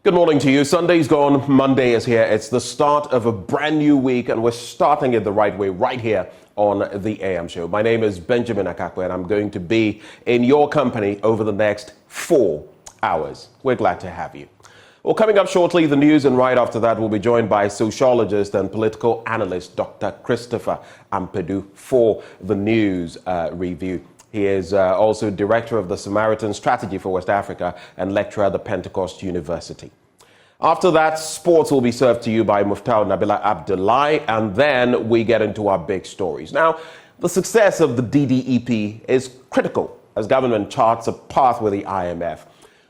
Good morning to you. Sunday's gone, Monday is here. It's the start of a brand new week, and we're starting it the right way right here on the AM show. My name is Benjamin Akakwe, and I'm going to be in your company over the next 4 hours. We're glad to have you. Well, coming up shortly, the news, and right after that, we'll be joined by sociologist and political analyst Dr. Christopher Ampadu for the news review. He is also director of the Samaritan Strategy for West Africa and lecturer at the Pentecost University. After that, sports will be served to you by Muftau Nabila Abdullahi, and then we get into our big stories. Now, the success of the DDEP is critical as government charts a path with the IMF.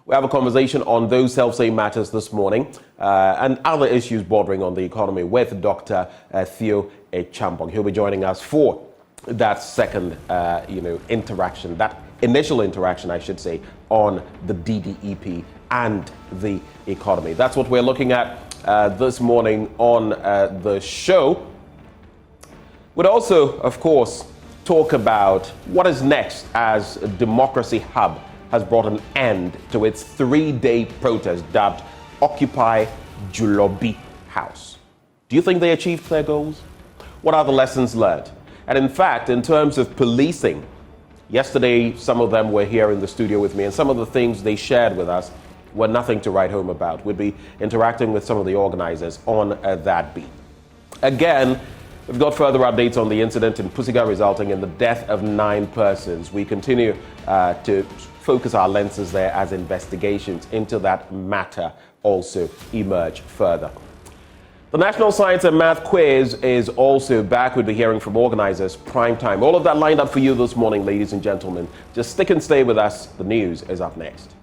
We have a conversation on those self-same matters this morning and other issues bordering on the economy with Dr. Theo Acheampong. He'll be joining us for that second, interaction, that initial interaction, I should say, on the DDEP and the economy. That's what we're looking at this morning on the show. We'd also, of course, talk about what is next as Democracy Hub has brought an end to its 3-day protest dubbed Occupy Julobi House. Do you think they achieved their goals? What are the lessons learned? And in fact, in terms of policing, yesterday some of them were here in the studio with me, and some of the things they shared with us were nothing to write home about. We'd be interacting with some of the organizers on that beat. Again, we've got further updates on the incident in Pusiga resulting in the death of 9 persons. We continue to focus our lenses there as investigations into that matter also emerge further. The National Science and Math Quiz is also back. We'll be hearing from organizers prime time. All of that lined up for you this morning, ladies and gentlemen. Just stick and stay with us. The news is up next.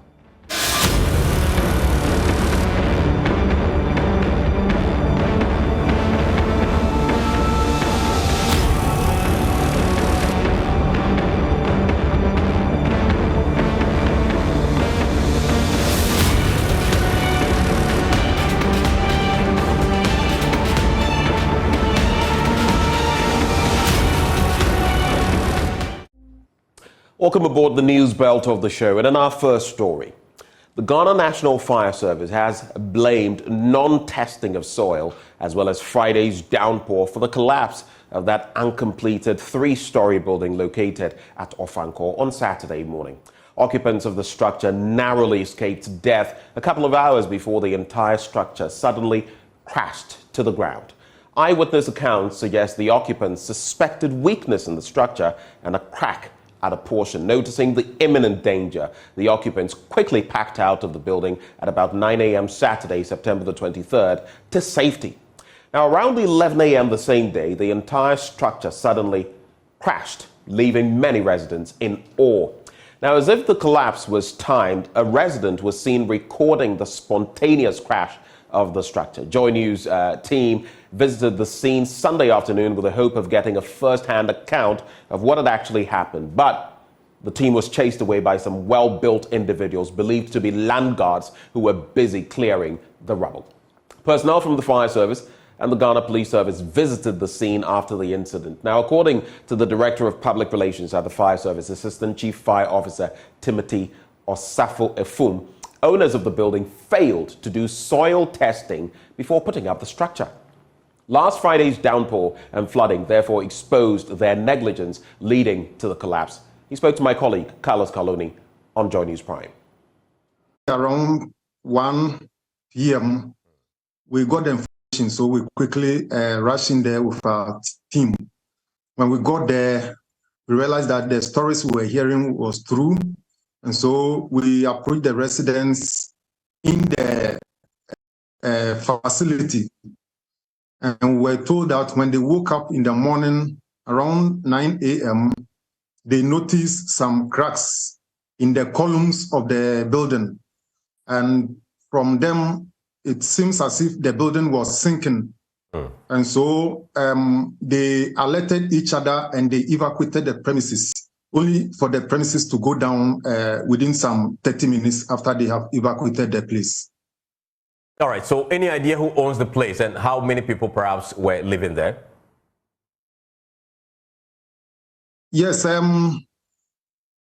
Welcome aboard the news belt of the show. And in our first story, the Ghana National Fire Service has blamed non-testing of soil as well as Friday's downpour for the collapse of that uncompleted 3-story building located at Ofankor on Saturday morning. Occupants of the structure narrowly escaped death a couple of hours before the entire structure suddenly crashed to the ground. Eyewitness accounts suggest the occupants suspected weakness in the structure and a crack at a portion. Noticing the imminent danger, the occupants quickly packed out of the building at about 9 a.m. Saturday, September the 23rd, to safety. Now, around 11 a.m. the same day, the entire structure suddenly crashed, leaving many residents in awe. Now, as if the collapse was timed, a resident was seen recording the spontaneous crash of the structure. Joy News team visited the scene Sunday afternoon with the hope of getting a first-hand account of what had actually happened. But the team was chased away by some well-built individuals believed to be land guards who were busy clearing the rubble. Personnel from the fire service and the Ghana Police Service visited the scene after the incident. Now, according to the Director of Public Relations at the Fire Service, Assistant Chief Fire Officer Timothy Osafo Efum, owners of the building failed to do soil testing before putting up the structure. Last Friday's downpour and flooding therefore exposed their negligence, leading to the collapse. He spoke to my colleague, Carlos Carloni, on Joy News Prime. Around 1 p.m., we got the information, so we quickly rushed in there with our team. When we got there, we realized that the stories we were hearing was true. And so we approached the residents in the facility. And we were told that when they woke up in the morning around 9 a.m., they noticed some cracks in the columns of the building. And from them, it seems as if the building was sinking. And so they alerted each other and they evacuated the premises, only for the premises to go down within some 30 minutes after they have evacuated the place. All right, so any idea who owns the place and how many people perhaps were living there? Yes,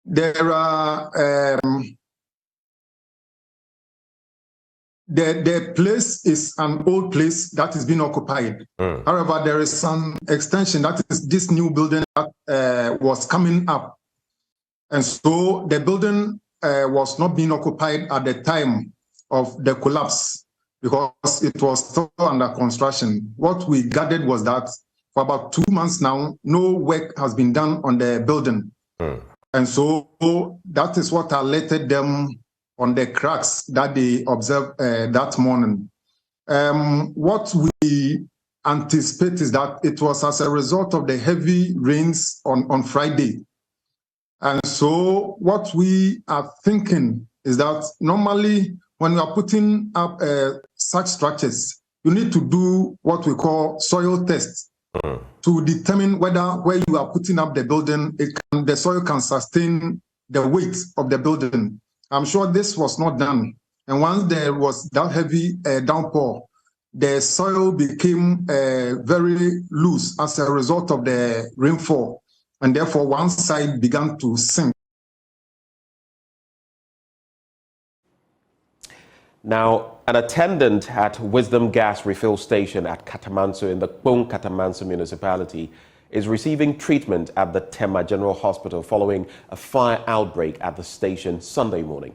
there are the place is an old place that is being occupied. However, there is some extension, that is this new building that was coming up. And so the building was not being occupied at the time of the collapse because it was still under construction. What we gathered was that for about 2 months now, no work has been done on the building. And so that is what alerted them on the cracks that they observed that morning. What we anticipate is that it was as a result of the heavy rains on Friday. And so what we are thinking is that normally when you are putting up such structures, you need to do what we call soil tests to determine whether where you are putting up the building, the soil can sustain the weight of the building. I'm sure this was not done. And once there was that heavy downpour, the soil became very loose as a result of the rainfall. And therefore, one side began to sink. Now, an attendant at Wisdom Gas Refill Station at Katamanso in the Kpong Katamanso municipality is receiving treatment at the Tema General Hospital following a fire outbreak at the station Sunday morning.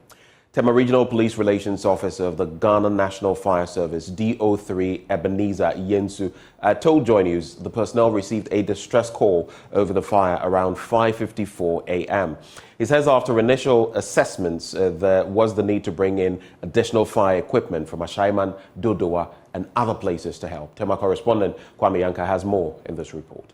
Tema Regional Police Relations Officer of the Ghana National Fire Service, DO3 Ebenezer Yensu, told Joy News the personnel received a distress call over the fire around 5:54 a.m. He says after initial assessments, there was the need to bring in additional fire equipment from Ashaiman, Dodowa, and other places to help. Tema correspondent Kwame Yanka has more in this report.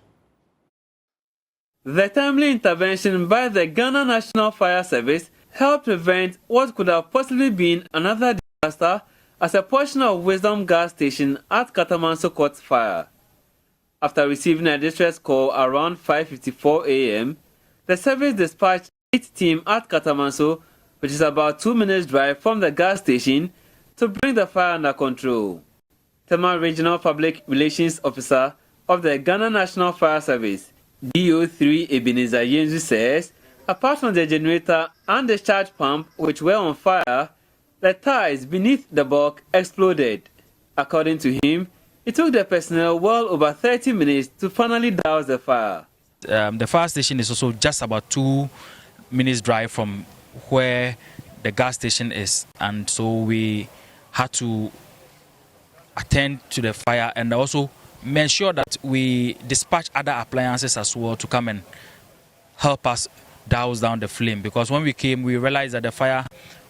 The timely intervention by the Ghana National Fire Service helped prevent what could have possibly been another disaster as a portion of Wisdom gas station at Katamanso caught fire. After receiving a distress call around 5:54 a.m., the service dispatched its team at Katamanso, which is about 2 minutes drive from the gas station, to bring the fire under control. Tema Regional Public Relations Officer of the Ghana National Fire Service, DO3 Ebenezer Yensu, says apart from the generator and the charge pump which were on fire, the ties beneath the bulk exploded. According to him, it took the personnel well over 30 minutes to finally douse the fire. The fire station is also just about 2 minutes drive from where the gas station is, and so we had to attend to the fire and also make sure that we dispatch other appliances as well to come and help us douse down the flame, because when we came we realized that the fire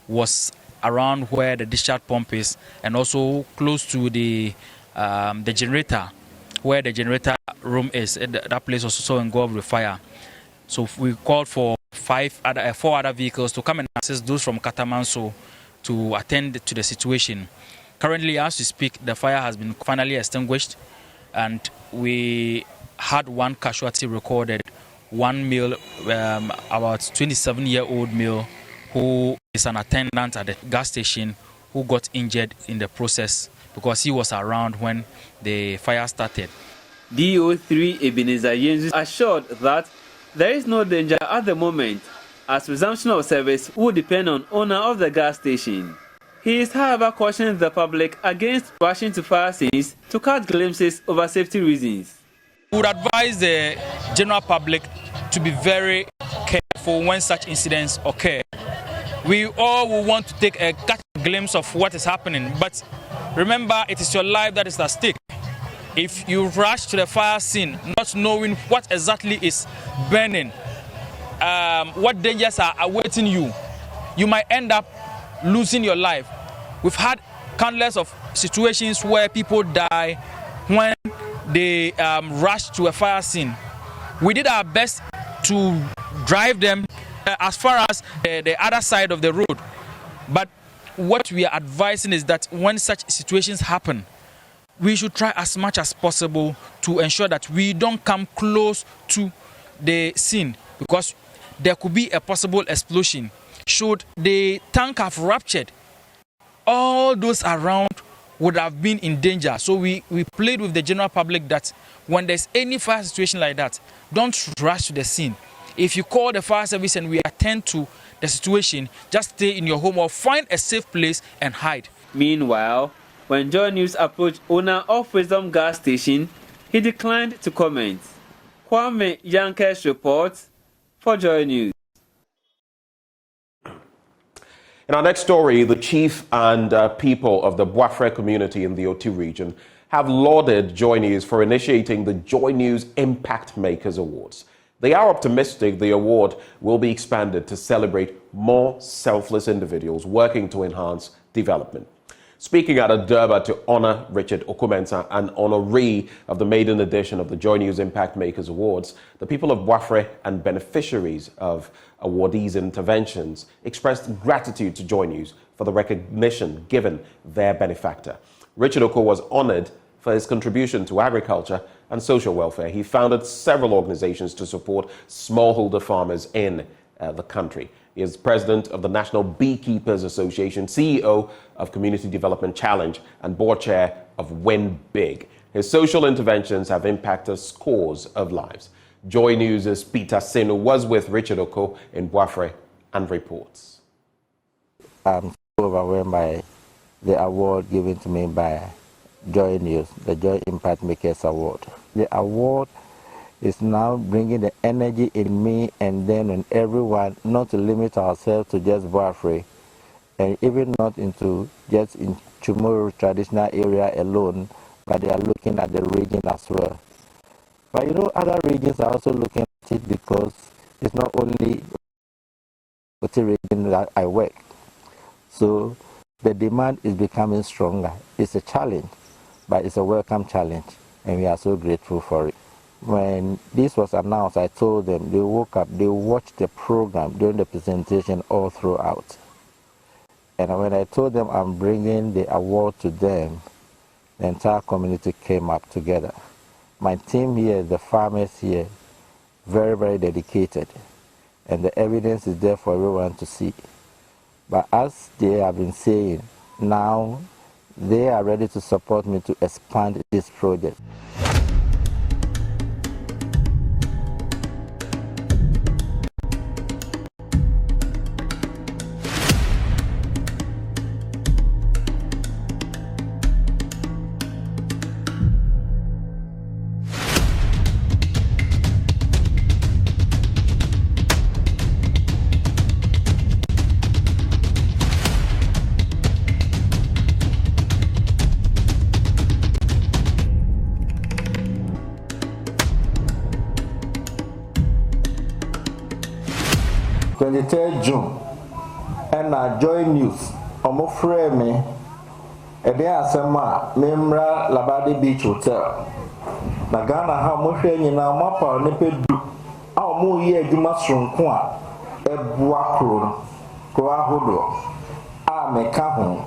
was around where the discharge pump is and also close to the generator, where the generator room is. That place was also engulfed with fire. So we called for 4 other vehicles to come and assist those from Katamanso to attend to the situation. Currently, as we speak, the fire has been finally extinguished, and we had one casualty recorded, one male, about 27-year-old male, who is an attendant at the gas station, who got injured in the process because he was around when the fire started. DO3 Ebenezer Yensu assured that there is no danger at the moment, as resumption of service will depend on owner of the gas station. He is, however, cautioning the public against rushing to fire scenes to catch glimpses over safety reasons. We would advise the general public to be very careful when such incidents occur. We all will want to catch a glimpse of what is happening, but remember, it is your life that is at stake. If you rush to the fire scene not knowing what exactly is burning, what dangers are awaiting you, you might end up losing your life. We've had countless of situations where people die when they rush to a fire scene. We did our best to drive them as far as the other side of the road, but what we are advising is that when such situations happen, we should try as much as possible to ensure that we don't come close to the scene, because there could be a possible explosion. Should the tank have ruptured, all those around would have been in danger. So we plead with the general public that when there's any fire situation like that, don't rush to the scene. If you call the fire service and we attend to the situation, just stay in your home or find a safe place and hide. Meanwhile, when Joy News approached owner of Wisdom Gas Station, he declined to comment. Kwame Yankes reports for Joy News. In our next story, the chief and people of the Boafre community in the Oti region have lauded Joy News for initiating the Joy News Impact Makers Awards. They are optimistic the award will be expanded to celebrate more selfless individuals working to enhance development. Speaking at a Durbar to honor Richard Okumensa, an honoree of the maiden edition of the Joy News Impact Makers Awards, the people of Boafre and beneficiaries of awardees' interventions expressed gratitude to Joy News for the recognition given their benefactor. Richard Oko was honored for his contribution to agriculture and social welfare. He founded several organizations to support smallholder farmers in the country. He is president of the National Beekeepers Association, CEO of Community Development Challenge, and board chair of Win Big. His social interventions have impacted scores of lives. Joy News' Peter Senu was with Richard Oko in Boafre and reports. I'm so overwhelmed by the award given to me by Joy News, the Joy Impact Makers Award. The award is now bringing the energy in me and then in everyone, not to limit ourselves to just Boafre, and even not into just in Chumuru traditional area alone, but they are looking at the region as well. But you know, other regions are also looking at it because it's not only the region that I work. So the demand is becoming stronger. It's a challenge, but it's a welcome challenge, and we are so grateful for it. When this was announced, I told them, they woke up, they watched the program during the presentation all throughout. And when I told them I'm bringing the award to them, the entire community came up together. My team here, the farmers here, very, very dedicated. And the evidence is there for everyone to see. But as they have been saying, now they are ready to support me to expand this project. June and Joy News omofre me ede asema memra Labadi Beach Hotel na Ghana ha mohwe nyina mapa ne pedu a omo ye adwuma sonko a ebua kro ahodo a meka ho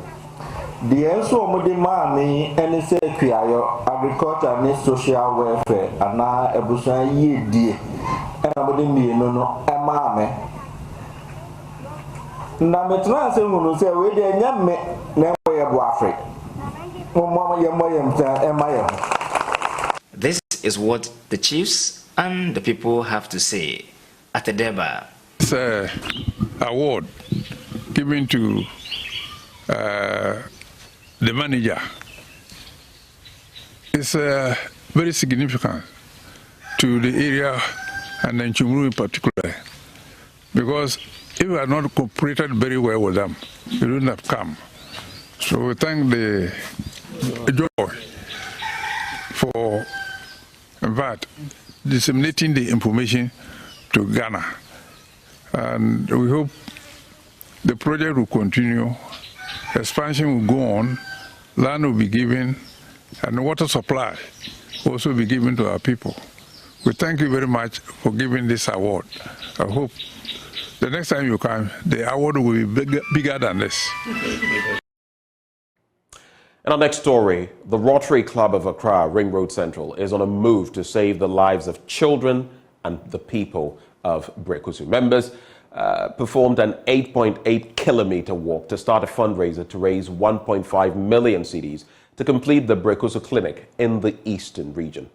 de enso omode ma me ene se kuayo agriculture and social welfare ana ebusan ye die ena mode mienu no ema me na metna se hunu se we de nyame na moye Boafre mo ye emaye. This is what the chiefs and the people have to say at the Durbar. It's an award given to the manager. It's very significant to the area and then Chumuru in particular, because if we had not cooperated very well with them, we wouldn't have come. So we thank the Joy for, in fact, disseminating the information to Ghana. And we hope the project will continue, expansion will go on, land will be given, and water supply will also be given to our people. We thank you very much for giving this award. I hope the next time you come, the award will be bigger than this. In our next story, the Rotary Club of Accra, Ring Road Central, is on a move to save the lives of children and the people of Brekusu. Members performed an 8.8 kilometer walk to start a fundraiser to raise 1.5 million cedis to complete the Brekusu Clinic in the eastern region.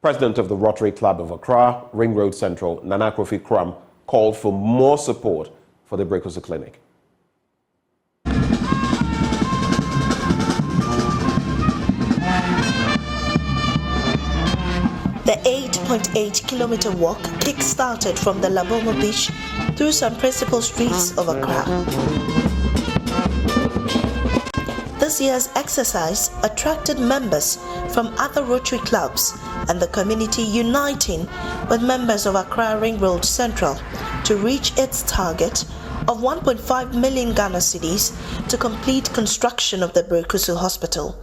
President of the Rotary Club of Accra, Ring Road Central, Nana Kofi Kram, called for more support for the Brekusu Clinic. The 8.8-kilometer walk kick-started from the Labomo Beach through some principal streets of Accra. This year's exercise attracted members from other Rotary clubs and the community uniting with members of Accra Ring Road Central to reach its target of 1.5 million Ghana cedis to complete construction of the Brekusu Hospital.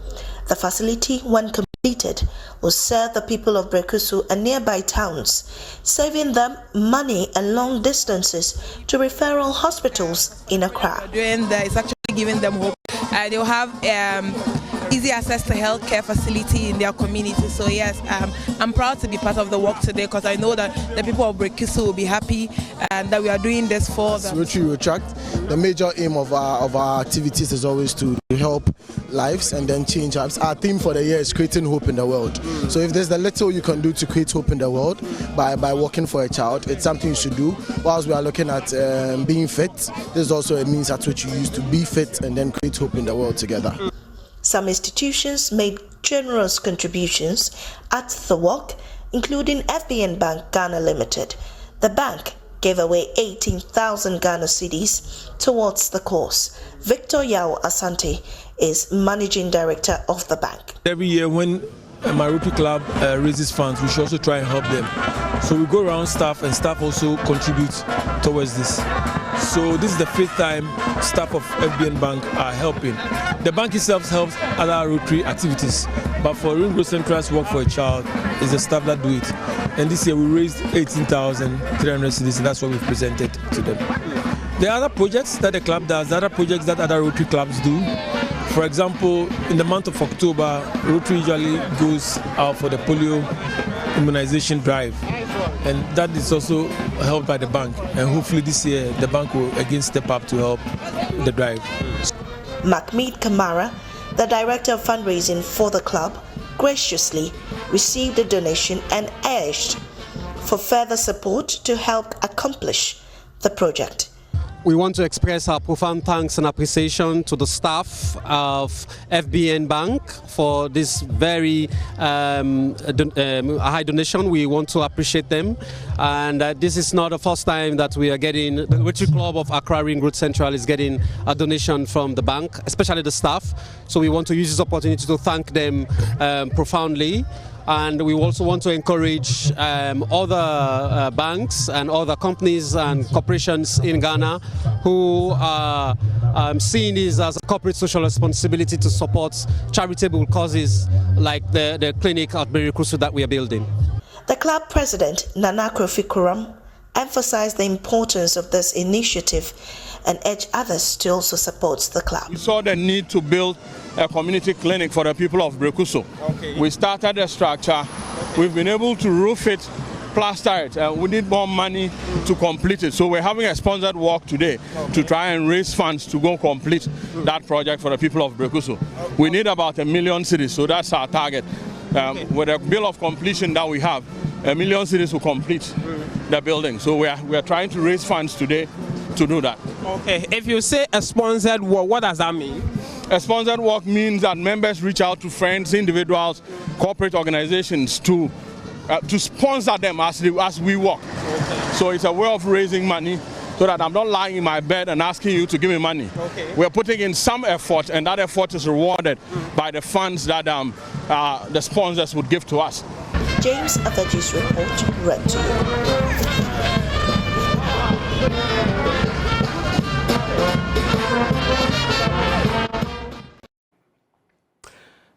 The facility, when completed, will serve the people of Brekusu and nearby towns, saving them money and long distances to referral hospitals in Accra. Doing that is actually giving them hope. They'll have easy access to healthcare facility in their community. So yes, I'm proud to be part of the work today because I know that the people of Brekusu will be happy and that we are doing this for them. Rotary Retract, the major aim of our activities is always to help lives and then change lives. Our theme for the year is creating hope in the world. So if there's the little you can do to create hope in the world by working for a child, it's something you should do. Whilst we are looking at being fit, this is also a means at which you use to be fit and then create hope in the world together. Some institutions made generous contributions at the walk, including FBN Bank Ghana Limited. The bank gave away 18,000 Ghana cedis towards the cause. Victor Yao Asante is managing director of the bank. Every year when my Rotary Club raises funds, we should also try and help them. So we go around staff and staff also contribute towards this. So this is the 5th time staff of FBN Bank are helping. The bank itself helps other Rotary activities, but for Ring Road Central's Work for a Child, it's the staff that do it. And this year we raised 18,300 cedis, and that's what we've presented to them. There are other projects that the club does, other projects that other Rotary clubs do. For example, in the month of October, Rotary usually goes out for the polio immunization drive, and that is also helped by the bank. And hopefully this year the bank will again step up to help the drive. Mahmoud Kamara, the director of fundraising for the club, graciously received the donation and urged for further support to help accomplish the project. We want to express our profound thanks and appreciation to the staff of FBN Bank for this very high donation. We want to appreciate them. And this is not the first time that we are getting, the Rotary Club of Accra Ring Road Central is getting a donation from the bank, especially the staff. So we want to use this opportunity to thank them profoundly. And we also want to encourage other banks and other companies and corporations in Ghana who are seeing this as a corporate social responsibility to support charitable causes like the clinic at Brekusu that we are building. The club president, Nana Kofi Kram, emphasized the importance of this initiative and urged others to also support the club. We saw the need to build a community clinic for the people of Brekusu. Okay. We started the structure. We've been able to roof it, plaster it. We need more money to complete it. So we're having a sponsored walk today to try and raise funds to go complete that project for the people of Brekusu. We need about 1 million cedis, so that's our target. With a bill of completion that we have, 1 million cedis will complete the building. So we are trying to raise funds today to do that. Okay, if you say a sponsored walk, what does that mean? A sponsored walk means that members reach out to friends, individuals, corporate organizations to sponsor them as we walk. Okay. So it's a way of raising money so that I'm not lying in my bed and asking you to give me money. Okay. We're putting in some effort, and that effort is rewarded by the funds that the sponsors would give to us. James Avaji's report read to you.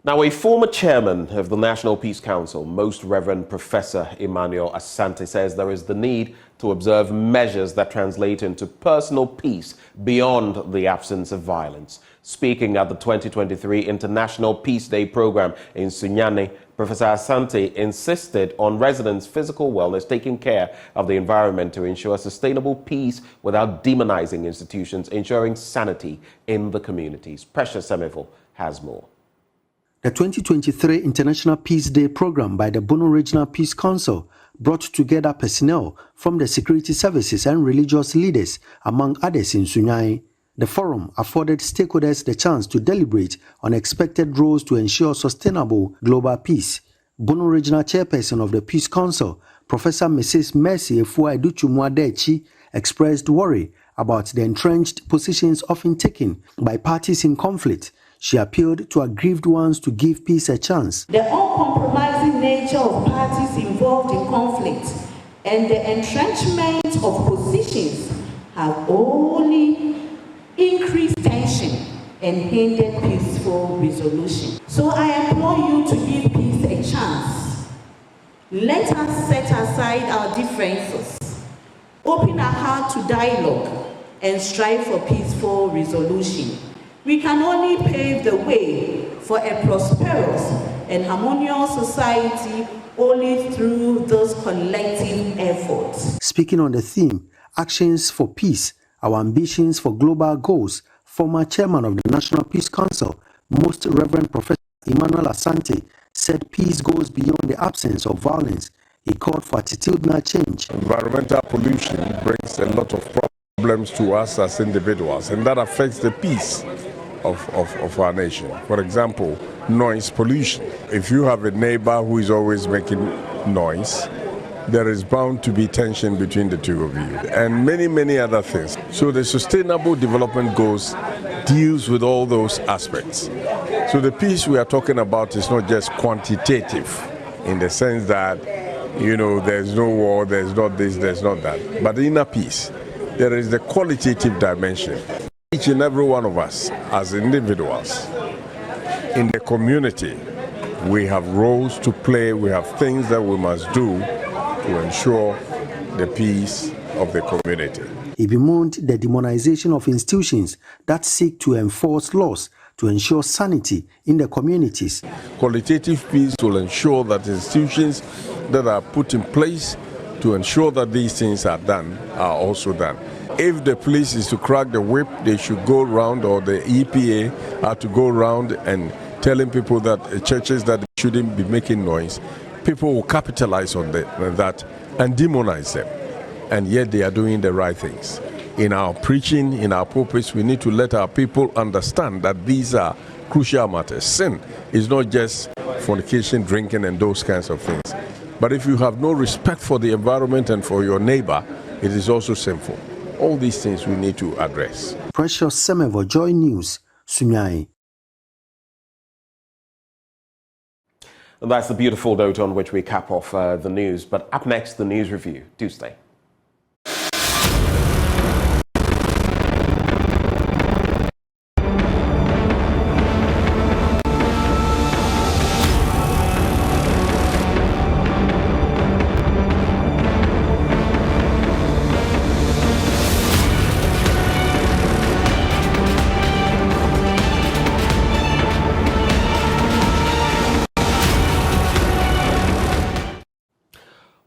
Now, a former chairman of the National Peace Council, Most Reverend Professor Emmanuel Asante, says there is the need to observe measures that translate into personal peace beyond the absence of violence. Speaking at the 2023 International Peace Day program in Sunyani, Professor Asante insisted on residents' physical wellness, taking care of the environment to ensure sustainable peace without demonizing institutions, ensuring sanity in the communities. Precious Semiful has more. The 2023 International Peace Day program by the Bono Regional Peace Council brought together personnel from the security services and religious leaders, among others, in Sunyani. The forum afforded stakeholders the chance to deliberate on expected roles to ensure sustainable global peace. Bono Regional Chairperson of the Peace Council, Professor Mrs. Mercy Efua-Adechi, expressed worry about the entrenched positions often taken by parties in conflict. She appealed to aggrieved ones to give peace a chance. The uncompromising nature of parties involved in conflict and the entrenchment of positions have only increased tension and hindered peaceful resolution. So I implore you to give peace a chance. Let us set aside our differences, open our heart to dialogue, and strive for peaceful resolution. We can only pave the way for a prosperous and harmonious society only through those collective efforts. Speaking on the theme, Actions for Peace, Our Ambitions for Global Goals, former chairman of the National Peace Council, Most Reverend Professor Emmanuel Asante, said peace goes beyond the absence of violence. He called for attitudinal change. Environmental pollution brings a lot of problems to us as individuals, and that affects the peace of our nation. For example, noise pollution. If you have a neighbor who is always making noise, there is bound to be tension between the two of you, and many, many other things. So the Sustainable Development Goals deals with all those aspects. So the peace we are talking about is not just quantitative in the sense that, you know, there's no war, there's not this, there's not that. But the inner peace, there is the qualitative dimension. Each and every one of us as individuals in the community, we have roles to play, we have things that we must do to ensure the peace of the community. He bemoaned the demonization of institutions that seek to enforce laws to ensure sanity in the communities. Qualitative peace will ensure that institutions that are put in place to ensure that these things are done are also done. If the police is to crack the whip, they should go around, or the EPA are to go around and telling people that churches that shouldn't be making noise. People will capitalize on that and demonize them. And yet they are doing the right things. In our preaching, in our purpose, we need to let our people understand that these are crucial matters. Sin is not just fornication, drinking, and those kinds of things. But if you have no respect for the environment and for your neighbor, it is also sinful. All these things we need to address. Precious Semevo, Joy News, Sunyai. And that's the beautiful note on which we cap off the news. But up next, the news review. Do stay.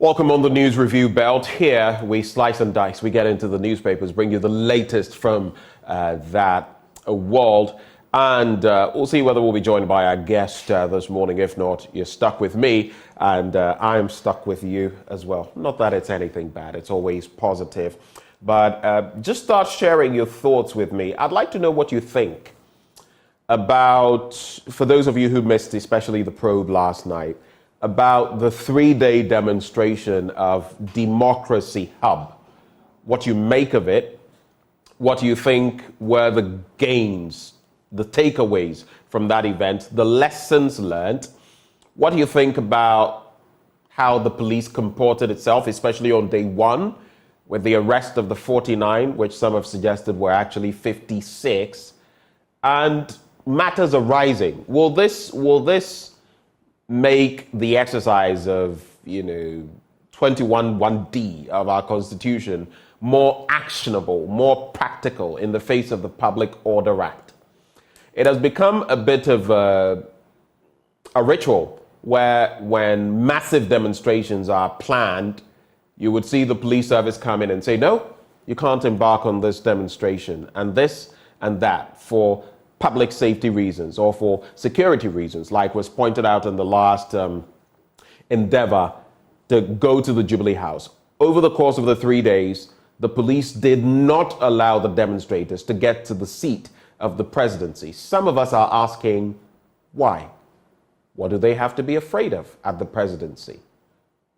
Welcome on the News Review Belt. Here we slice and dice. We get into the newspapers, bring you the latest from that world. And we'll see whether we'll be joined by our guest this morning. If not, you're stuck with me, and I'm stuck with you as well. Not that it's anything bad. It's always positive. But just start sharing your thoughts with me. I'd like to know what you think about, for those of you who missed especially the probe last night, about the 3-day demonstration of Democracy Hub. What you make of it, what you think were the gains, the takeaways from that event, the lessons learned. What do you think about how the police comported itself, especially on day one, with the arrest of the 49, which some have suggested were actually 56, and matters arising? Will this make the exercise of, 21(1)(d) of our Constitution more actionable, more practical in the face of the Public Order Act? It has become a bit of a ritual where when massive demonstrations are planned, you would see the police service come in and say, no, you can't embark on this demonstration, and this and that, for public safety reasons or for security reasons, like was pointed out in the last endeavor to go to the Jubilee House. Over the course of the 3 days, the police did not allow the demonstrators to get to the seat of the presidency. Some of us are asking, why? What do they have to be afraid of at the presidency?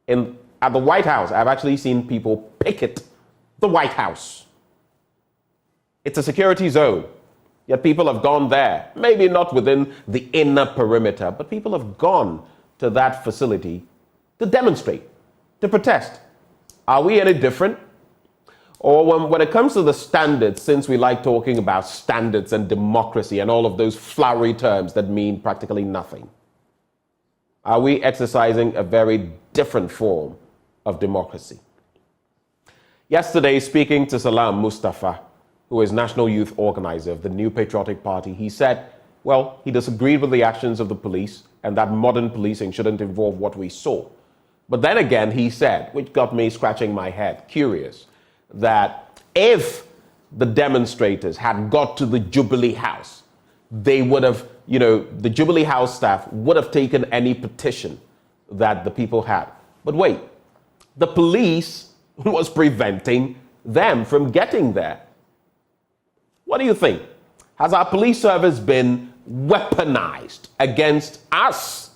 At the White House, I've actually seen people picket the White House. It's a security zone. Yet people have gone there, maybe not within the inner perimeter, but people have gone to that facility to demonstrate, to protest. Are we any different? Or when it comes to the standards, since we like talking about standards and democracy and all of those flowery terms that mean practically nothing, are we exercising a very different form of democracy? Yesterday, speaking to Salam Mustafa, who is National Youth Organizer of the New Patriotic Party, he said, well, he disagreed with the actions of the police and that modern policing shouldn't involve what we saw. But then again, he said, which got me scratching my head, curious, that if the demonstrators had got to the Jubilee House, they would have, the Jubilee House staff would have taken any petition that the people had. But wait, the police was preventing them from getting there. What do you think? Has our police service been weaponized against us,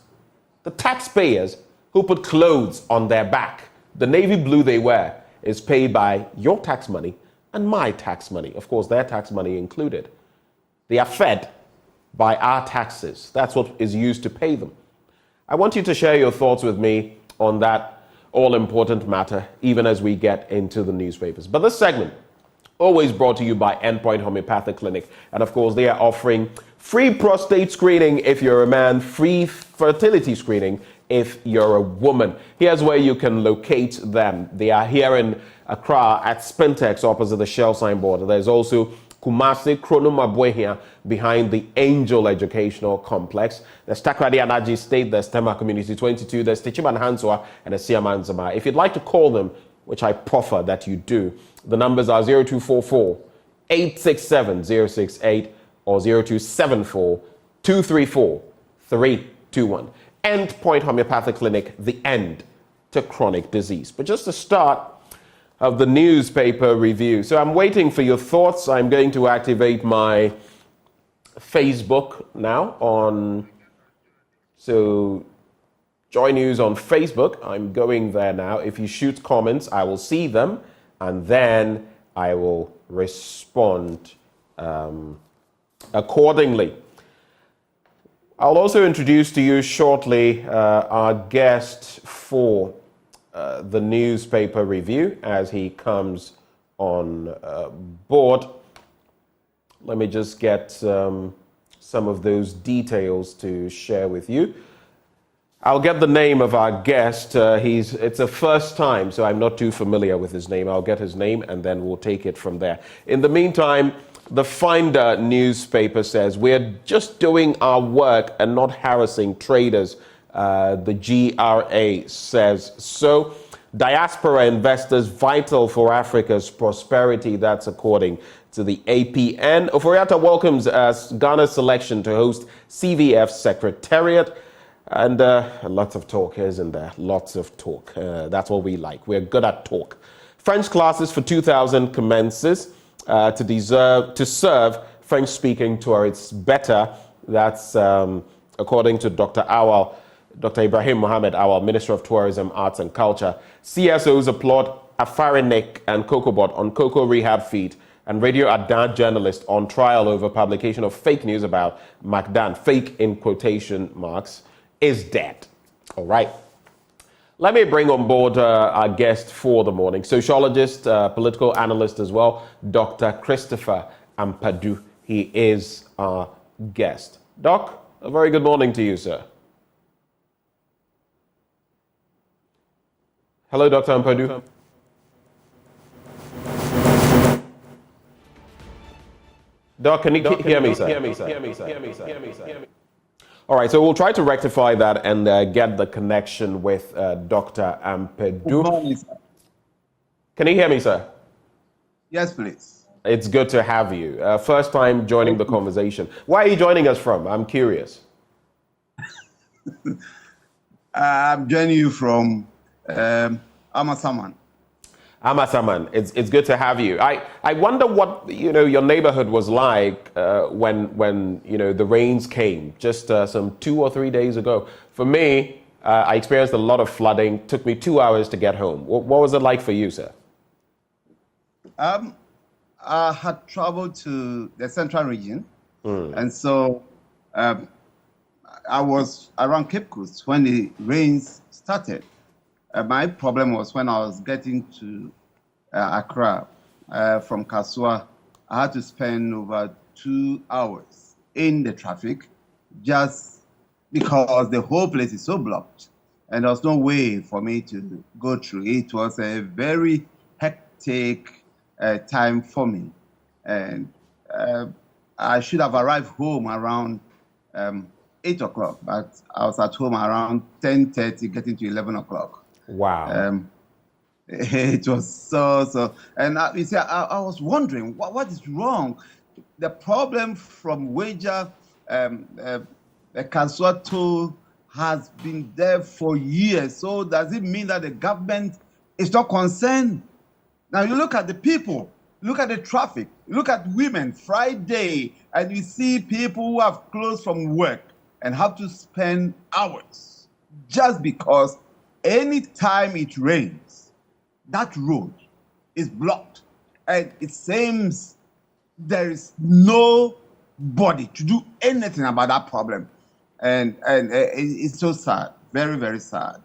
the taxpayers who put clothes on their back? The navy blue they wear is paid by your tax money and my tax money. Of course, their tax money included. They are fed by our taxes. That's what is used to pay them. I want you to share your thoughts with me on that all-important matter, even as we get into the newspapers. But this segment, always brought to you by Endpoint Homeopathic Clinic. And of course, they are offering free prostate screening if you're a man, free fertility screening if you're a woman. Here's where you can locate them. They are here in Accra at Spintex opposite the Shell signboard. There's also Kumasi Kronumabwe here behind the Angel Educational Complex. There's Takrady Anaji State, there's Tema Community 22, there's Tichiman Hanswa and there's Siaman Zama. If you'd like to call them, which I proffer that you do, the numbers are 0244 867 068 or 0274 234 321. Endpoint Homeopathic Clinic, the end to chronic disease. But just the start of the newspaper review. So I'm waiting for your thoughts. I'm going to activate my Facebook now so Joy News on Facebook. I'm going there now. If you shoot comments, I will see them and then I will respond accordingly. I'll also introduce to you shortly our guest for the newspaper review as he comes on board. Let me just get some of those details to share with you. I'll get the name of our guest. It's a first time, so I'm not too familiar with his name. I'll get his name and then we'll take it from there. In the meantime, the Finder newspaper says, we're just doing our work and not harassing traders. The GRA says so. Diaspora investors vital for Africa's prosperity. That's according to the APN. Oforiatta welcomes Ghana's selection to host CVF Secretariat. And lots of talk, isn't there? Lots of talk. That's what we like. We're good at talk. French classes for 2000 commences to serve French-speaking tourists better. That's according to Dr. Ibrahim Mohamed Awal, Minister of Tourism, Arts and Culture. CSOs applaud Afarinek and Cocobot on cocoa rehab feed, and Radio Adan journalist on trial over publication of fake news about MacDan, fake in quotation marks, is dead. All right. Let me bring on board our guest for the morning, sociologist, political analyst as well, Dr. Christopher Ampadu. He is our guest. Doc, a very good morning to you, sir. Hello, Dr. Ampadu. Doc, can you hear me, sir? All right, so we'll try to rectify that and get the connection with Dr. Ampadu. Good morning, sir. Can you hear me, sir? Yes, please. It's good to have you. First time joining the conversation. Where are you joining us from? I'm curious. I'm joining you from Amasaman. Amasaman, it's good to have you. I wonder what your neighborhood was like when the rains came just some 2 or 3 days ago. For me, I experienced a lot of flooding. Took me 2 hours to get home. What was it like for you, sir? I had traveled to the central region, and so I was around Cape Coast when the rains started. My problem was when I was getting to Accra from Kasua, I had to spend over 2 hours in the traffic just because the whole place is so blocked and there was no way for me to go through. It was a very hectic time for me. And I should have arrived home around 8 o'clock, but I was at home around 10:30, getting to 11 o'clock. Wow. It was so. And you see, I was wondering, what is wrong? The problem from Wager, Kaswato has been there for years. So does it mean that the government is not concerned? Now you look at the people, look at the traffic, look at women, Friday, and you see people who have closed from work and have to spend hours just because any time it rains, that road is blocked. And it seems there is nobody to do anything about that problem. And it's so sad, very, very sad.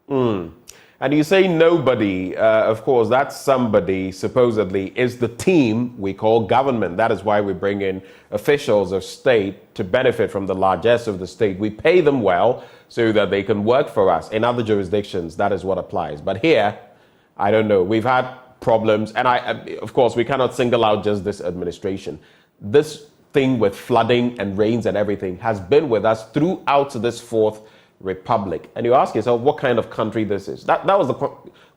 And you say nobody, of course, that somebody supposedly is the team we call government. That is why we bring in officials of state to benefit from the largesse of the state. We pay them well so that they can work for us. In other jurisdictions, that is what applies. But here, I don't know. We've had problems. And of course, we cannot single out just this administration. This thing with flooding and rains and everything has been with us throughout this Fourth Republic. And you ask yourself what kind of country this is. That was the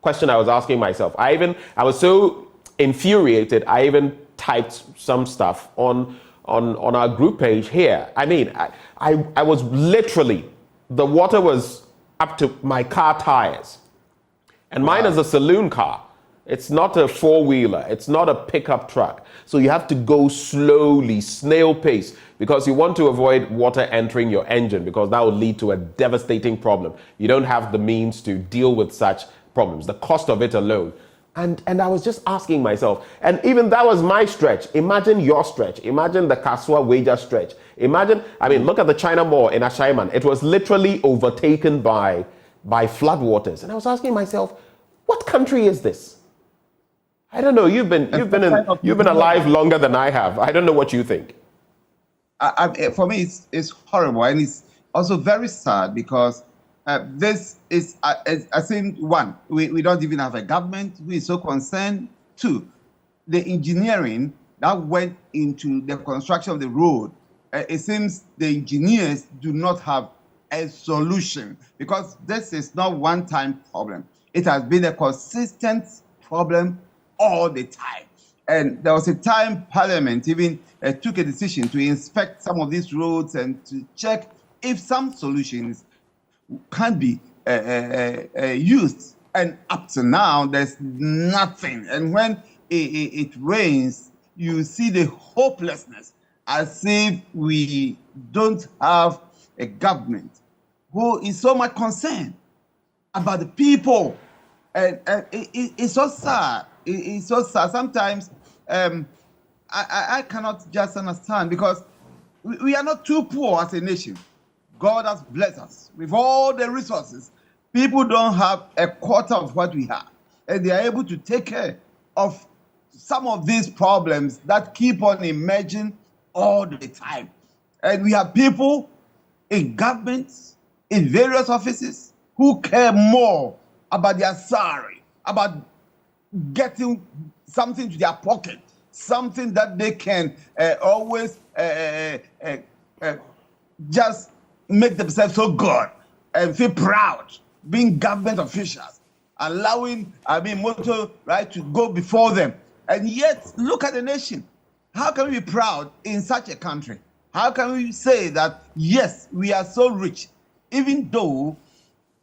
question I was asking myself. I was so infuriated, I even typed some stuff on our group page here. I mean, I was literally, the water was up to my car tires. And mine is a saloon car. It's not a four-wheeler. It's not a pickup truck. So you have to go slowly, snail pace, because you want to avoid water entering your engine, because that will lead to a devastating problem. You don't have the means to deal with such problems, the cost of it alone. And I was just asking myself, and even that was my stretch. Imagine your stretch. Imagine the Kasua Wager stretch. Imagine, look at the China Mall in Acheampong. It was literally overtaken by floodwaters. And I was asking myself, what country is this? I don't know. You've been alive longer than I have. I don't know what you think. For me, it's horrible, and it's also very sad because this is, I think, one, we don't even have a government who is so concerned. Two, the engineering that went into the construction of the road, it seems the engineers do not have a solution, because this is not one-time problem. It has been a consistent problem all the time. And there was a time Parliament even took a decision to inspect some of these roads and to check if some solutions can be used. And up to now, there's nothing. And when it rains, you see the hopelessness, as if we don't have a government who is so much concerned about the people. And it's so sad. It's so sad. Sometimes I cannot just understand, because we are not too poor as a nation. God has blessed us with all the resources. People don't have a quarter of what we have, and they are able to take care of some of these problems that keep on emerging all the time. And we have people in governments, in various offices, who care more about their salary, about getting something to their pocket, something that they can always just make themselves so good and feel proud, being government officials, allowing motor right to go before them. And yet, look at the nation. How can we be proud in such a country? How can we say that, yes, we are so rich, even though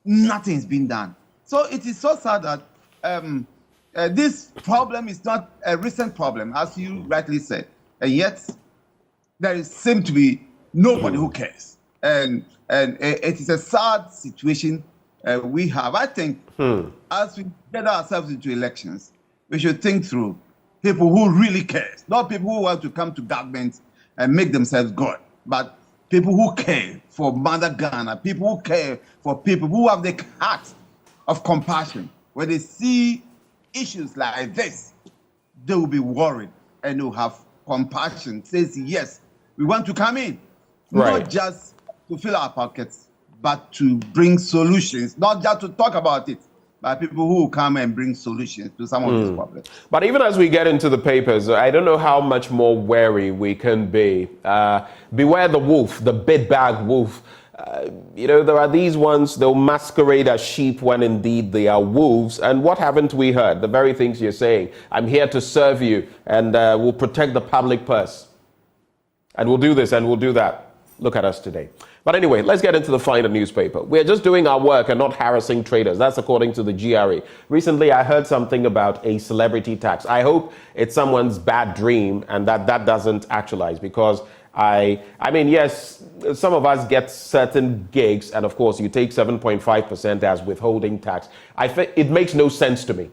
nothing's been done? So it is so sad that this problem is not a recent problem, as you rightly said. And yet, there seems to be nobody who cares. And it is a sad situation we have. I think as we get ourselves into elections, we should think through people who really care, not people who want to come to government and make themselves good, but people who care for Mother Ghana, people who care for people who have the heart of compassion. When they see issues like this, they will be worried and they will have compassion, says, yes, we want to come in, not just to fill our pockets, but to bring solutions, not just to talk about it, but people who will come and bring solutions to some of these problems. But even as we get into the papers, I don't know how much more wary we can be. Beware the wolf, the big bag wolf. There are these ones, they'll masquerade as sheep when indeed they are wolves. And what haven't we heard? The very things you're saying. I'm here to serve you and we'll protect the public purse. And we'll do this and we'll do that. Look at us today. But anyway, let's get into the finer newspaper. We're just doing our work and not harassing traders. That's according to the GRA. Recently, I heard something about a celebrity tax. I hope it's someone's bad dream and that doesn't actualize, because I mean, yes, some of us get certain gigs, and of course, you take 7.5% as withholding tax. I think it makes no sense to me.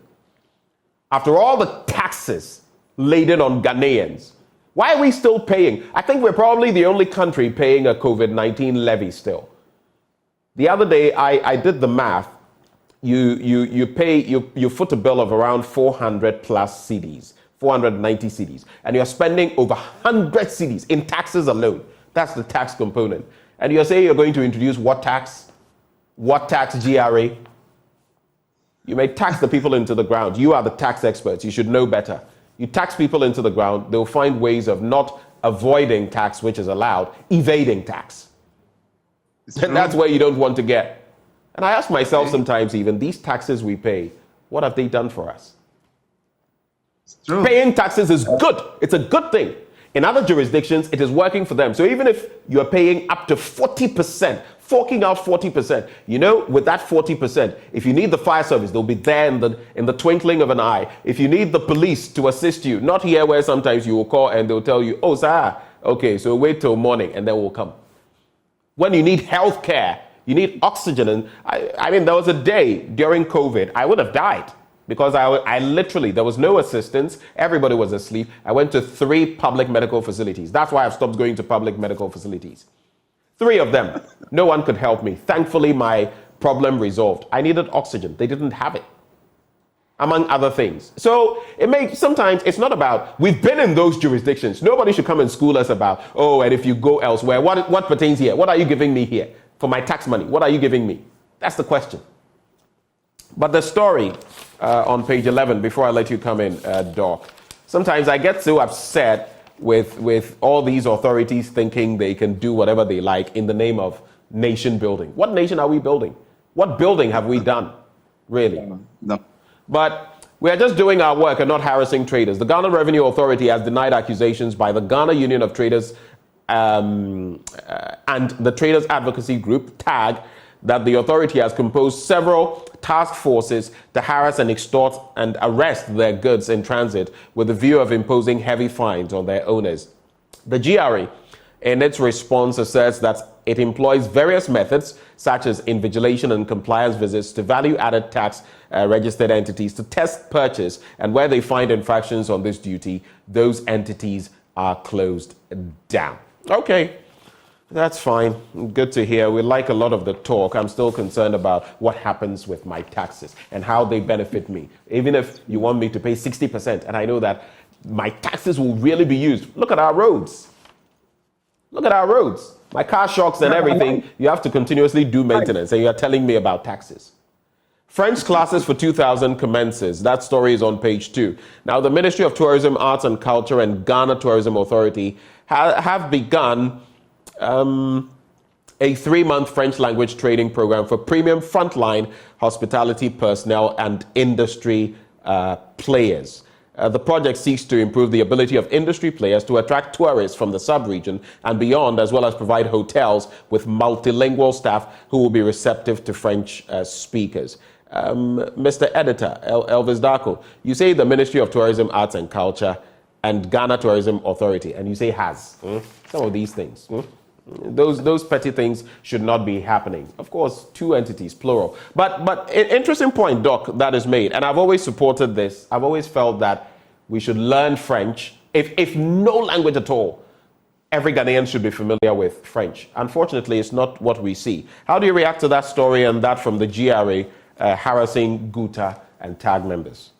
After all the taxes laden on Ghanaians, why are we still paying? I think we're probably the only country paying a COVID-19 levy still. The other day, I did the math. You foot a bill of around 400 plus CDs, 490 CDs, and you're spending over 100 CDs in taxes alone. That's the tax component. And you're saying you're going to introduce what tax? What tax, GRA? You may tax the people into the ground. You are the tax experts. You should know better. You tax people into the ground, they'll find ways of not avoiding tax, which is allowed, evading tax. And that's where you don't want to get. And I ask myself sometimes even, these taxes we pay, what have they done for us? Paying taxes is good. It's a good thing. In other jurisdictions, it is working for them. So even if you're paying up to 40%, forking out 40%, with that 40%, if you need the fire service, they'll be there in the twinkling of an eye. If you need the police to assist you, not here where sometimes you will call and they'll tell you, oh, sir, okay, so wait till morning and then we'll come. When you need health care, you need oxygen. And I mean, there was a day during COVID, I would have died. Because I literally, there was no assistance. Everybody was asleep. I went to 3 public medical facilities. That's why I've stopped going to public medical facilities. 3 of them. No one could help me. Thankfully, my problem resolved. I needed oxygen. They didn't have it, among other things. So sometimes it's not about, we've been in those jurisdictions. Nobody should come and school us about, and if you go elsewhere, what pertains here? What are you giving me here? For my tax money, what are you giving me? That's the question. But the story on page 11, before I let you come in, Doc, sometimes I get so upset with all these authorities thinking they can do whatever they like in the name of nation building. What nation are we building? What building have we done, really? No. But we are just doing our work and not harassing traders. The Ghana Revenue Authority has denied accusations by the Ghana Union of Traders and the Traders Advocacy Group, TAG, that the authority has composed several task forces to harass and extort and arrest their goods in transit with the view of imposing heavy fines on their owners. The GRA, in its response, asserts that it employs various methods, such as invigilation and compliance visits to value-added tax registered entities to test purchase, and where they find infractions on this duty, those entities are closed down. Okay. That's fine. Good to hear. We like a lot of the talk. I'm still concerned about what happens with my taxes and how they benefit me. Even if you want me to pay 60%, and I know that my taxes will really be used. Look at our roads. Look at our roads. My car shocks and everything. You have to continuously do maintenance, and you're telling me about taxes. French classes for 2000 commences. That story is on page 2. Now, the Ministry of Tourism, Arts and Culture and Ghana Tourism Authority have begun a 3-month French language training program for premium frontline hospitality personnel and industry players. The project seeks to improve the ability of industry players to attract tourists from the sub-region and beyond, as well as provide hotels with multilingual staff who will be receptive to French speakers. Mr. Editor, Elvis Darko, you say the Ministry of Tourism, Arts and Culture and Ghana Tourism Authority, and you say has some of these things. Those petty things should not be happening. Of course, two entities, plural. But an interesting point, Doc, that is made, and I've always supported this. I've always felt that we should learn French. If no language at all, every Ghanaian should be familiar with French. Unfortunately, it's not what we see. How do you react to that story and that from the GRA harassing GUTA and TAG members?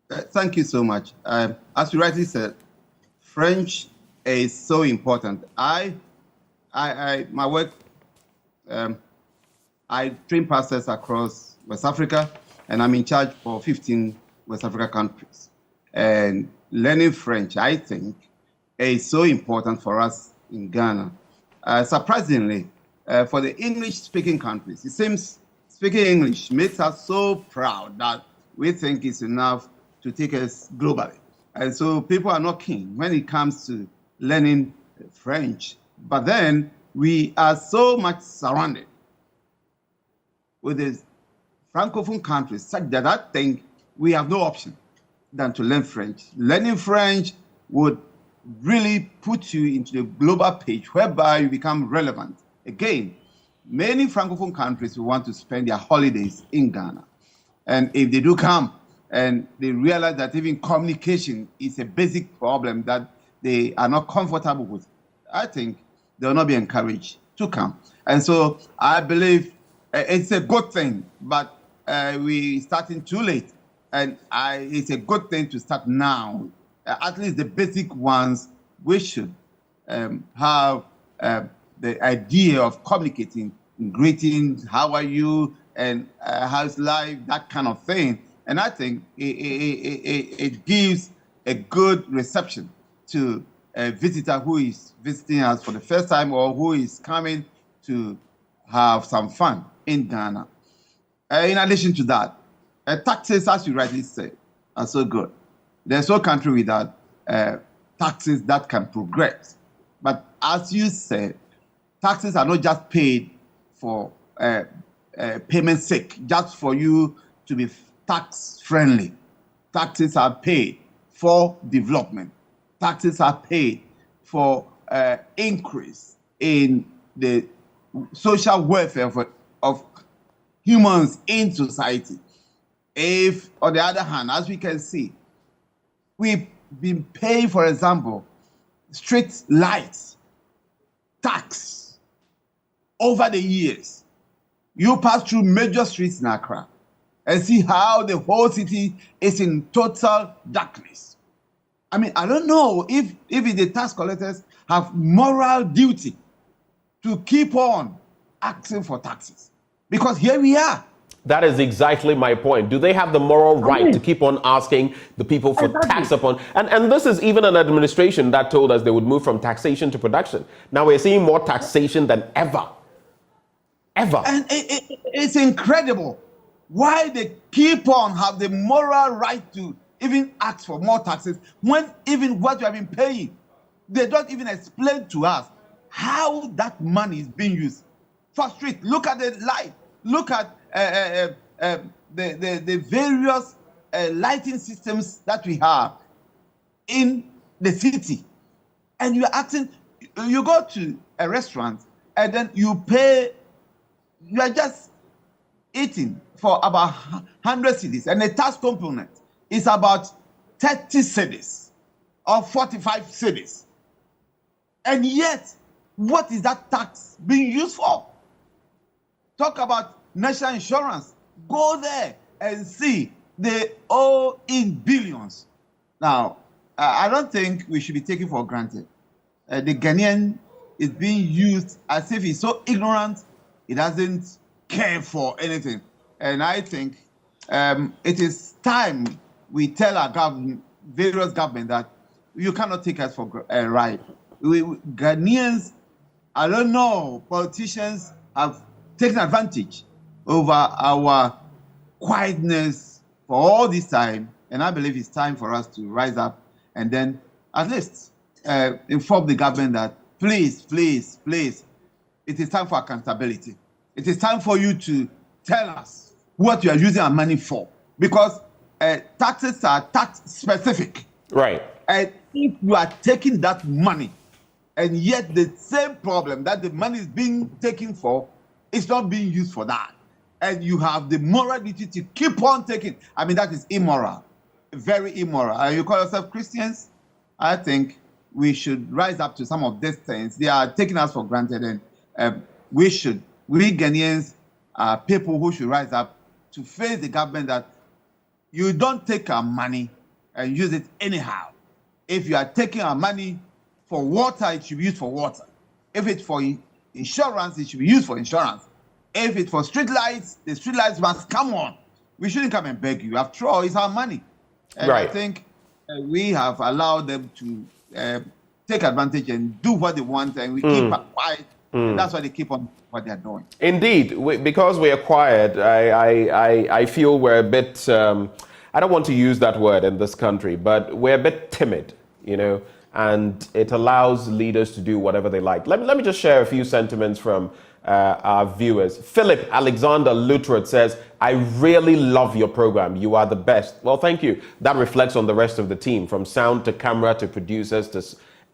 Thank you so much. As you rightly said, French is so important. My work, I train pastors across West Africa, and I'm in charge for 15 West Africa countries. And learning French, I think, is so important for us in Ghana. Surprisingly, for the English-speaking countries, it seems speaking English makes us so proud that we think it's enough to take us globally. And so people are not keen when it comes to learning French. But then we are so much surrounded with the Francophone countries such that I think we have no option than to learn French. Learning French would really put you into the global page whereby you become relevant. Again, many Francophone countries will want to spend their holidays in Ghana. And if they do come and they realize that even communication is a basic problem that they are not comfortable with, I think they will not be encouraged to come. And so I believe it's a good thing, but we're starting too late. And it's a good thing to start now. At least the basic ones, we should have the idea of communicating, greetings, how are you, and how's life, that kind of thing. And I think it gives a good reception to a visitor who is visiting us for the first time or who is coming to have some fun in Ghana. In addition to that, taxes, as you rightly said, are so good. There's no country without taxes that can progress. But as you said, taxes are not just paid for payment's sake, just for you to be tax friendly. Taxes are paid for development. Taxes are paid for increase in the social welfare of humans in society. If, on the other hand, as we can see, we've been paying, for example, street lights tax over the years. You pass through major streets in Accra and see how the whole city is in total darkness. I mean, I don't know if the tax collectors have moral duty to keep on asking for taxes. Because here we are. That is exactly my point. Do they have the moral right to keep on asking the people for tax upon? And this is even an administration that told us they would move from taxation to production. Now we're seeing more taxation than ever. Ever. And it's incredible why they keep on have the moral right to even ask for more taxes when even what you have been paying, they don't even explain to us how that money is being used. For street, look at the light, look at the various lighting systems that we have in the city. And you're asking, you go to a restaurant and then you pay, you are just eating for about 100 cedis, and the tax component is about 30 cedis or 45 cedis. And yet, what is that tax being used for? Talk about national insurance. Go there and see they owe in billions. Now, I don't think we should be taken for granted. The Ghanaian is being used as if he's so ignorant, he doesn't care for anything. And I think it is time we tell our government, various government, that you cannot take us for a ride. Ghanaians, I don't know, politicians have taken advantage over our quietness for all this time And I believe it's time for us to rise up and then at least inform the government that please, please, please, it is time for accountability. It is time for you to tell us what you are using our money for, because taxes are tax specific. Right. And if you are taking that money, and yet the same problem that the money is being taken for is not being used for that, and you have the moral duty to keep on taking, I mean, that is immoral, very immoral. And you call yourself Christians? I think we should rise up to some of these things. They are taking us for granted, and we Ghanaians are people who should rise up to face the government that you don't take our money and use it anyhow. If you are taking our money for water, it should be used for water. If it's for insurance, it should be used for insurance. If it's for street lights, the street lights must come on. We shouldn't come and beg you. After all, it's our money. And right. I think we have allowed them to take advantage and do what they want, and we keep quiet. And that's why they keep on what they're doing. Indeed, because we are quiet, I feel we're a bit, I don't want to use that word in this country, but we're a bit timid, you know, and it allows leaders to do whatever they like. Let me just share a few sentiments from our viewers. Philip Alexander Lutrot says, I really love your program. You are the best. Well, thank you. That reflects on the rest of the team, from sound to camera to producers to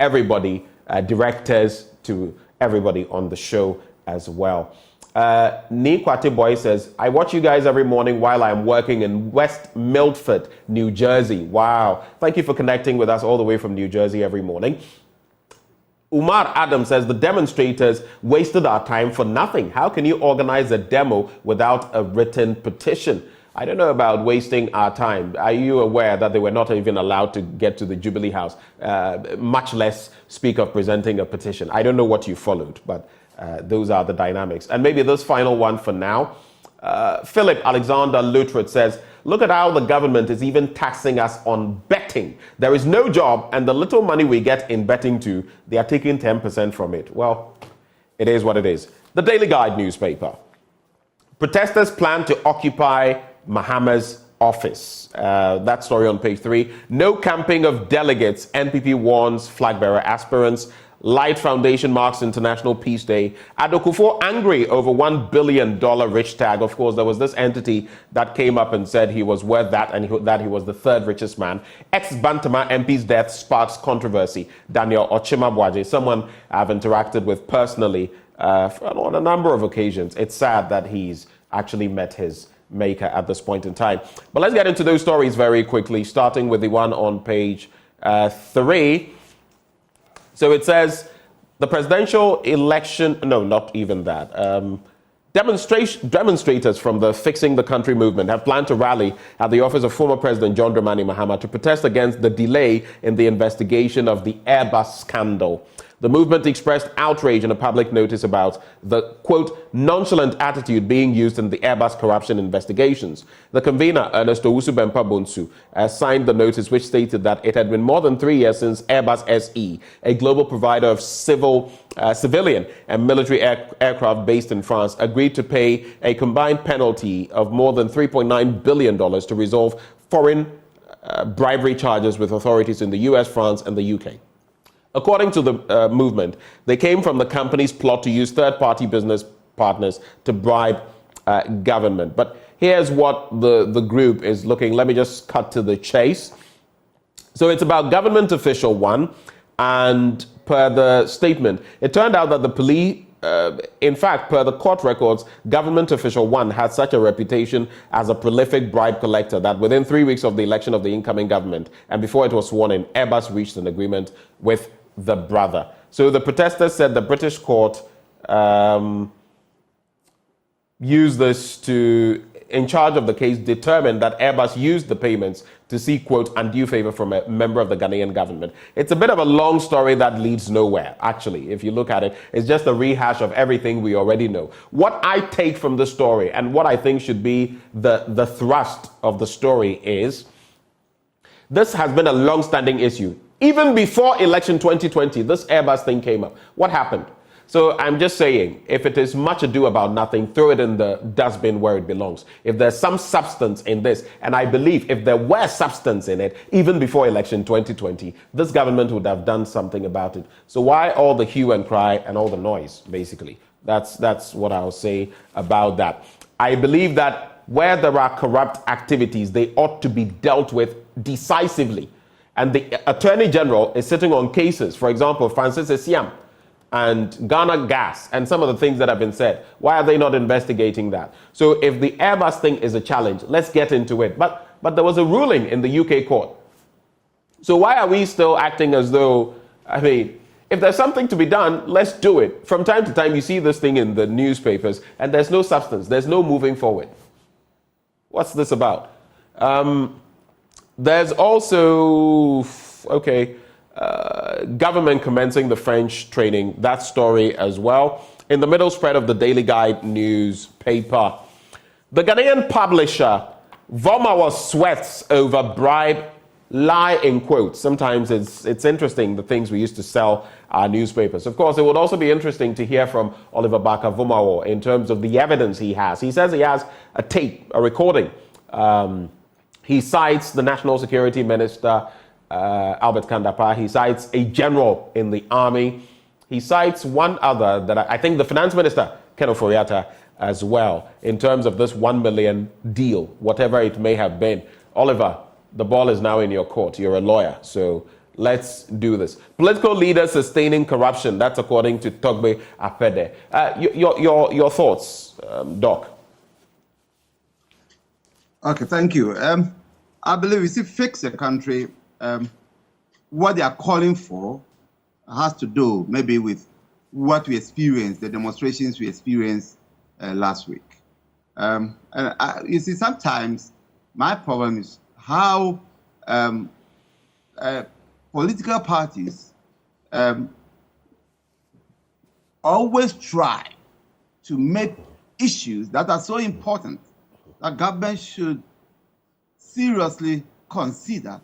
everybody, directors to everybody on the show as well. Nikwate Boy says, I watch you guys every morning while I'm working in West Milford, New Jersey. Wow. Thank you for connecting with us all the way from New Jersey every morning. Umar Adam says, the demonstrators wasted our time for nothing. How can you organize a demo without a written petition? I don't know about wasting our time. Are you aware that they were not even allowed to get to the Jubilee House, much less speak of presenting a petition? I don't know what you followed, but those are the dynamics. And maybe this final one for now. Philip Alexander Lutrot says, look at how the government is even taxing us on betting. There is no job, and the little money we get in betting too, they are taking 10% from it. Well, it is what it is. The Daily Guide newspaper. Protesters plan to occupy Mahama's office. That story on page 3. No camping of delegates. NPP warns flag bearer aspirants. Light Foundation marks International Peace Day. Adokufo angry over $1 billion rich tag. Of course, there was this entity that came up and said he was worth that, and that he was the third richest man. Ex-Bantama MP's death sparks controversy. Daniel Ochimabwaje, someone I've interacted with personally on a number of occasions. It's sad that he's actually met his maker at this point in time. But let's get into those stories very quickly, starting with the one on page 3. So it says the presidential election, no, not even that. Demonstrators from the Fixing the Country movement have planned to rally at the office of former President John Dramani Mahama to protest against the delay in the investigation of the Airbus scandal. The movement expressed outrage in a public notice about the, quote, nonchalant attitude being used in the Airbus corruption investigations. The convener, Ernesto Owusu-Bempah Bonsu, signed the notice, which stated that it had been more than 3 years since Airbus SE, a global provider of civilian and military aircraft based in France, agreed to pay a combined penalty of more than $3.9 billion to resolve foreign bribery charges with authorities in the US, France, and the UK. According to the movement, they came from the company's plot to use third-party business partners to bribe government. But here's what the group is looking. Let me just cut to the chase. So it's about government official 1, and per the statement, it turned out that the police, in fact, per the court records, government official 1 had such a reputation as a prolific bribe collector that within 3 weeks of the election of the incoming government, and before it was sworn in, Airbus reached an agreement with the brother. So the protesters said the British court used this to, in charge of the case, determined that Airbus used the payments to seek, quote, undue favor from a member of the Ghanaian government. It's a bit of a long story that leads nowhere, actually. If you look at it, it's just a rehash of everything we already know. What I take from the story, and what I think should be the thrust of the story, is this has been a long-standing issue. Even before election 2020, this Airbus thing came up. What happened? So I'm just saying, if it is much ado about nothing, throw it in the dustbin where it belongs. If there's some substance in this, and I believe if there were substance in it, even before election 2020, this government would have done something about it. So why all the hue and cry and all the noise, basically? That's what I'll say about that. I believe that where there are corrupt activities, they ought to be dealt with decisively. And the Attorney General is sitting on cases, for example, Francis Acheampong and Ghana Gas and some of the things that have been said. Why are they not investigating that? So if the Airbus thing is a challenge, let's get into it. But there was a ruling in the UK court. So why are we still acting as though, I mean, if there's something to be done, let's do it. From time to time, you see this thing in the newspapers and there's no substance. There's no moving forward. What's this about? There's also, government commencing the French training, that story as well. In the middle spread of the Daily Guide newspaper, the Ghanaian publisher Vomawa sweats over bribe, lie in quotes. Sometimes it's interesting, the things we used to sell our newspapers. Of course, it would also be interesting to hear from Oliver Baka Vomawa in terms of the evidence he has. He says he has a tape, a recording. He cites the National Security Minister, Albert Kandapa. He cites a general in the army. He cites one other that I think the finance minister, Ken Oforiatta, as well, in terms of this 1 million deal, whatever it may have been. Oliver, the ball is now in your court. You're a lawyer, so let's do this. Political leaders sustaining corruption. That's according to Togbe Apede. Your thoughts, Doc? Okay, thank you. I believe we see fix a country. What they are calling for has to do maybe with what we experienced, the demonstrations we experienced last week. You see, sometimes my problem is how political parties always try to make issues that are so important that government should seriously consider.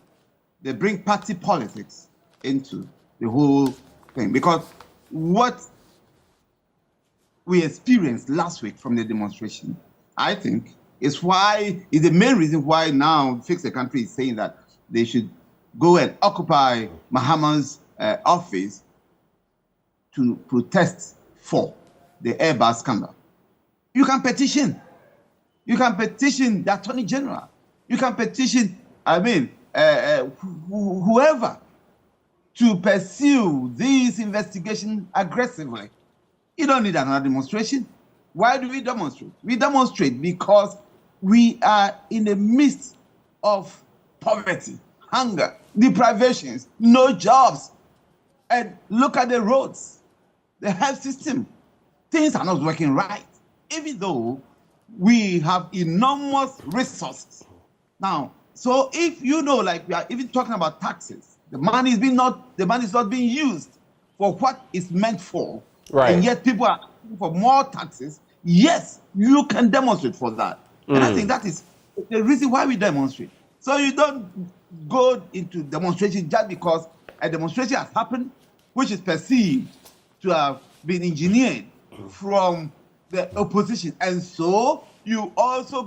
They bring party politics into the whole thing. Because what we experienced last week from the demonstration, I think, is the main reason why now Fix the Country is saying that they should go and occupy Mahama's office to protest for the Airbus scandal. You can petition. You can petition the Attorney General. You can petition, whoever, to pursue this investigation aggressively. You don't need another demonstration. Why do we demonstrate? We demonstrate because we are in the midst of poverty, hunger, deprivations, no jobs. And look at the roads, the health system. Things are not working right, even though we have enormous resources. Now, so if you know, like we are even talking about taxes, the money is not being used for what it's meant for, right? And yet people are asking for more taxes. Yes, you can demonstrate for that, and I think that is the reason why we demonstrate. So you don't go into demonstration just because a demonstration has happened, which is perceived to have been engineered from the opposition, and so you also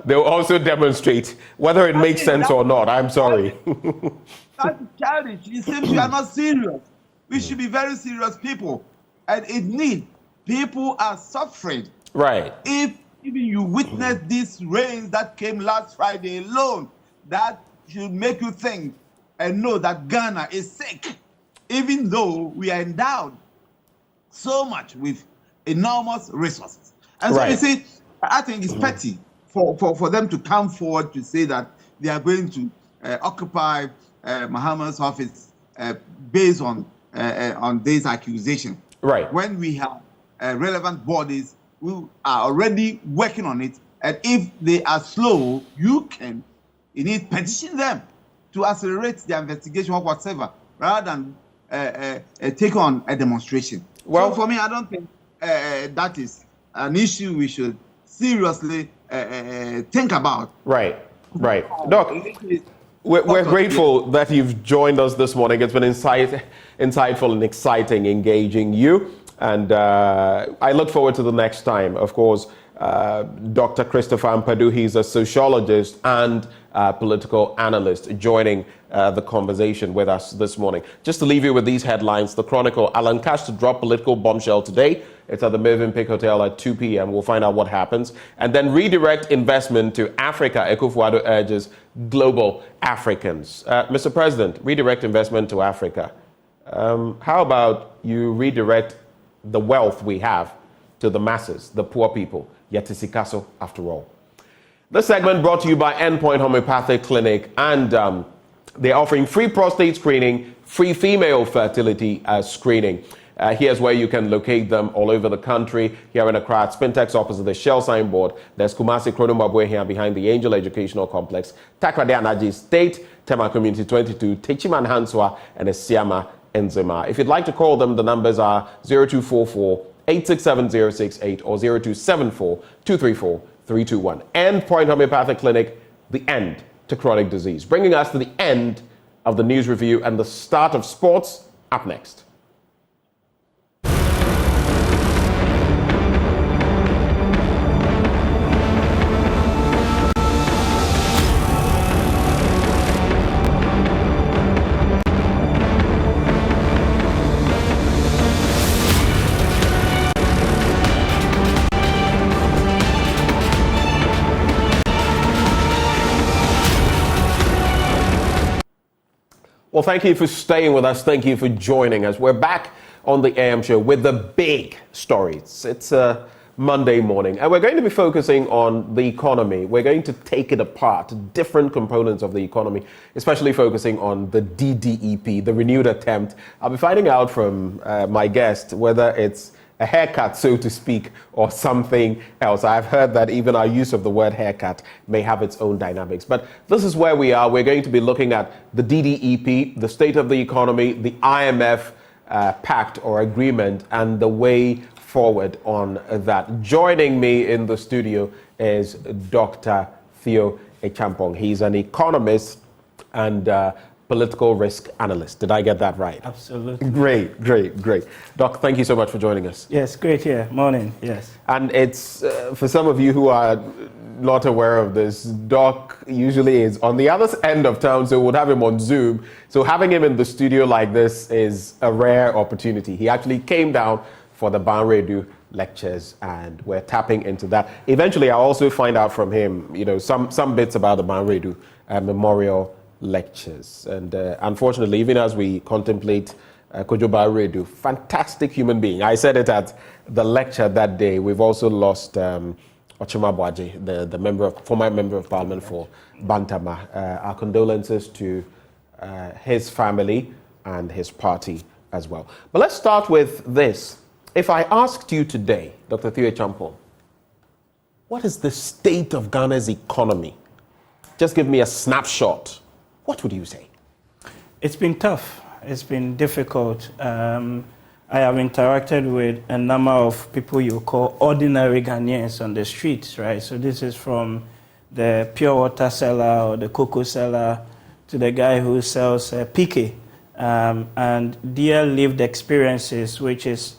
they'll also demonstrate whether it makes sense or not. I'm sorry. That's childish. It seems we are not serious. We should be very serious people, and it needs. People are suffering. Right. If even you witness this rain that came last Friday alone, that should make you think and know that Ghana is sick, even though we are endowed so much with enormous resources. And so you see, I think it's petty for them to come forward to say that they are going to occupy Mahama's office based on this accusation. Right. When we have relevant bodies who are already working on it, and if they are slow, you need petition them to accelerate the investigation or whatever, rather than take on a demonstration. Well, so for me, I don't think that is an issue we should seriously think about. Right, right. Doc, we're grateful that you've joined us this morning. It's been insightful and exciting engaging you. And I look forward to the next time. Of course, Dr. Christopher Ampadu, he's a sociologist and political analyst, joining the conversation with us this morning. Just to leave you with these headlines, the Chronicle: Alan Cash to drop political bombshell today. It's at the Movenpick Hotel at 2 p.m. We'll find out what happens. And then redirect investment to Africa. Akufo-Addo urges global Africans. Mr. President, redirect investment to Africa. How about you redirect the wealth we have to the masses, the poor people? Yetisikaso, after all. This segment brought to you by Endpoint Homeopathic Clinic, and they're offering free prostate screening, free female fertility screening. Here's where you can locate them all over the country. Here in Accra, Spintex opposite the Shell signboard. There's Kumasi Kronomabwe here behind the Angel Educational Complex. Takrade Anaji State, Tema Community 22, Techiman Hanswa, and Esiama Enzema. If you'd like to call them, the numbers are 0244 867 068 or 0274 234 321. Endpoint Homeopathic Clinic, the end to chronic disease. Bringing us to the end of the news review and the start of sports up next. Well, thank you for staying with us. Thank you for joining us. We're back on the AM show with the big stories. It's a Monday morning, and we're going to be focusing on the economy. We're going to take it apart, different components of the economy, especially focusing on the DDEP, the renewed attempt. I'll be finding out from my guest whether it's a haircut, so to speak, or something else. I've heard that even our use of the word haircut may have its own dynamics. But this is where we are. We're going to be looking at the DDEP, the state of the economy, the IMF pact or agreement, and the way forward on that. Joining me in the studio is Dr. Theo Acheampong. He's an economist and political risk analyst. Did I get that right? Absolutely. Great. Doc, thank you so much for joining us. Yes, great here. Morning, yes. And it's, for some of you who are not aware of this, Doc usually is on the other end of town, so we'll have him on Zoom. So having him in the studio like this is a rare opportunity. He actually came down for the Banredu lectures, and we're tapping into that. Eventually, I'll also find out from him, some bits about the Banredu Memorial lectures. And unfortunately, even as we contemplate Kojo Banredu, fantastic human being. I said it at the lecture that day. We've also lost Ochima Boaji, the former member of parliament for Bantama. Our condolences to his family and his party as well. But let's start with this. If I asked you today, Dr. Theo Acheampong, what is the state of Ghana's economy? Just give me a snapshot. What would you say? It's been tough. It's been difficult. I have interacted with a number of people you call ordinary Ghanaians on the streets, right? So this is from the pure water seller or the cocoa seller to the guy who sells PK. And their lived experiences, which is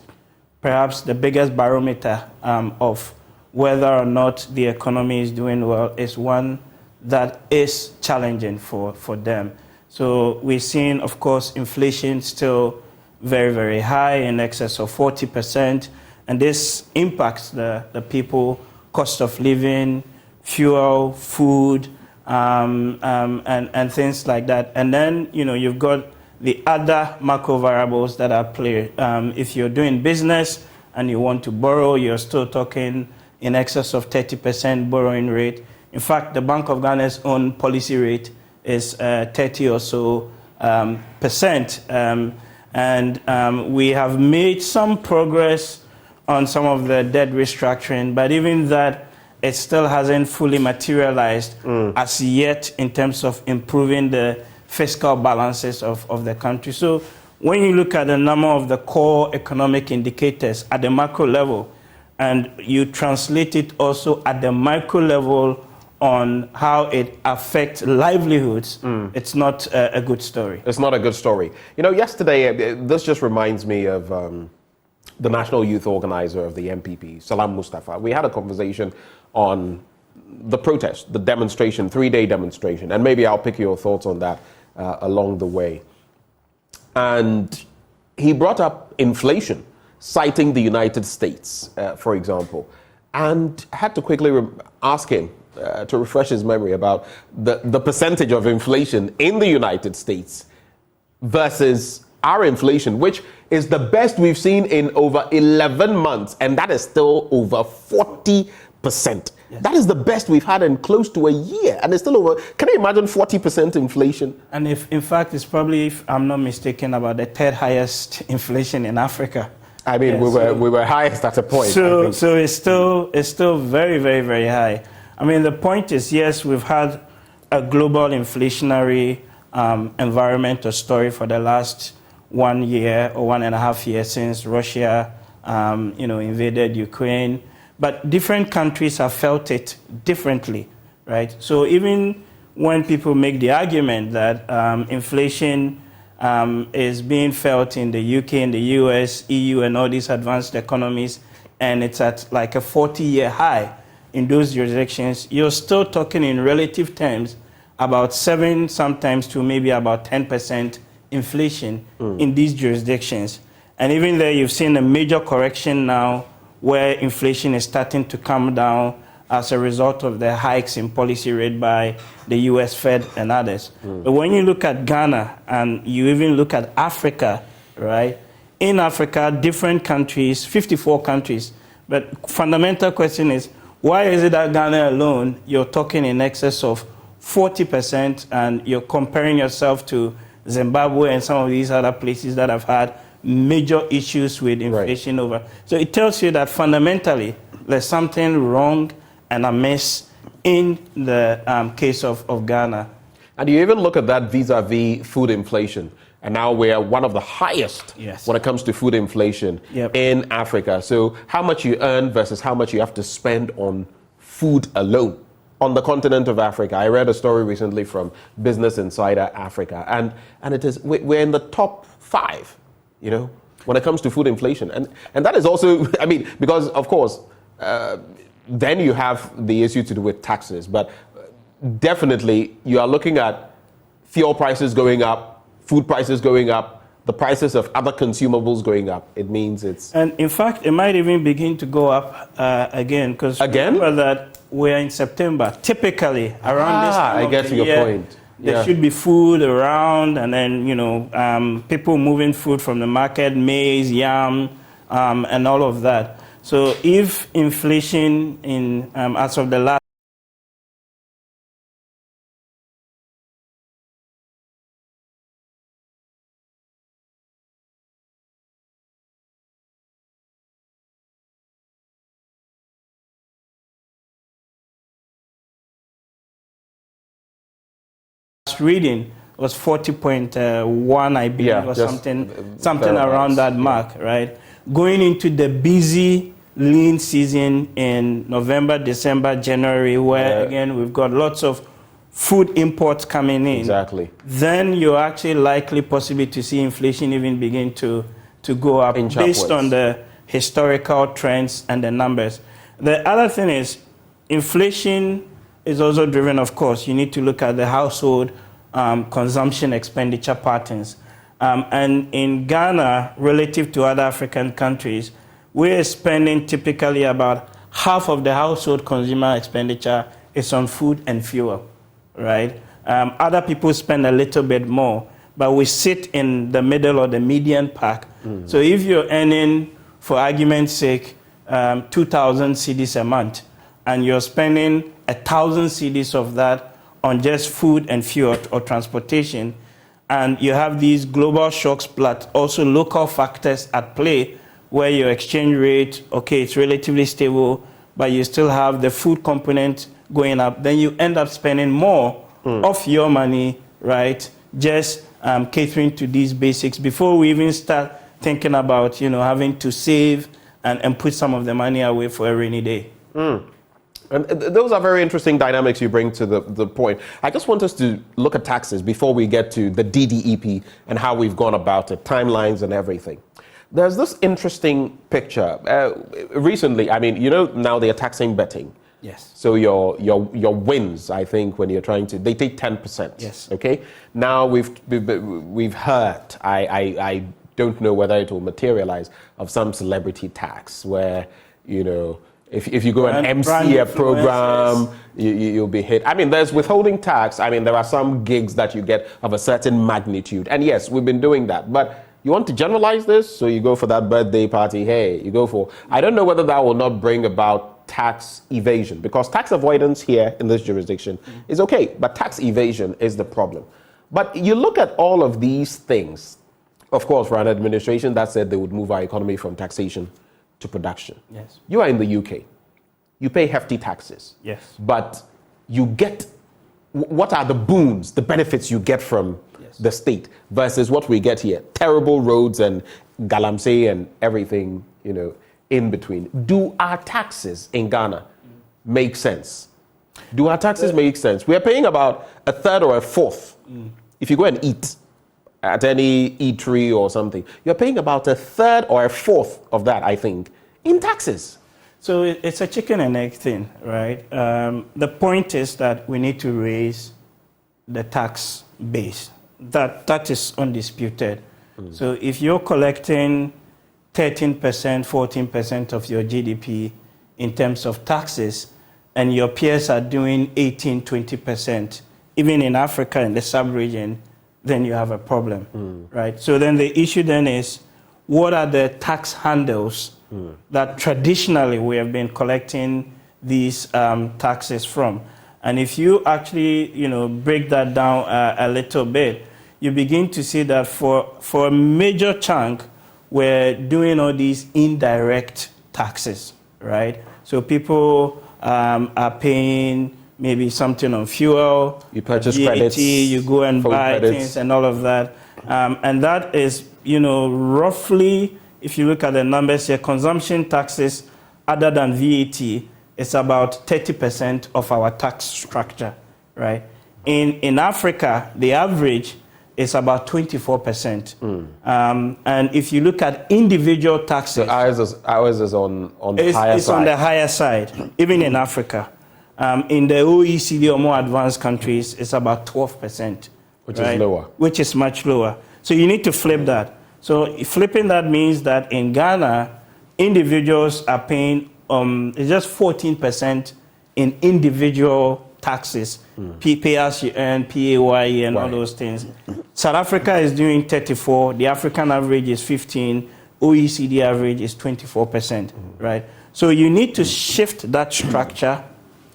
perhaps the biggest barometer of whether or not the economy is doing well, is one that is challenging for them. So we're seeing, of course, inflation still very, very high, in excess of 40%. And this impacts the people, cost of living, fuel, food, and things like that. And then, you've got the other macro variables that are play. If you're doing business and you want to borrow, you're still talking in excess of 30% borrowing rate. In fact, the Bank of Ghana's own policy rate is 30 or so percent. And we have made some progress on some of the debt restructuring, but even that, it still hasn't fully materialized as yet in terms of improving the fiscal balances of the country. So when you look at the number of the core economic indicators at the macro level, and you translate it also at the micro level on how it affects livelihoods, it's not a good story. It's not a good story. Yesterday, this just reminds me of the national youth organizer of the MPP, Salam Mustafa. We had a conversation on the protest, the demonstration, 3-day demonstration, and maybe I'll pick your thoughts on that along the way. And he brought up inflation, citing the United States, for example, and I had to quickly ask him to refresh his memory about the percentage of inflation in the United States versus our inflation, which is the best we've seen in over 11 months, and that is still over 40%. Yes. That is the best we've had in close to a year, and it's still over. Can you imagine 40% inflation? And if, in fact, it's probably, if I'm not mistaken, about the third highest inflation in Africa. I mean, we were highest at a point. So it's still very, very, very high. I mean, the point is, yes, we've had a global inflationary environment or story for the last 1 year or 1.5 years since Russia, invaded Ukraine. But different countries have felt it differently, right? So even when people make the argument that inflation is being felt in the UK, in the US, EU, and all these advanced economies, and it's at like a 40-year high in those jurisdictions, you're still talking in relative terms about 7, sometimes to maybe about 10% inflation in these jurisdictions. And even there, you've seen a major correction now where inflation is starting to come down as a result of the hikes in policy rate by the US Fed and others. But when you look at Ghana and you even look at Africa, right? In Africa, different countries, 54 countries. But fundamental question is, why is it that Ghana alone, you're talking in excess of 40%, and you're comparing yourself to Zimbabwe and some of these other places that have had major issues with inflation over. So it tells you that fundamentally there's something wrong and amiss in the case of Ghana. And you even look at that vis-a-vis food inflation. And now we're one of the highest when it comes to food inflation in Africa. So how much you earn versus how much you have to spend on food alone on the continent of Africa. I read a story recently from Business Insider Africa, and it is we're in the top 5, when it comes to food inflation. And that is also, I mean, because of course, then you have the issue to do with taxes, but definitely you are looking at fuel prices going up, food prices going up, the prices of other consumables going up. It means it's... And in fact, it might even begin to go up again, because remember that we're in September. Typically, around this time I get to your point. There should be food around, and then, people moving food from the market, maize, yam, and all of that. So if inflation in as of the last reading was 40.1, I believe, or something around that mark, right? Going into the busy lean season in November, December, January, where again we've got lots of food imports coming in. Exactly. Then you're actually likely possibly to see inflation even begin to go up based on the historical trends and the numbers. The other thing is inflation is also driven, of course, you need to look at the household consumption expenditure patterns. And in Ghana, relative to other African countries, we're spending typically about half of the household consumer expenditure is on food and fuel, right? Other people spend a little bit more, but we sit in the middle or the median pack. So if you're earning, for argument's sake, 2,000 cedis a month, and you're spending 1,000 cedis of that on just food and fuel or transportation, and you have these global shocks, but also local factors at play, where your exchange rate, it's relatively stable, but you still have the food component going up, then you end up spending more of your money, right, just catering to these basics before we even start thinking about, having to save and put some of the money away for a rainy day. And those are very interesting dynamics you bring to the point. I just want us to look at taxes before we get to the DDEP and how we've gone about it, timelines and everything. There's this interesting picture. Recently, I mean, you know, now they are taxing betting. Yes. So your wins, I think, when you're trying to, they take 10%. Yes. Okay. Now we've heard, I don't know whether it will materialize, of some celebrity tax where, you know, if you go and MC a program, you'll be hit. I mean, there's withholding tax. I mean, there are some gigs that you get of a certain magnitude. And yes, we've been doing that. But you want to generalize this, so you go for that birthday party. Hey, you go for, I don't know whether that will not bring about tax evasion, because tax avoidance here in this jurisdiction is okay, but tax evasion is the problem. But you look at all of these things, of course, for an administration that said they would move our economy from taxation to production. Yes. You are in the UK. You pay hefty taxes. Yes. But you get, what are the boons, the benefits you get from the state versus what we get here? Terrible roads and galamsey and everything, you know, in between. Do our taxes in Ghana make sense? Do our taxes make sense? We are paying about a third or a fourth. If you go and eat at any eatery or something, you're paying about a third or a fourth of that, I think, in taxes. So it's a chicken and egg thing, right? The point is that we need to raise the tax base. That is undisputed. So if you're collecting 13%, 14% of your GDP in terms of taxes, and your peers are doing 18, 20%, even in Africa, in the sub-region, then you have a problem, right? So then the issue then is, what are the tax handles that traditionally we have been collecting these taxes from? And if you actually, you know, break that down a little bit, you begin to see that for a major chunk, we're doing all these indirect taxes, right? So people are paying maybe something on fuel, you purchase VAT, credits, you go and buy credits, things and all of that. And that is, you know, roughly, if you look at the numbers here, consumption taxes other than VAT is about 30% of our tax structure, right? In Africa, the average is about 24%. And if you look at individual taxes, so ours is on the higher side. It's on the higher side, even in Africa. In the OECD or more advanced countries, it's about 12%. Which is lower. Which is much lower. So you need to flip that. So flipping that means that in Ghana, individuals are paying it's just 14% in individual taxes, pay as you earn, PAYE, and all those things. South Africa is doing 34. The African average is 15. OECD average is 24%, right? So you need to shift that structure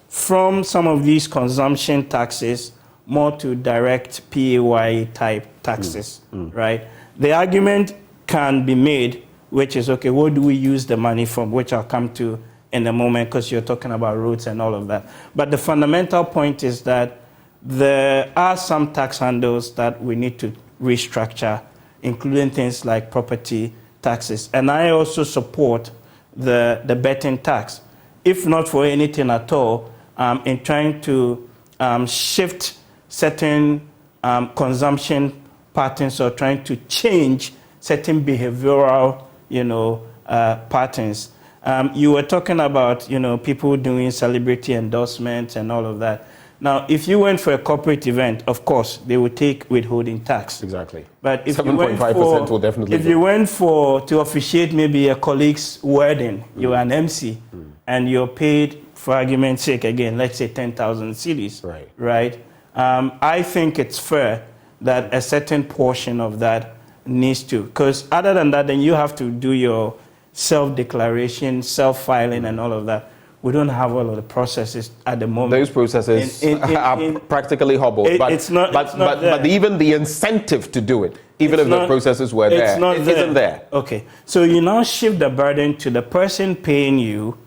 from some of these consumption taxes more to direct PAYE type taxes, right? The argument can be made, which is, okay, what do we use the money from, which I'll come to in a moment because you're talking about roads and all of that. But the fundamental point is that there are some tax handles that we need to restructure, including things like property taxes. And I also support the betting tax, if not for anything at all, in trying to shift certain consumption patterns or trying to change certain behavioral, patterns. You were talking about, people doing celebrity endorsements and all of that. Now, if you went for a corporate event, of course, they would take withholding tax. Exactly. But if 7.5% will definitely. If you went to officiate maybe a colleague's wedding, you're an MC, and you're paid, for argument's sake, again, let's say 10,000 cedis. Right? I think it's fair that a certain portion of that needs to, because other than that, then you have to do your self-declaration, self-filing, and all of that. We don't have all of the processes at the moment. Those processes are practically hobbled. But even the incentive to do it, even if the processes were there, it isn't there. Okay. So you now shift the burden to the person paying you.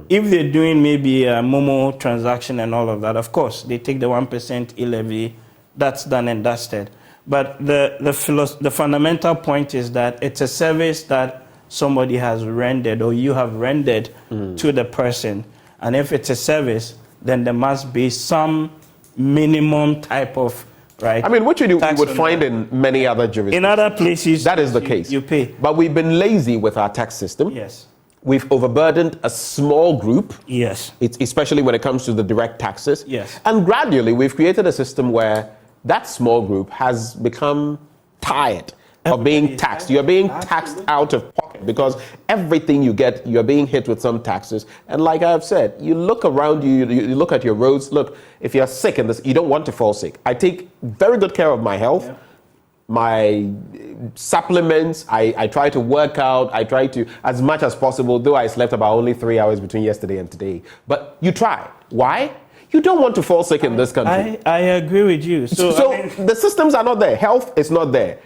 If they're doing maybe a Momo transaction and all of that, of course, they take the 1% e-levy. That's done and dusted. But the fundamental point is that it's a service that somebody has rendered or you have rendered to the person. And if it's a service, then there must be some minimum type of right? I mean, which you would find in many other jurisdictions. In other places, that is the case. You pay. But we've been lazy with our tax system. Yes. We've overburdened a small group. Yes. Especially when it comes to the direct taxes. Yes. And gradually, we've created a system where that small group has become tired of being taxed. You're being taxed out of pocket because everything you get, you're being hit with some taxes. And like I've said, you look around you, you look at your roads. Look, if you're sick in this, you don't want to fall sick. I take very good care of my health. Yeah. My supplements, I try to work out, I try to, as much as possible, though I slept about only 3 hours between yesterday and today. But you try. Why? You don't want to fall sick in this country. I agree with you. So I mean, the systems are not there. Health is not there.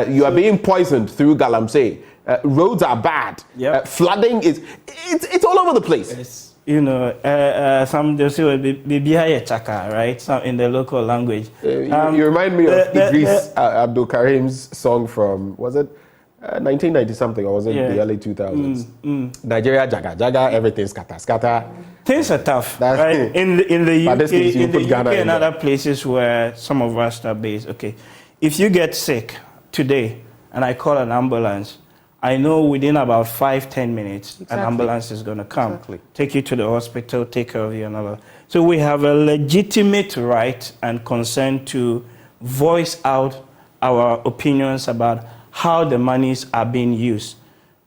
You are being poisoned through galamsey. Roads are bad. Yep. Flooding is, it's all over the place. It's, you know, some they say be chaka, right? Some in the local language. You remind me of Idris Abdul Karim's song from, was it 1990 something, or was it the early 2000s? Nigeria jaga jaga, everything scatter scatter. Things are tough, right? In the UK and other places where some of us are based. Okay, if you get sick today and I call an ambulance, I know within about 5-10 minutes, an ambulance is going to come, take you to the hospital, take care of you, and all that. So we have a legitimate right and concern to voice out our opinions about how the monies are being used.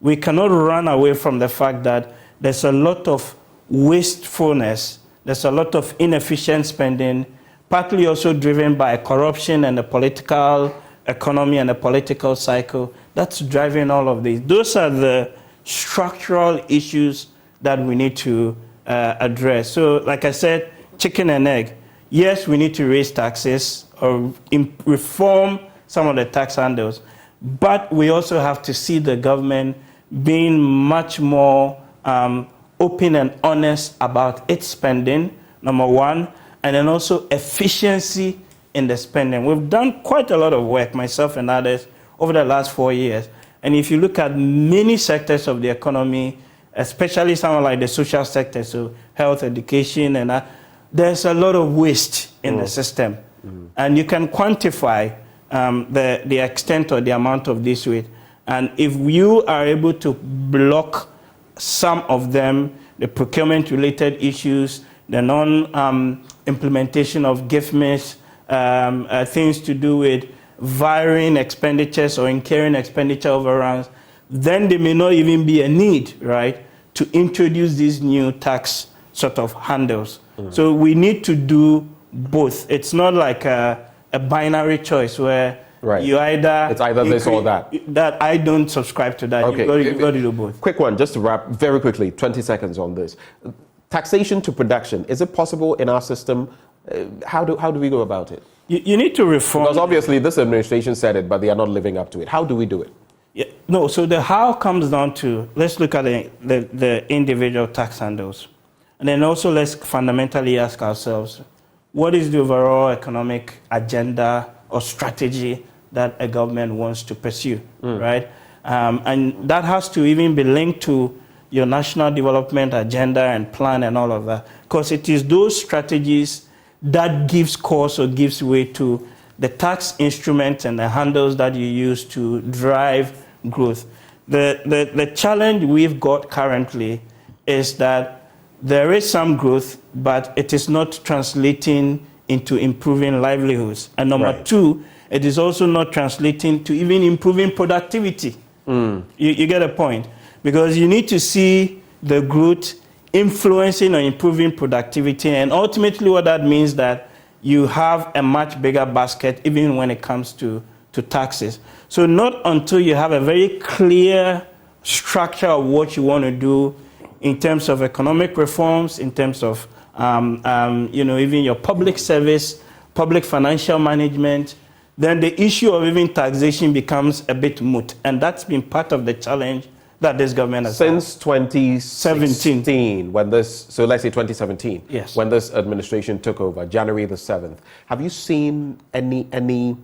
We cannot run away from the fact that there's a lot of wastefulness, there's a lot of inefficient spending, partly also driven by corruption and the political economy and the political cycle. That's driving all of these. Those are the structural issues that we need to address. So, like I said, chicken and egg. Yes, we need to raise taxes or reform some of the tax handles, but we also have to see the government being much more open and honest about its spending, number one, and then also efficiency in the spending. We've done quite a lot of work, myself and others, over the last 4 years. And if you look at many sectors of the economy, especially some like the social sector, so health, education, and there's a lot of waste in the system. And you can quantify the extent or the amount of this waste. And if you are able to block some of them, the procurement-related issues, the non-implementation of GIFMIS, things to do with varying expenditures or incurring expenditure overruns, then there may not even be a need, right, to introduce these new tax sort of handles. So we need to do both. It's not like a binary choice where you it's either this or that. That I don't subscribe to that. Okay. You've got to do both. Quick one, just to wrap very quickly, 20 seconds on this. Taxation to production, is it possible in our system? How do we go about it? You need to reform. Because obviously this administration said it, but they are not living up to it. How do we do it? Yeah, no, so the how comes down to, let's look at the individual tax handles. And then also let's fundamentally ask ourselves, what is the overall economic agenda or strategy that a government wants to pursue, right? And that has to even be linked to your national development agenda and plan and all of that. Because it is those strategies that gives course or gives way to the tax instruments and the handles that you use to drive growth. The challenge we've got currently is that there is some growth, but it is not translating into improving livelihoods. And number two, it is also not translating to even improving productivity. You get a point? Because you need to see the growth influencing or improving productivity, and ultimately what that means that you have a much bigger basket even when it comes to taxes. So not until you have a very clear structure of what you want to do in terms of economic reforms, in terms of even your public service, public financial management, then the issue of even taxation becomes a bit moot. And that's been part of the challenge that this government has since 2017, when this, so let's say 2017, yes, when this administration took over, January the 7th. Have you seen any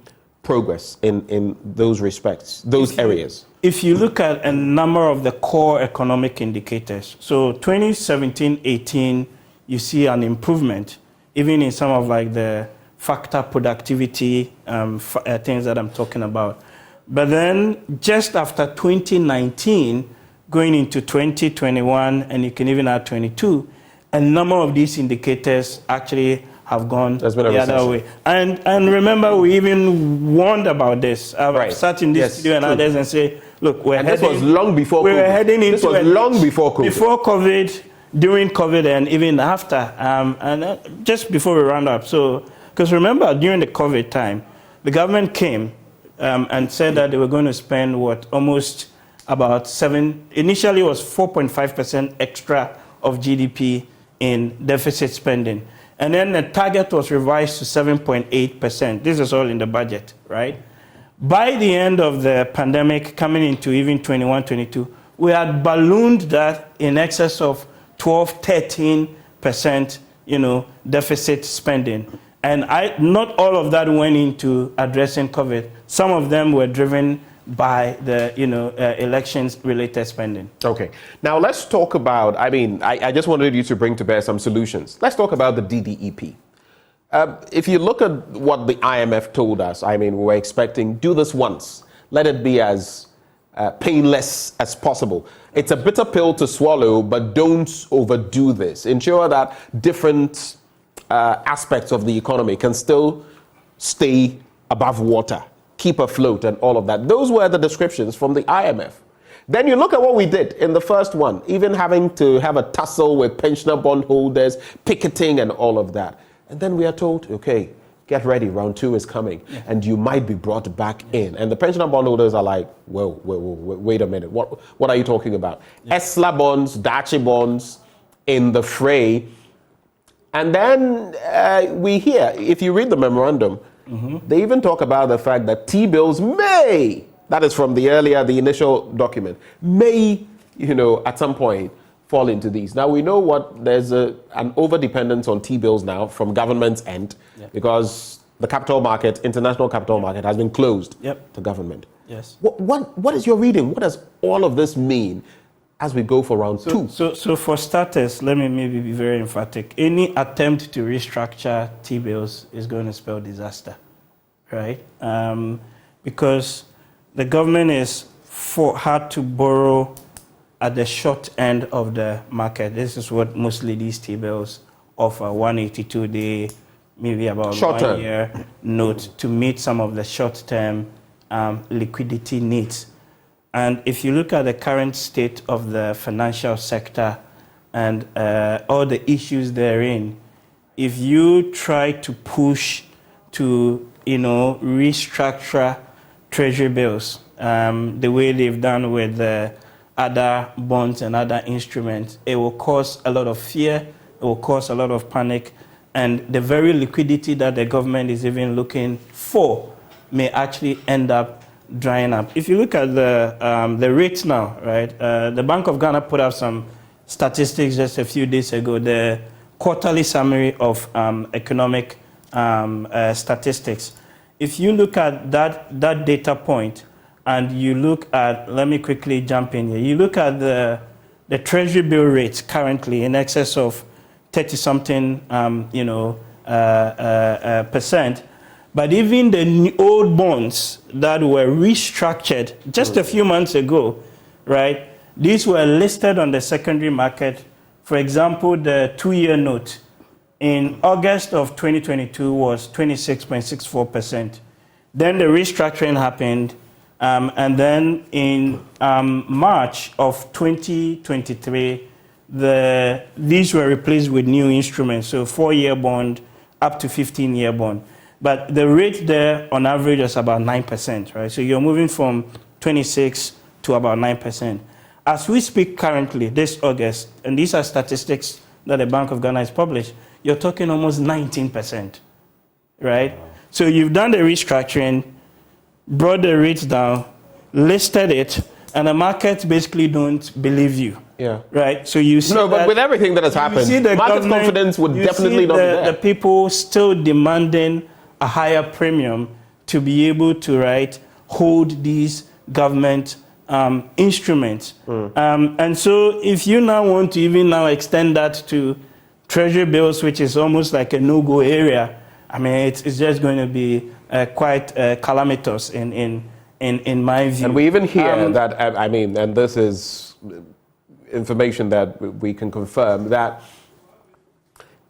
progress in those respects, those areas? If you look at a number of the core economic indicators, so 2017-18, you see an improvement, even in some of like the factor productivity things that I'm talking about. But then just after 2019, going into 2021, and you can even add 22, a number of these indicators actually have gone the other way. And remember, we even warned about this. I've sat in this studio and others and say, look, this was long before we were heading into this was long before COVID. Before COVID, during COVID, and even after, just before we round up. So, because remember, during the COVID time, the government came and said that they were going to spend almost about initially it was 4.5% extra of GDP in deficit spending. And then the target was revised to 7.8%. This is all in the budget, right? By the end of the pandemic, coming into even 21, 22, we had ballooned that in excess of 12, 13%, deficit spending. And not all of that went into addressing COVID. Some of them were driven by the elections-related spending. Okay. Now let's talk about, I just wanted you to bring to bear some solutions. Let's talk about the DDEP. If you look at what the IMF told us, we were expecting, do this once. Let it be as painless as possible. It's a bitter pill to swallow, but don't overdo this. Ensure that different aspects of the economy can still stay above water, keep afloat and all of that. Those were the descriptions from the IMF. Then you look at what we did in the first one, even having to have a tussle with pensioner bondholders, picketing and all of that. And then we are told, okay, get ready, round 2 is coming, and you might be brought back in. And the pensioner bondholders are like, whoa, wait a minute, what are you talking about? ESLA bonds, Dachi bonds in the fray. And then we hear, if you read the memorandum, they even talk about the fact that T-bills may, that is from the initial document, may, at some point fall into these. Now we know there's an over-dependence on T-bills now from government's end because the capital market, international capital market has been closed to government. Yes. What is your reading? What does all of this mean as we go for round 2? So for starters, let me maybe be very emphatic. Any attempt to restructure T-bills is going to spell disaster, right? Because the government is had to borrow at the short end of the market. This is what mostly these T-bills offer, 182-day, maybe about 1 year note to meet some of the short-term liquidity needs. And if you look at the current state of the financial sector and all the issues therein, if you try to push to, restructure treasury bills the way they've done with the other bonds and other instruments, it will cause a lot of fear, it will cause a lot of panic, and the very liquidity that the government is even looking for may actually end up drying up. If you look at the rates now, right, the Bank of Ghana put out some statistics just a few days ago, the quarterly summary of economic statistics. If you look at that data point and you look at, let me quickly jump in here, you look at the treasury bill rates currently in excess of 30-something percent. But even the old bonds that were restructured just a few months ago, right, these were listed on the secondary market. For example, the 2-year note in August of 2022 was 26.64%. Then the restructuring happened, and then in March of 2023, these were replaced with new instruments, so 4-year bond up to 15-year bond. But the rate there on average is about 9%, right? So you're moving from 26 to about 9%. As we speak currently, this August, and these are statistics that the Bank of Ghana has published, you're talking almost 19%, right? So you've done the restructuring, brought the rates down, listed it, and the markets basically don't believe you. Yeah. Right. So you see. No, but with everything that has happened, market confidence would definitely not be there. The people still demanding a higher premium to be able to hold these government instruments. And so if you now want to even now extend that to treasury bills, which is almost like a no-go area, I mean, it's just going to be quite calamitous in my view. And we even hear that, I mean, and this is information that we can confirm, that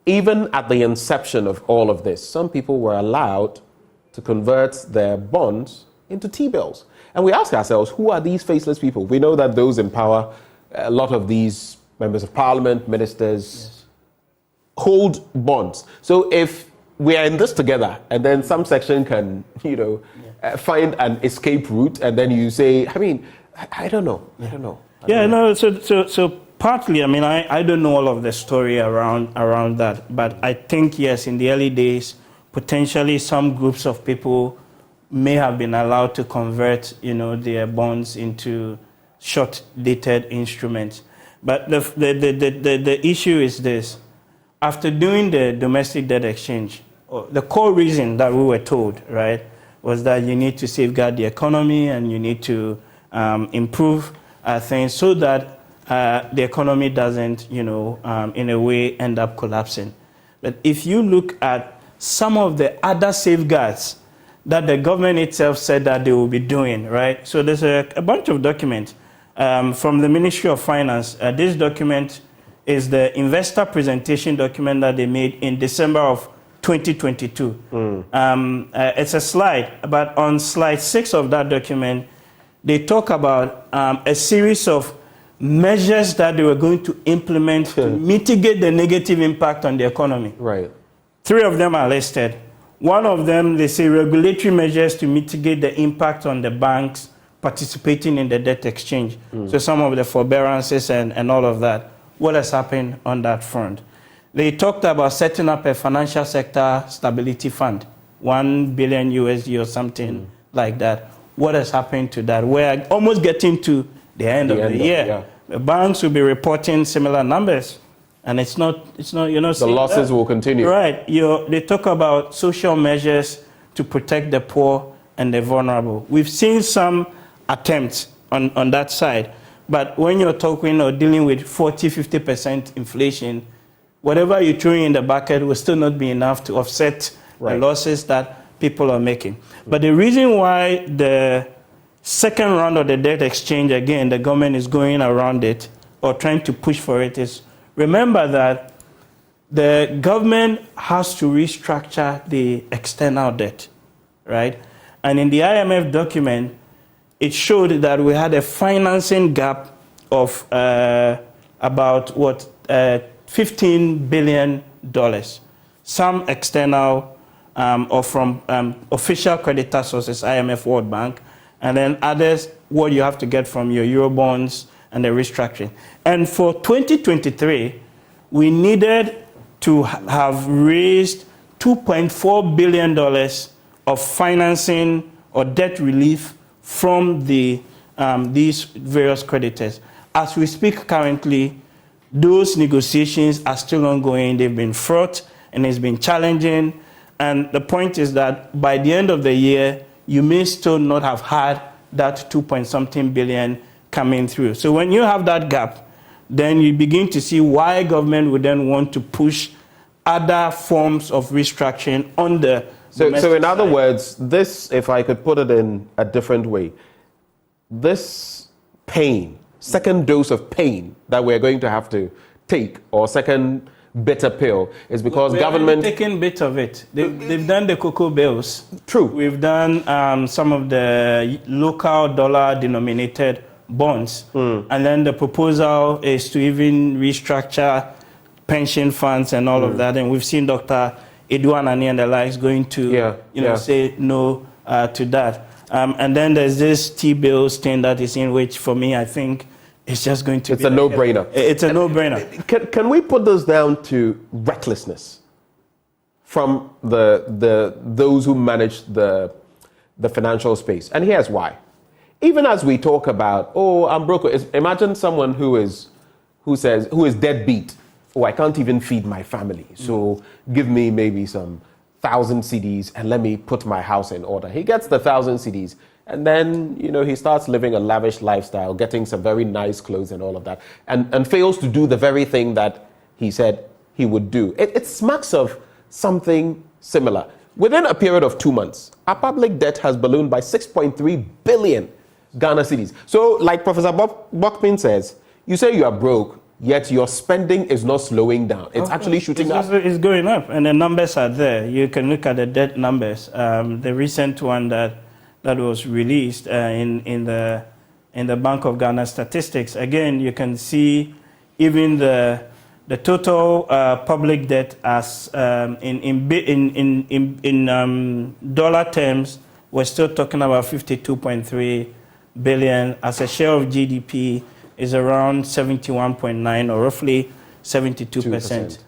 even at the inception of all of this, some people were allowed to convert their bonds into T-bills. And we ask ourselves, who are these faceless people? We know that those in power, a lot of these members of parliament, ministers, hold bonds. So if we are in this together, and then some section can, find an escape route, and then you say, I mean, I don't know. So partly, I mean, I don't know all of the story around that, but I think, yes, in the early days, potentially some groups of people may have been allowed to convert, their bonds into short-dated instruments. But the issue is this. After doing the domestic debt exchange, the core reason that we were told, right, was that you need to safeguard the economy and you need to improve things so that the economy doesn't, in a way end up collapsing. But if you look at some of the other safeguards that the government itself said that they will be doing, right? So there's a bunch of documents from the Ministry of Finance. This document is the investor presentation document that they made in December of 2022. It's a slide, but on slide 6 of that document, they talk about a series of measures that they were going to implement to mitigate the negative impact on the economy. Right. 3 of them are listed. One of them, they say regulatory measures to mitigate the impact on the banks participating in the debt exchange. So some of the forbearances and all of that. What has happened on that front? They talked about setting up a financial sector stability fund, $1 billion USD or something like that. What has happened to that? We're almost getting to the end of the year. The banks will be reporting similar numbers. And it's not, the losses will continue. Right. They talk about social measures to protect the poor and the vulnerable. We've seen some attempts on that side. But when you're talking or dealing with 40-50% inflation, whatever you're throwing in the bucket will still not be enough to offset the losses that people are making. But the reason why the second round of the debt exchange, again, the government is going around it or trying to push for it is, remember that the government has to restructure the external debt, right? And in the IMF document, it showed that we had a financing gap of about, $15 billion. Some external or from official creditor sources, IMF, World Bank, and then others, what you have to get from your Eurobonds and the restructuring. And for 2023, we needed to have raised $2.4 billion of financing or debt relief from these various creditors. As we speak currently, those negotiations are still ongoing. They've been fraught and it's been challenging. And the point is that by the end of the year, you may still not have had that 2-point-something billion coming through. So when you have that gap, then you begin to see why government would then want to push other forms of restructuring on the So in other words, this, if I could put it in a different way, this pain, second dose of pain that we're going to have to take, or second bitter pill, is because government... We're taking bit of it. They've done the cocoa bills. True. We've done some of the local dollar-denominated bonds. And then the proposal is to even restructure pension funds and all of that. And we've seen Dr. Eduanani and the likes going to say no to that. And then there's this T-bills thing that is in, which for me, I think it's just going to be... It's a no-brainer. It's a no-brainer. Can we put this down to recklessness from those who manage the financial space? And here's why. Even as we talk about, I'm broke. Imagine someone who is deadbeat. I can't even feed my family. So give me maybe some 1,000 cedis and let me put my house in order. He gets the 1,000 cedis and then, he starts living a lavish lifestyle, getting some very nice clothes and all of that, and fails to do the very thing that he said he would do. It smacks of something similar. Within a period of 2 months, our public debt has ballooned by 6.3 billion Ghana cedis. So, like Professor Bokpin says, you say you are broke, yet your spending is not slowing down. It's actually shooting up. It's going up, and the numbers are there. You can look at the debt numbers. The recent one that was released in the Bank of Ghana statistics. Again, you can see even the total public debt as in dollar terms, we're still talking about 52.3 billion. As a share of GDP is around 71.9 or roughly 72%.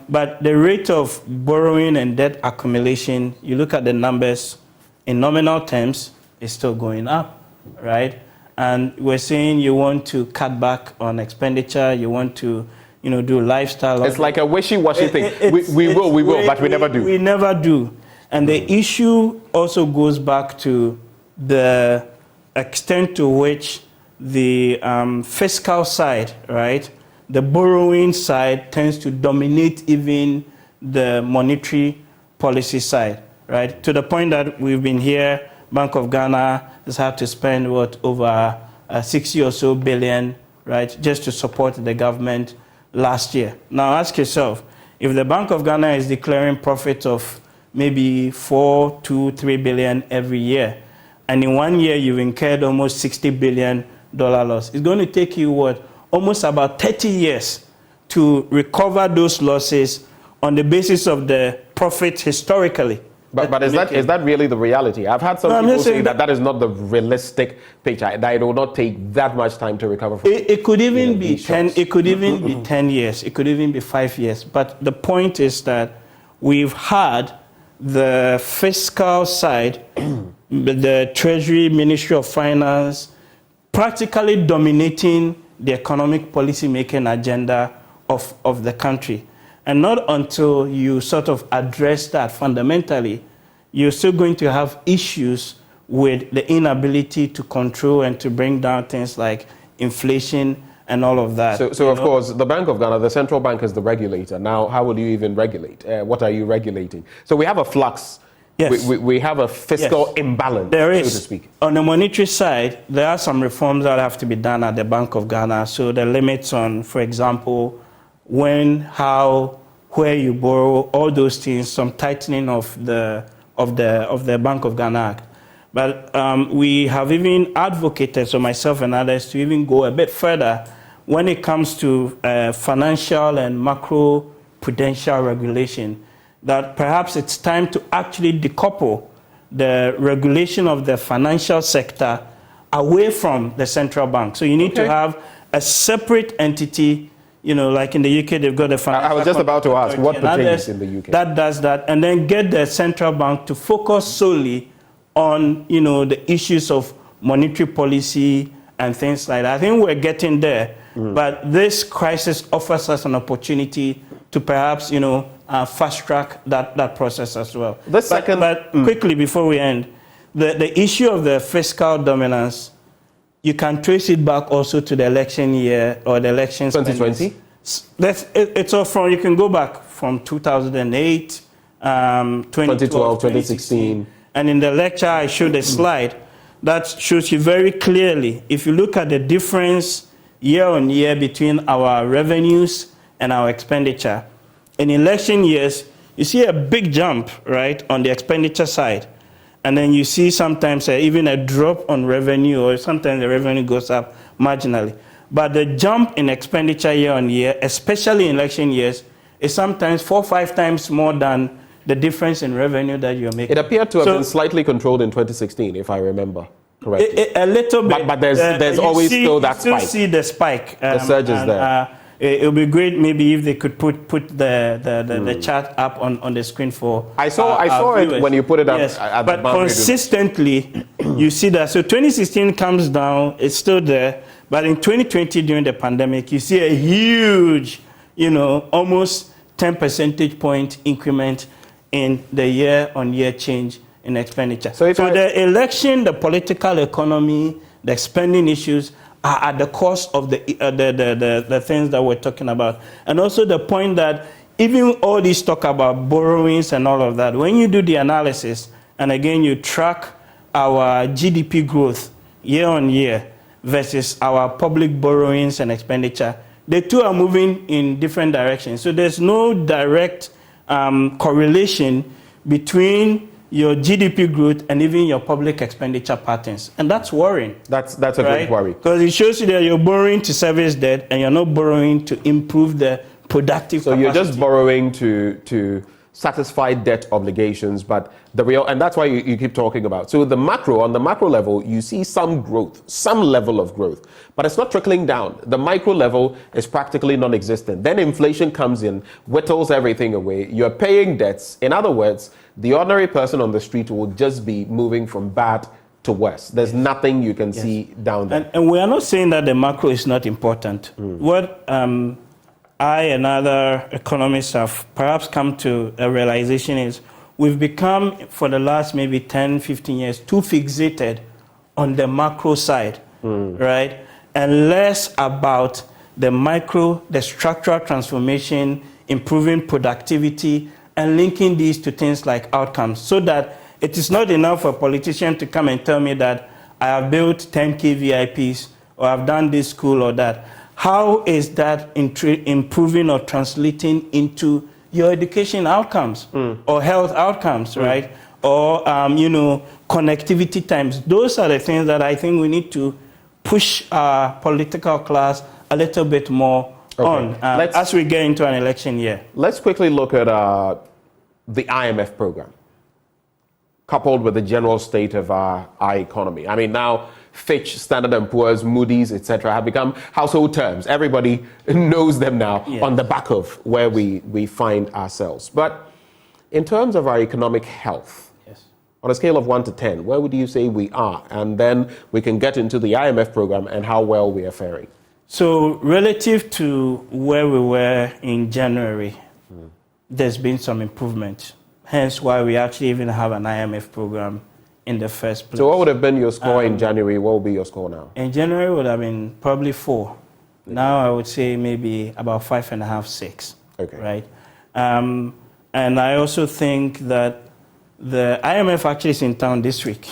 But the rate of borrowing and debt accumulation, you look at the numbers in nominal terms, is still going up, right? And we're saying you want to cut back on expenditure, you want to do lifestyle. It's like a wishy-washy thing. We will, but we never do. We never do. And the issue also goes back to the extent to which the fiscal side, right, the borrowing side tends to dominate even the monetary policy side, right? To the point that we've been here, Bank of Ghana has had to spend over 60 or so billion, right, just to support the government last year. Now ask yourself, if the Bank of Ghana is declaring profits of maybe 4 to 3 billion every year, and in 1 year you've incurred almost $60 billion loss, it's going to take you almost about 30 years to recover those losses on the basis of the profit historically. But is that really the reality? I've had some people say that is not the realistic picture. That it will not take that much time to recover from. It could even be 10. It could even be 10 years. It could even be 5 years. But the point is that we've had the fiscal side, the Treasury, Ministry of Finance, practically dominating the economic policy making agenda of the country. And not until you sort of address that fundamentally, you're still going to have issues with the inability to control and to bring down things like inflation and all of that. So of course, the Bank of Ghana, the central bank is the regulator. Now, how will you even regulate? What are you regulating? So we have a flux. Yes. We have a fiscal imbalance, there is, so to speak. On the monetary side, there are some reforms that have to be done at the Bank of Ghana. So the limits on, for example, when, how, where you borrow, all those things, some tightening of the Bank of Ghana Act. But we have even advocated, so myself and others, to even go a bit further when it comes to financial and macro prudential regulation, that perhaps it's time to actually decouple the regulation of the financial sector away from the central bank. So you need to have a separate entity. Like in the UK, they've got the financial. I was just about to ask, what pertains in the UK? That does that, and then get the central bank to focus solely on, the issues of monetary policy and things like that. I think we're getting there, but this crisis offers us an opportunity to perhaps, fast track that process as well. Quickly before we end, the issue of the fiscal dominance, you can trace it back also to the election year or the election 2020. It's all from, you can go back from 2008, 2012, 2016. And in the lecture, I showed a slide that shows you very clearly, if you look at the difference year on year between our revenues and our expenditure, in election years, you see a big jump, right, on the expenditure side. And then you see sometimes even a drop on revenue, or sometimes the revenue goes up marginally. But the jump in expenditure year on year, especially in election years, is sometimes 4 or 5 times more than the difference in revenue that you're making. It appeared to have been slightly controlled in 2016, if I remember correctly. A little bit. But there's always still that spike. You still see the spike. The surge is there. It would be great maybe if they could put the chart up on the screen for I saw it when you put it up. Yes, at but the boundary. consistently you see that. So 2016 comes down, it's still there, but in 2020 during the pandemic you see a huge, almost 10 percentage point increment in the year-on-year change in expenditure. So the election, the political economy, the spending issues are at the cost of the things that we're talking about. And also the point that even all this talk about borrowings and all of that, when you do the analysis, and again you track our GDP growth year on year versus our public borrowings and expenditure, the two are moving in different directions. So there's no direct correlation between your GDP growth and even your public expenditure patterns. And that's worrying. That's a great worry. Because it shows you that you're borrowing to service debt and you're not borrowing to improve the productive capacity. You're just borrowing to satisfy debt obligations, but the real, and that's why you keep talking about. So on the macro level, you see some growth, some level of growth, but it's not trickling down. The micro level is practically non-existent. Then inflation comes in, whittles everything away. You're paying debts. In other words, the ordinary person on the street will just be moving from bad to worse. There's nothing you can see down there. And we are not saying that the macro is not important. What I and other economists have perhaps come to a realization is we've become, for the last maybe 10, 15 years, too fixated on the macro side, right? And less about the micro, the structural transformation, improving productivity, and linking these to things like outcomes, so that it is not enough for a politician to come and tell me that I have built 10 KVIPs or I've done this school or that. How is that improving or translating into your education outcomes or health outcomes, right? Or, connectivity times. Those are the things that I think we need to push our political class a little bit more on as we get into an election year. Let's quickly look at the IMF program, coupled with the general state of our economy. I mean, now Fitch, Standard & Poor's, Moody's, etc. have become household terms. Everybody knows them now on the back of where we find ourselves. But in terms of our economic health, on a scale of 1 to 10, where would you say we are? And then we can get into the IMF program and how well we are faring. So relative to where we were in January, there's been some improvement. Hence why we actually even have an IMF program in the first place. So what would have been your score in January? What will be your score now? In January would have been probably 4. Now I would say maybe about 5.5, 6. Okay. Right? And I also think that the IMF actually is in town this week.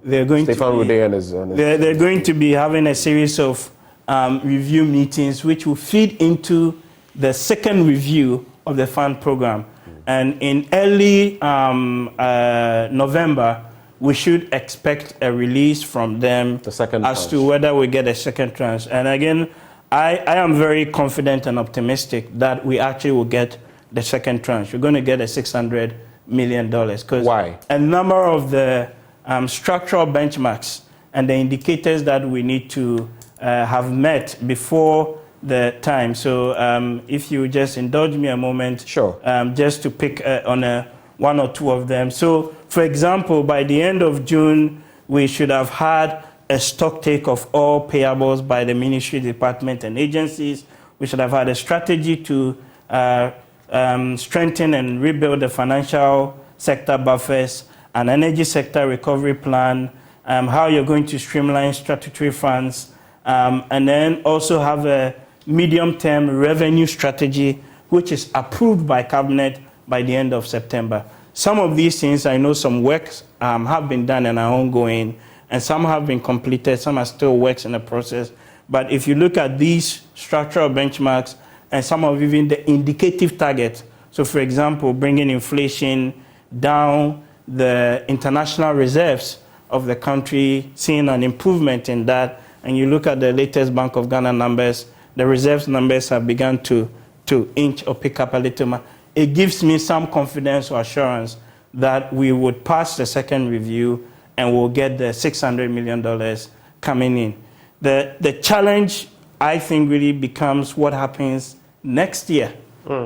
They're going they're going to be having a series of review meetings which will feed into the second review of the fund program. And in early November, we should expect a release from them as to whether we get a second tranche. And again, I am very confident and optimistic that we actually will get the second tranche. We're going to get a $600 million. Why? A number of the structural benchmarks and the indicators that we need to have met before the time. So if you just indulge me a moment, just to pick on one or two of them. So, for example, by the end of June, we should have had a stock take of all payables by the ministry, department, and agencies. We should have had a strategy to strengthen and rebuild the financial sector buffers, an energy sector recovery plan, how you're going to streamline statutory funds, and then also have a medium-term revenue strategy, which is approved by Cabinet by the end of September. Some of these things, I know some works have been done and are ongoing, and some have been completed, some are still works in the process. But if you look at these structural benchmarks and some of even the indicative targets, so for example, bringing inflation down, the international reserves of the country, seeing an improvement in that, and you look at the latest Bank of Ghana numbers, the reserves numbers have begun to inch or pick up a little more. It gives me some confidence or assurance that we would pass the second review and we'll get the $600 million coming in. The challenge, I think, really becomes what happens next year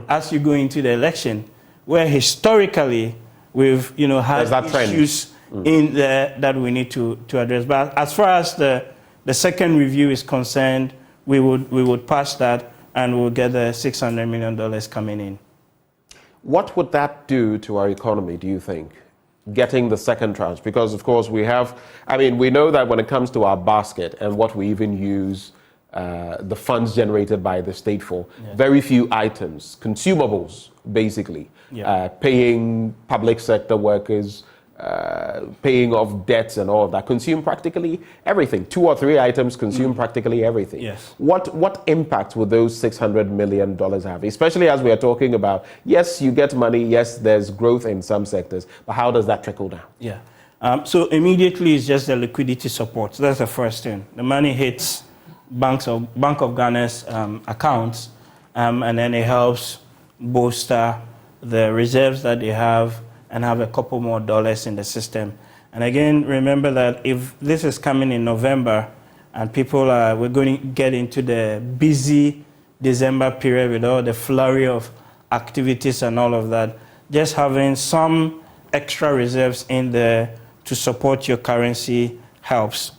as you go into the election, where historically we've had issues in there that we need to address. But as far as the second review is concerned, we would pass that and we'll get the $600 million coming in. What would that do to our economy, do you think, getting the second tranche? Because, of course, we know that when it comes to our basket and what we even use the funds generated by the state for very few items, consumables, basically, paying public sector workers, paying off debts and all of that, consume practically everything. 2 or 3 items consume practically everything. Yes. What impact would those $600 million have? Especially as we are talking about, yes, you get money, yes, there's growth in some sectors, but how does that trickle down? Yeah. So immediately it's just the liquidity support. So that's the first thing. The money hits Bank of Ghana's accounts, and then it helps bolster the reserves that they have and have a couple more dollars in the system. And again, remember that if this is coming in November and we're going to get into the busy December period with all the flurry of activities and all of that, just having some extra reserves in there to support your currency helps.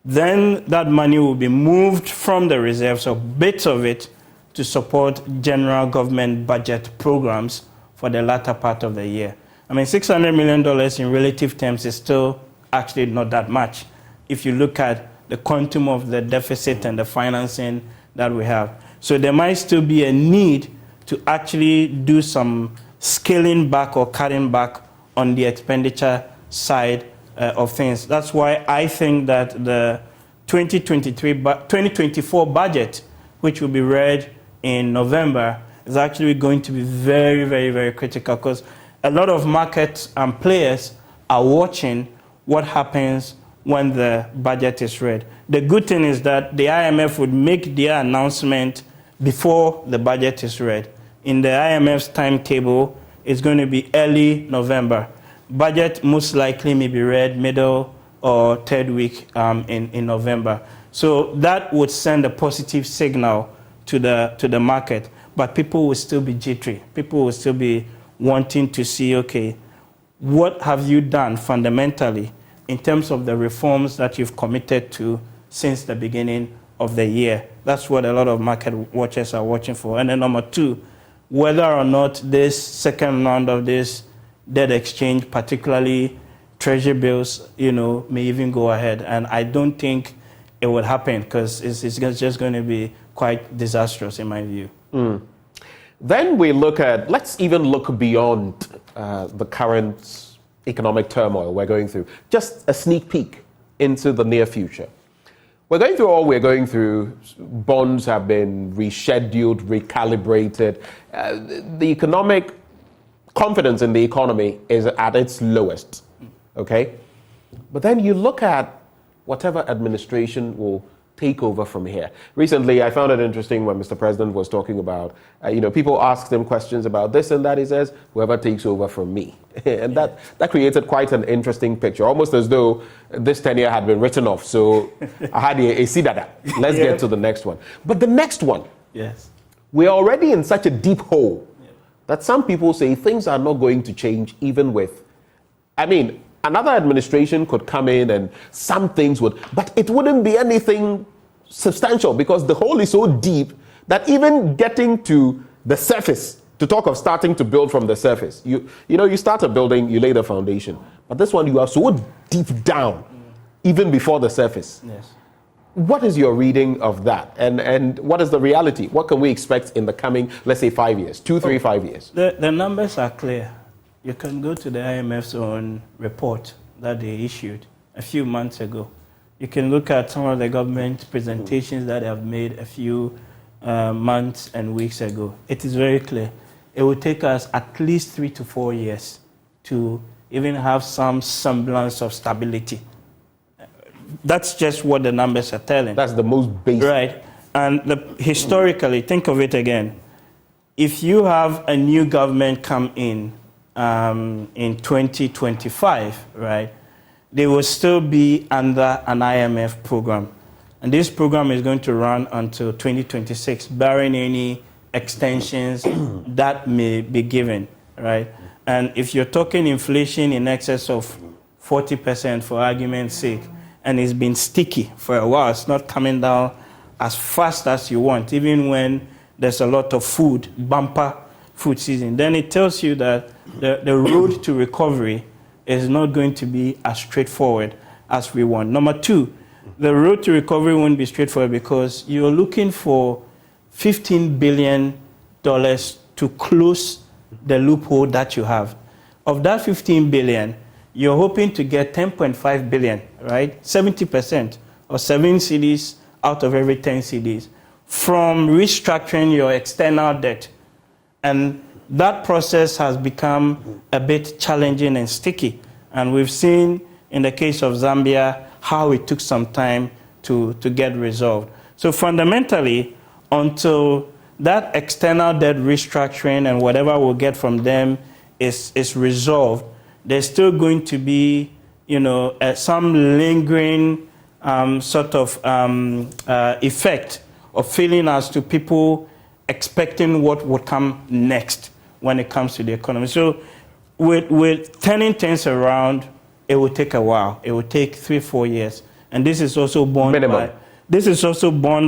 Then that money will be moved from the reserves, or bits of it, to support general government budget programs for the latter part of the year. I mean, $600 million in relative terms is still actually not that much if you look at the quantum of the deficit and the financing that we have. So there might still be a need to actually do some scaling back or cutting back on the expenditure side of things. That's why I think that the 2024 budget, which will be read in November, is actually going to be very, very, very critical, because a lot of markets and players are watching what happens when the budget is read. The good thing is that the IMF would make their announcement before the budget is read. In the IMF's timetable, it's going to be early November. Budget most likely may be read middle or third week in November. So that would send a positive signal to the market, but people will still be jittery. People will still be wanting to see, okay, what have you done fundamentally in terms of the reforms that you've committed to since the beginning of the year? That's what a lot of market watchers are watching for. And then number 2, whether or not this second round of this debt exchange, particularly treasury bills, may even go ahead. And I don't think it will happen, because it's just going to be quite disastrous in my view. Then we let's even look beyond the current economic turmoil we're going through. Just a sneak peek into the near future. We're going through all we're going through. Bonds have been rescheduled, recalibrated. The economic confidence in the economy is at its lowest, okay? But then you look at whatever administration will take over from here. Recently, I found it interesting when Mr. President was talking about, people asked him questions about this and that. He says, whoever takes over from me. And that created quite an interesting picture, almost as though this tenure had been written off. So I had a see that. Let's get to the next one. But the next one, yes, we're already in such a deep hole that some people say things are not going to change even with, another administration could come in and some things would, but it wouldn't be anything substantial, because the hole is so deep that even getting to the surface, to talk of starting to build from the surface, you start a building, you lay the foundation. But this one, you are so deep down, even before the surface. Yes. What is your reading of that? And what is the reality? What can we expect in the coming, let's say, 5 years, 2, 3, 5 years? The numbers are clear. You can go to the IMF's own report that they issued a few months ago. You can look at some of the government presentations that they have made a few months and weeks ago. It is very clear. It will take us at least 3 to 4 years to even have some semblance of stability. That's just what the numbers are telling. That's the most basic. Right. And historically, think of it again. If you have a new government come in 2025, right, they will still be under an IMF program. And this program is going to run until 2026, barring any extensions that may be given, right? And if you're talking inflation in excess of 40%, for argument's sake, and it's been sticky for a while, it's not coming down as fast as you want, even when there's a lot of bumper food season, then it tells you that the road to recovery is not going to be as straightforward as we want. Number 2, the road to recovery won't be straightforward because you're looking for $15 billion to close the loophole that you have. Of that 15 billion, you're hoping to get 10.5 billion, right? 70% or 7 cedis out of every 10 cedis from restructuring your external debt. And that process has become a bit challenging and sticky. And we've seen in the case of Zambia how it took some time to get resolved. So fundamentally, until that external debt restructuring and whatever we'll get from them is resolved, there's still going to be, some lingering sort of effect of feeling as to people expecting what would come next when it comes to the economy. So with turning things around, it will take a while. It will take 3-4 years. And this is also borne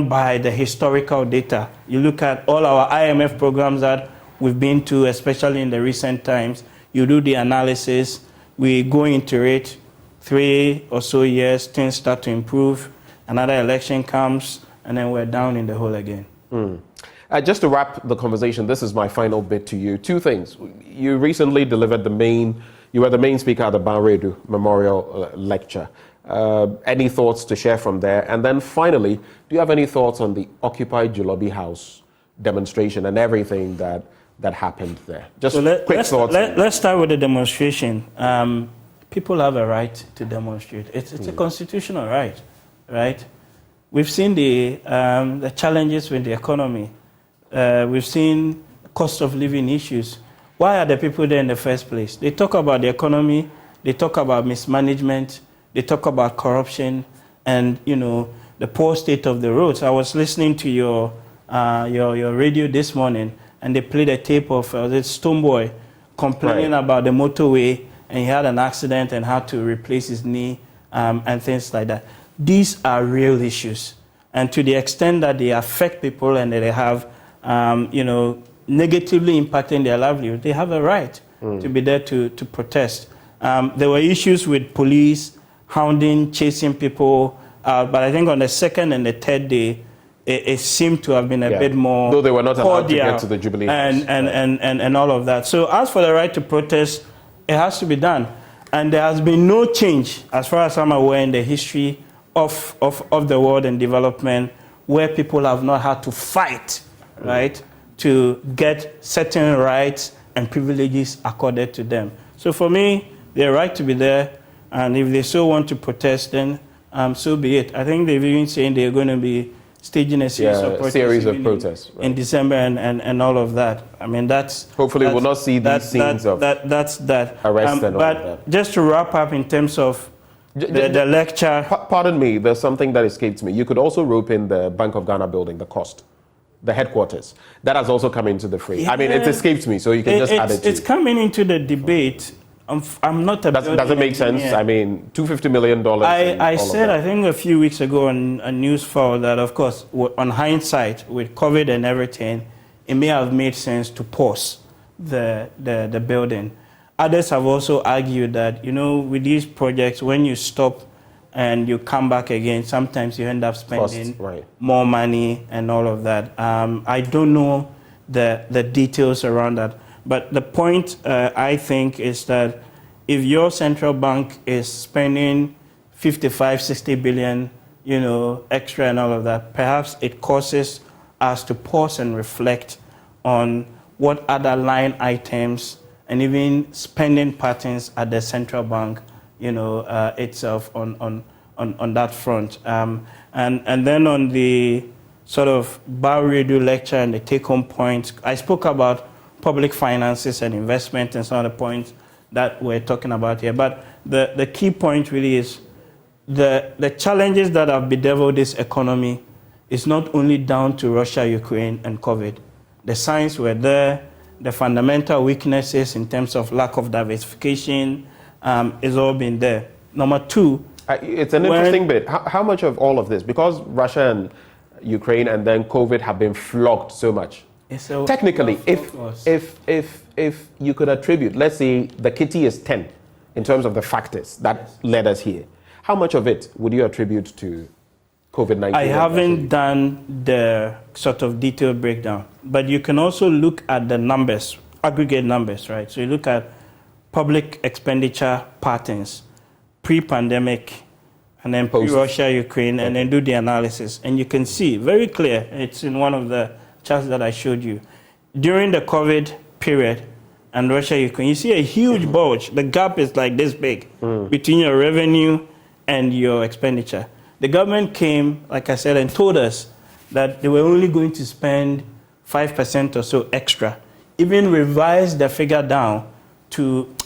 by the historical data. You look at all our IMF programs that we've been to, especially in the recent times, you do the analysis, we go into it, 3 or so years, things start to improve, another election comes, and then we're down in the hole again. Just to wrap the conversation, this is my final bit to you. 2 things. You recently delivered you were the main speaker at the Banredu Memorial Lecture. Any thoughts to share from there? And then finally, do you have any thoughts on the Occupy Jolobi House demonstration and everything that happened there? Just quick thoughts. Let's start with the demonstration. People have a right to demonstrate. It's a constitutional right, right? We've seen the challenges with the economy. We've seen cost of living issues. Why are the people there in the first place? They talk about the economy, they talk about mismanagement, they talk about corruption, and the poor state of the roads. I was listening to your radio this morning, and they played a tape of this Stoneboy complaining about the motorway, and he had an accident and had to replace his knee and things like that. These are real issues, and to the extent that they affect people and that they have, negatively impacting their livelihood, they have a right to be there to protest. There were issues with police hounding, chasing people, but I think on the second and the third day, it seemed to have been a bit more though they were not allowed to get to the Jubilee and all of that. So as for the right to protest, it has to be done. And there has been no change, as far as I'm aware, in the history of the world and development where people have not had to fight, right, to get certain rights and privileges accorded to them. So for me, they're right to be there, and if they so want to protest, then so be it. I think they've even saying they're going to be staging a series of protests in December and all of that. I mean, hopefully we'll not see these scenes of arrest and all of that. But just to wrap up in terms of the lecture. Pardon me, there's something that escapes me. You could also rope in the Bank of Ghana building, the cost, the headquarters. That has also come into the fray. I mean, it escapes me, so you can just add it to it's coming into the debate. I'm not a Does it make sense? I mean, $250 million. I said, I think a few weeks ago on a news file that, of course, on hindsight, with COVID and everything, it may have made sense to pause the building. Others have also argued that, with these projects, when you stop and you come back again, sometimes you end up spending more money and all of that. I don't know the details around that. But the point, I think, is that if your central bank is spending 55-60 billion, extra and all of that, perhaps it causes us to pause and reflect on what other line items and even spending patterns at the central bank, itself on that front. And then on the sort of Banredu lecture and the take-home points, I spoke about public finances and investment and some of the points that we're talking about here. But the key point really is the challenges that have bedeviled this economy is not only down to Russia, Ukraine, and COVID. The signs were there. The fundamental weaknesses in terms of lack of diversification is all been there. Number 2. It's an interesting bit. How much of all of this, because Russia and Ukraine and then COVID have been flogged so much, technically, if you could attribute, let's say the kitty is 10 in terms of the factors that led us here, how much of it would you attribute to COVID-19? I haven't done the sort of detailed breakdown, but you can also look at the numbers, aggregate numbers, right? So you look at public expenditure patterns, pre-pandemic, and then pre-Russia, Ukraine, and then do the analysis. And you can see very clear, it's in one of the charts that I showed you. During the COVID period and Russia, Ukraine, you see a huge bulge. The gap is like this big between your revenue and your expenditure. The government came, like I said, and told us that they were only going to spend 5% or so extra, even revised the figure down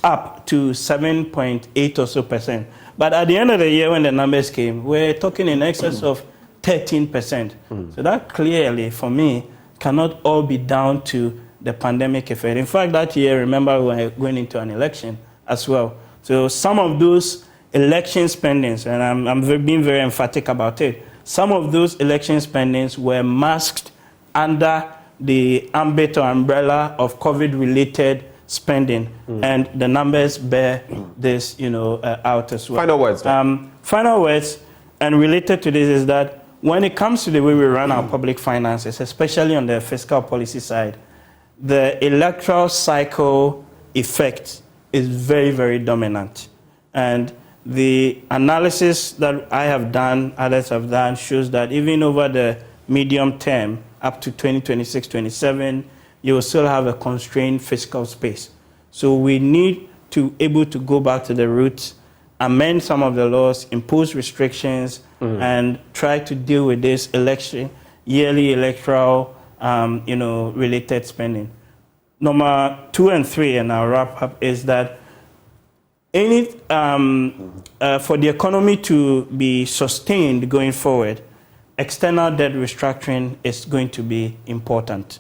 up to 7.8 or so percent. But at the end of the year, when the numbers came, we're talking in excess of 13%. So that clearly, for me, cannot all be down to the pandemic effect. In fact, that year, remember, we were going into an election as well. So some of those election spendings, and I'm being very emphatic about it, some of those election spendings were masked under the ambit or umbrella of COVID-related spending, and the numbers bear this, out as well. Final words. Final words, and related to this is that when it comes to the way we run our public finances, especially on the fiscal policy side, the electoral cycle effect is very, very dominant. And the analysis that I have done, others have done, shows that even over the medium term, up to 2026, 27, you will still have a constrained fiscal space. So we need to able to go back to the roots, amend some of the laws, impose restrictions, and try to deal with this yearly electoral, related spending. Number 2 and 3, and I'll wrap up, is that for the economy to be sustained going forward, external debt restructuring is going to be important.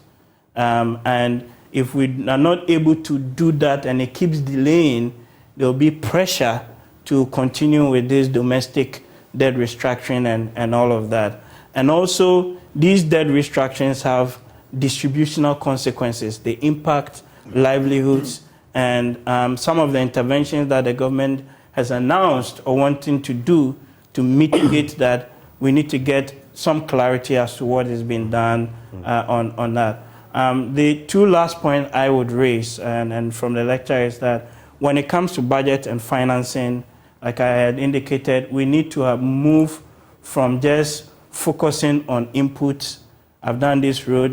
And if we are not able to do that and it keeps delaying, there will be pressure to continue with this domestic debt restructuring and all of that. And also, these debt restructurings have distributional consequences. They impact livelihoods, and some of the interventions that the government has announced or wanting to do to mitigate that, we need to get some clarity as to what is being done on that. The two last points I would raise, and from the lecture, is that when it comes to budget and financing, like I had indicated, we need to move from just focusing on inputs. I've done this road,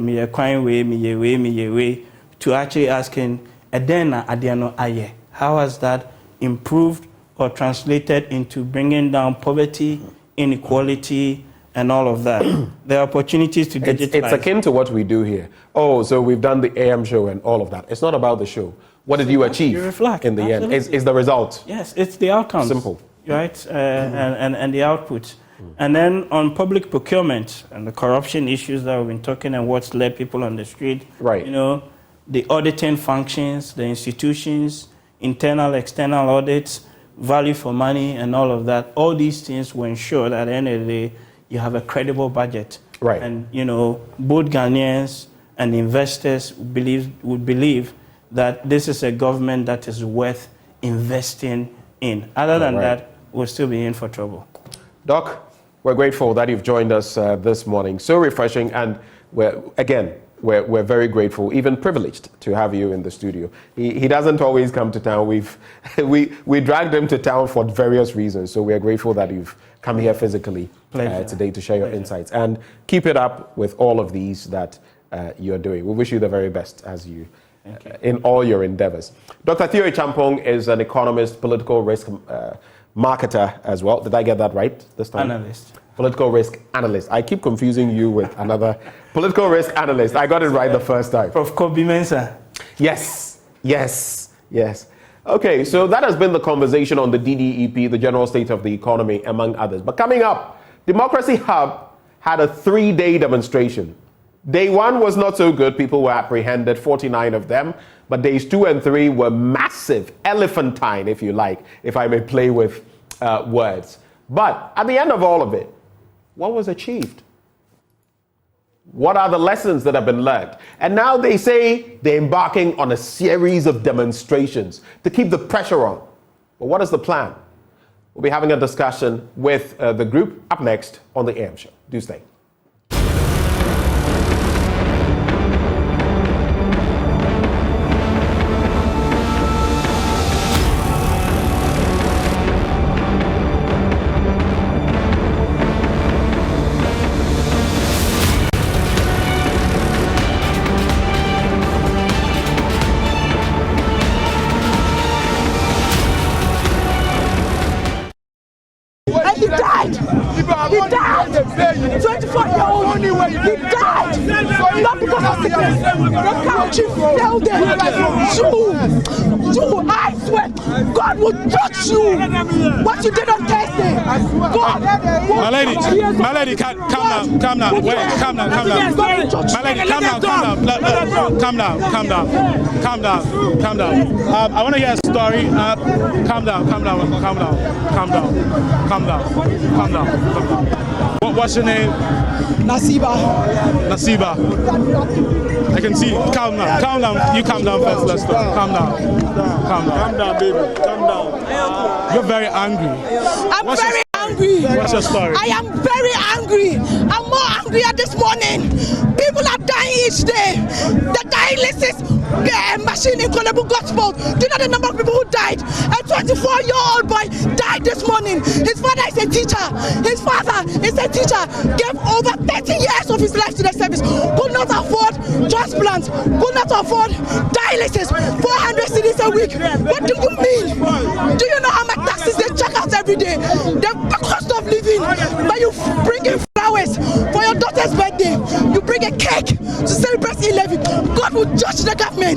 to actually asking, how has that improved or translated into bringing down poverty, inequality, and all of that? There are opportunities to digitalize. It's akin to what we do here. Oh, so we've done the AM show and all of that. It's not about the show. What did you achieve in the end? Is the result? Yes, it's the outcomes. Simple. Right? And the outputs. And then on public procurement and the corruption issues that we've been talking and what's led people on the street. Right. The auditing functions, the institutions, internal, external audits, value for money, and all of that. All these things will ensure that at the end of the day, you have a credible budget. Right. And, both Ghanaians and investors would believe that this is a government that is worth investing in. Other than that, we'll still be in for trouble. Doc, we're grateful that you've joined us this morning. So refreshing, and we're very grateful, even privileged to have you in the studio. He doesn't always come to town. We dragged him to town for various reasons, so we are grateful that you've come here physically today to share your insights. And keep it up with all of these that you're doing. We wish you the very best as you in all your endeavors. Dr. Theo Acheampong is an economist, political risk marketer as well. Did I get that right this time? Analyst. Political risk analyst. I keep confusing you with another political risk analyst. I got it right the first time. Prof. Kobe Mensah. Yes. Okay, so that has been the conversation on the DDEP, the general state of the economy, among others. But coming up, Democracy Hub had a 3-day demonstration. Day 1 was not so good. People were apprehended, 49 of them. But days 2 and 3 were massive, elephantine, if you like, if I may play with words. But at the end of all of it, what was achieved? What are the lessons that have been learned? And now they say they're embarking on a series of demonstrations to keep the pressure on. But what is the plan? We'll be having a discussion with the group up next on the AM show. Do stay. He died. He died. 24-year-old. He died. Not because of sickness. The country failed them. You, I swear, God will judge you. What you did on Thursday. God. My lady, calm down. Wait, calm down. My lady, calm down. I want to hear a story. Calm down. What's your name? Nasiba. I can see. Calm down. You calm down first. Let's talk. Calm down, baby. Calm down. You're very angry. I'm very angry. What's your story? I am very angry. I'm more angrier this morning. People are dying each day. The dialysis machine in Kolebu Gospel. Do you know the number of people who died? A 24-year-old boy died this morning. His father is a teacher. Gave over 30 years of his life to the service. Could not afford transplants. Could not afford dialysis. 400 cedis a week. What do you mean? Do you know how much taxes they check out every day? The cost of living. But you bring in flowers for your daughter's birthday. You bring a cake to celebrate 11. God will judge the government.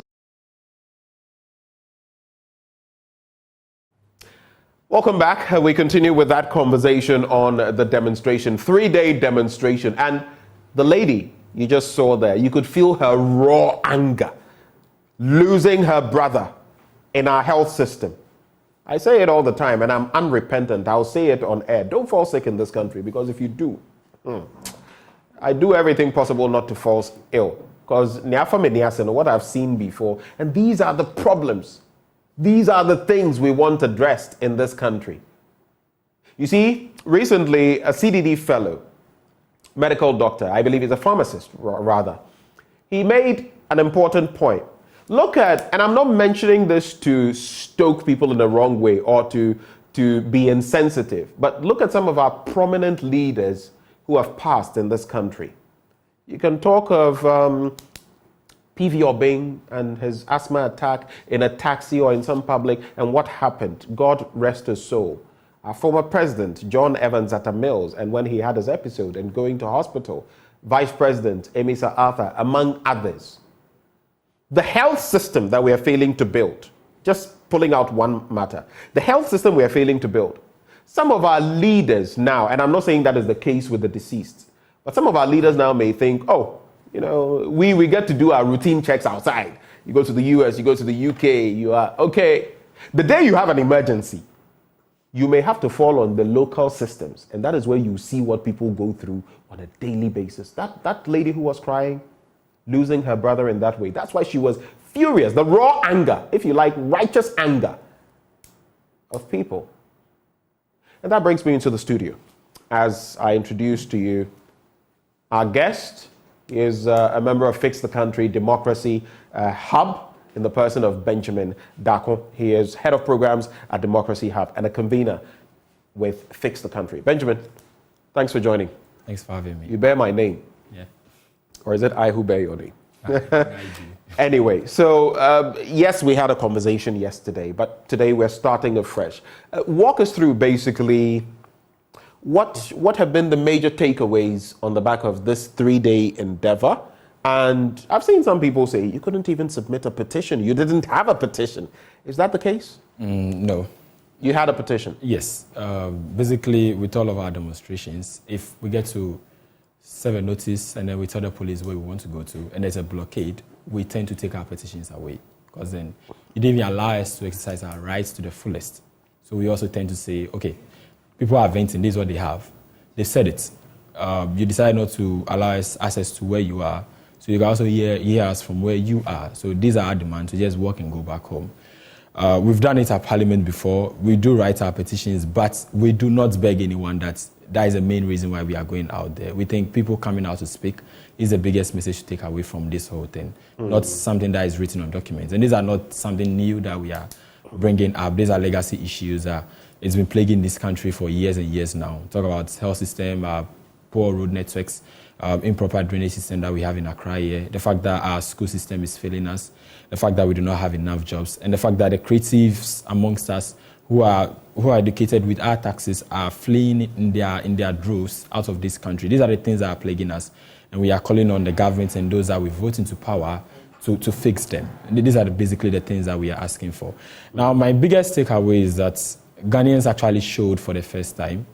Welcome back. We continue with that conversation on the demonstration, 3-day demonstration. And the lady you just saw there, you could feel her raw anger, losing her brother in our health system. I say it all the time, and I'm unrepentant. I'll say it on air. Don't fall sick in this country, because if you do, I do everything possible not to fall ill. Because what I've seen before, and these are the problems. These are the things we want addressed in this country. You see, recently a CDD fellow, medical doctor, I believe he's a pharmacist rather, he made an important point. Look at, and I'm not mentioning this to stoke people in the wrong way or to be insensitive, but look at some of our prominent leaders who have passed in this country. You can talk of PV Obeng and his asthma attack in a taxi or in some public, and what happened. God rest his soul. Our former president, John Evans Atta Mills, and when he had his episode and going to hospital, Vice President Emisa Arthur, among others. The health system that we are failing to build, just pulling out one matter, the health system we are failing to build. Some of our leaders now, and I'm not saying that is the case with the deceased, but some of our leaders now may think, oh, you know, we get to do our routine checks outside. You go to the US, you go to the UK, you are, okay. The day you have an emergency, you may have to fall on the local systems. And that is where you see what people go through on a daily basis. That lady who was crying, losing her brother in that way, that's why she was furious. The raw anger, if you like, righteous anger of people. And that brings me into the studio. As I introduced to you, our guest is a member of Fix the Country Democracy Hub in the person of Benjamin Dako. He is head of programs at Democracy Hub and a convener with Fix the Country. Benjamin, thanks for joining. Thanks for having me. You bear my name. Yeah. Or is it I who bear your name? I do. Anyway, so yes, we had a conversation yesterday, but today we're starting afresh. Walk us through basically what have been the major takeaways on the back of this 3-day endeavor? And I've seen some people say you couldn't even submit a petition. You didn't have a petition. Is that the case? No. You had a petition? Yes. Basically, with all of our demonstrations, if we get to serve a notice and then we tell the police where we want to go to and there's a blockade, we tend to take our petitions away because then it didn't even allow us to exercise our rights to the fullest. So we also tend to say, okay, people are venting, this is what they have. They said it. You decide not to allow us access to where you are, so you can also hear us from where you are. So these are our demands to just walk and go back home. We've done it at Parliament before. We do write our petitions, but we do not beg anyone. That is the main reason why we are going out there. We think people coming out to speak is the biggest message to take away from this whole thing, not something that is written on documents. And these are not something new that we are bringing up. These are legacy issues that it's been plaguing this country for years and years now. Talk about health system, poor road networks, improper drainage system that we have in Accra here, the fact that our school system is failing us, the fact that we do not have enough jobs, and the fact that the creatives amongst us who are educated with our taxes are fleeing in their droves out of this country. These are the things that are plaguing us, and we are calling on the government and those that we vote into power to fix them. And these are basically the things that we are asking for. Now, my biggest takeaway is that Ghanaians actually showed for the first time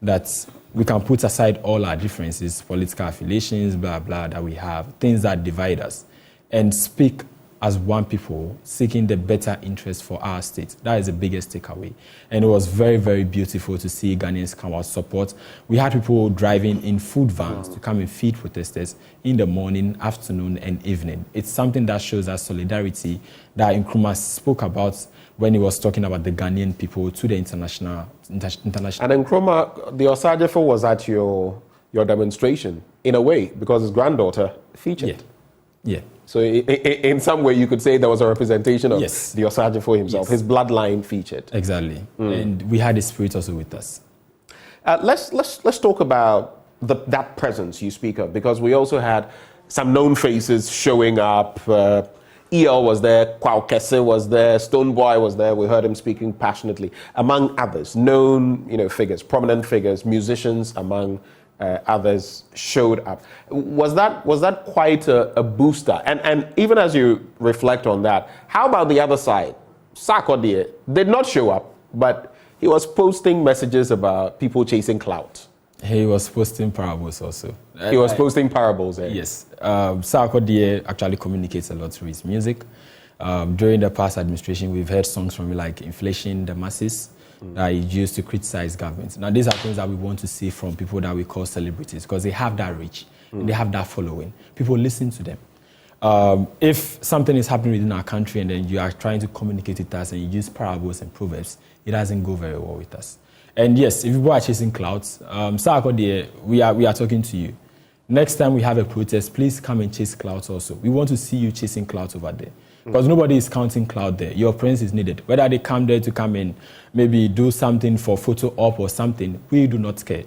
that we can put aside all our differences, political affiliations, blah, blah, that we have, things that divide us, and speak as one people, seeking the better interest for our state. That is the biggest takeaway. And it was very, very beautiful to see Ghanaians come out support. We had people driving in food vans to come and feed protesters in the morning, afternoon, and evening. It's something that shows that solidarity that Nkrumah spoke about when he was talking about the Ghanaian people to the international. And Nkrumah, the Osajefo was at your demonstration, in a way, because his granddaughter featured. Yeah. So in some way, you could say there was a representation of the Osajefo himself. His bloodline featured. Exactly. And we had the spirit also with us. Let's talk about that presence you speak of, because we also had some known faces showing up. EL was there, Kwao Kese was there, Stoneboy was there. We heard him speaking passionately, among others. Known, figures, prominent figures, musicians, among others showed up. Was that quite a booster? And even as you reflect on that, how about the other side? Sarkodie did not show up, but he was posting messages about people chasing clout. He was posting parables also. He was posting parables, eh? Yes. Sarkodie actually communicates a lot through his music. During the past administration, we've heard songs from like Inflation, The Masses, that he used to criticize governments. Now, these are things that we want to see from people that we call celebrities, because they have that reach, and they have that following. People listen to them. If something is happening within our country and then you are trying to communicate with us and you use parables and proverbs, it doesn't go very well with us. And yes, if people are chasing clouds, Sarkodie, we are talking to you. Next time we have a protest, please come and chase clouds also. We want to see you chasing clouds over there. Because nobody is counting cloud there. Your presence is needed. Whether they come there to come and maybe do something for photo op or something, we do not care.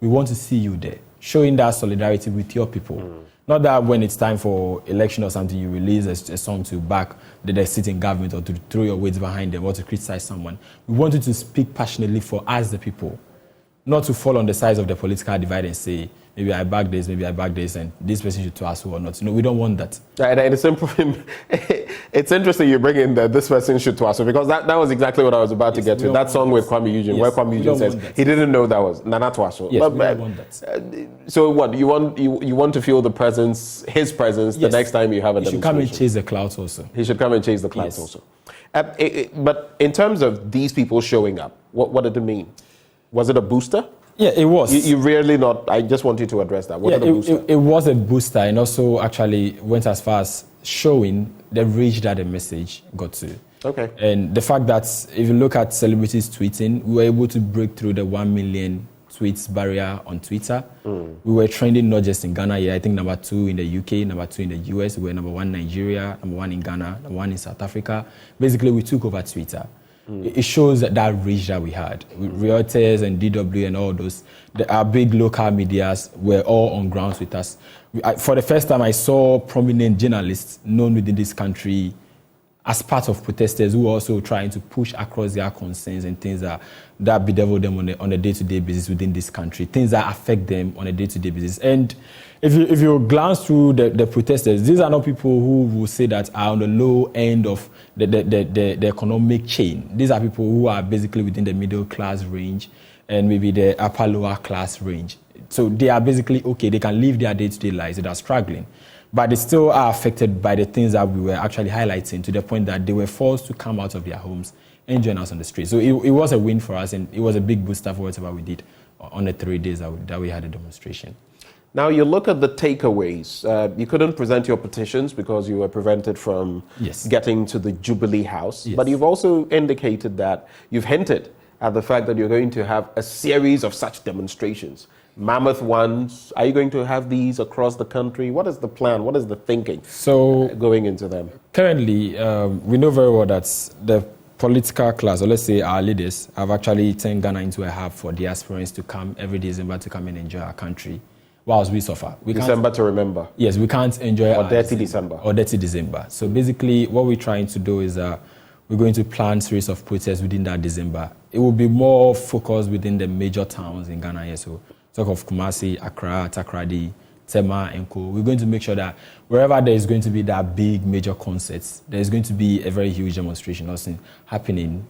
We want to see you there, showing that solidarity with your people. Not that when it's time for election or something, you release a song to back the sitting government or to throw your weight behind them or to criticize someone. We want you to speak passionately for us, the people, not to fall on the sides of the political divide and say, maybe I back this, and this person should to us or not. No, we don't want that. And it's interesting you bring in this person should to us, because that was exactly what I was about to get to. That song with Kwame Eugene, where Kwame Eugene says he didn't know that was Nana Twaso. Yes, we don't want that. So what, you want to feel his presence the next time you have a demonstration? He should come and chase the clouds also. He should come and chase the clouds also. But in terms of these people showing up, what did it mean? Was it a booster? Yeah, it was. You really not. I just want you to address that. It was a booster, and also actually went as far as showing the reach that the message got to. Okay. And the fact that if you look at celebrities tweeting, we were able to break through the 1 million tweets barrier on Twitter. We were trending not just in Ghana. I think number 2 in the UK, number 2 in the US. We were number 1 in Nigeria, number 1 in Ghana, number 1 in South Africa. Basically, we took over Twitter. It shows that reach that we had. Reuters and DW and all those, our big local medias were all on ground with us. For the first time, I saw prominent journalists known within this country as part of protesters who are also trying to push across their concerns and things that bedevil them on a day-to-day basis within this country, things that affect them on a day-to-day basis. And if you glance through the protesters, these are not people who will say that are on the low end of the economic chain. These are people who are basically within the middle class range and maybe the upper lower class range. So they are basically okay, they can live their day-to-day lives, they are struggling. But they still are affected by the things that we were actually highlighting, to the point that they were forced to come out of their homes and join us on the street. So it was a win for us, and it was a big booster for whatever we did on the 3 days that we had a demonstration. Now you look at the takeaways. You couldn't present your petitions because you were prevented from getting to the Jubilee House. But you've also indicated that you've hinted at the fact that you're going to have a series of such demonstrations. Mammoth ones. Are you going to have these across the country? What is the plan? What is the thinking going into them? Currently, we know very well that the political class, or let's say our leaders, have actually turned Ghana into a hub for diasporans to come every December to come and enjoy our country, whilst we suffer. December to remember. Yes, we can't enjoy or dirty December. Or dirty December. So basically, what we're trying to do is we're going to plan a series of protests within that December. It will be more focused within the major towns in Ghana. Yes, so talk of Kumasi, Accra, Takoradi, Tema, and Co. We're going to make sure that wherever there is going to be that big major concerts, there is going to be a very huge demonstration also happening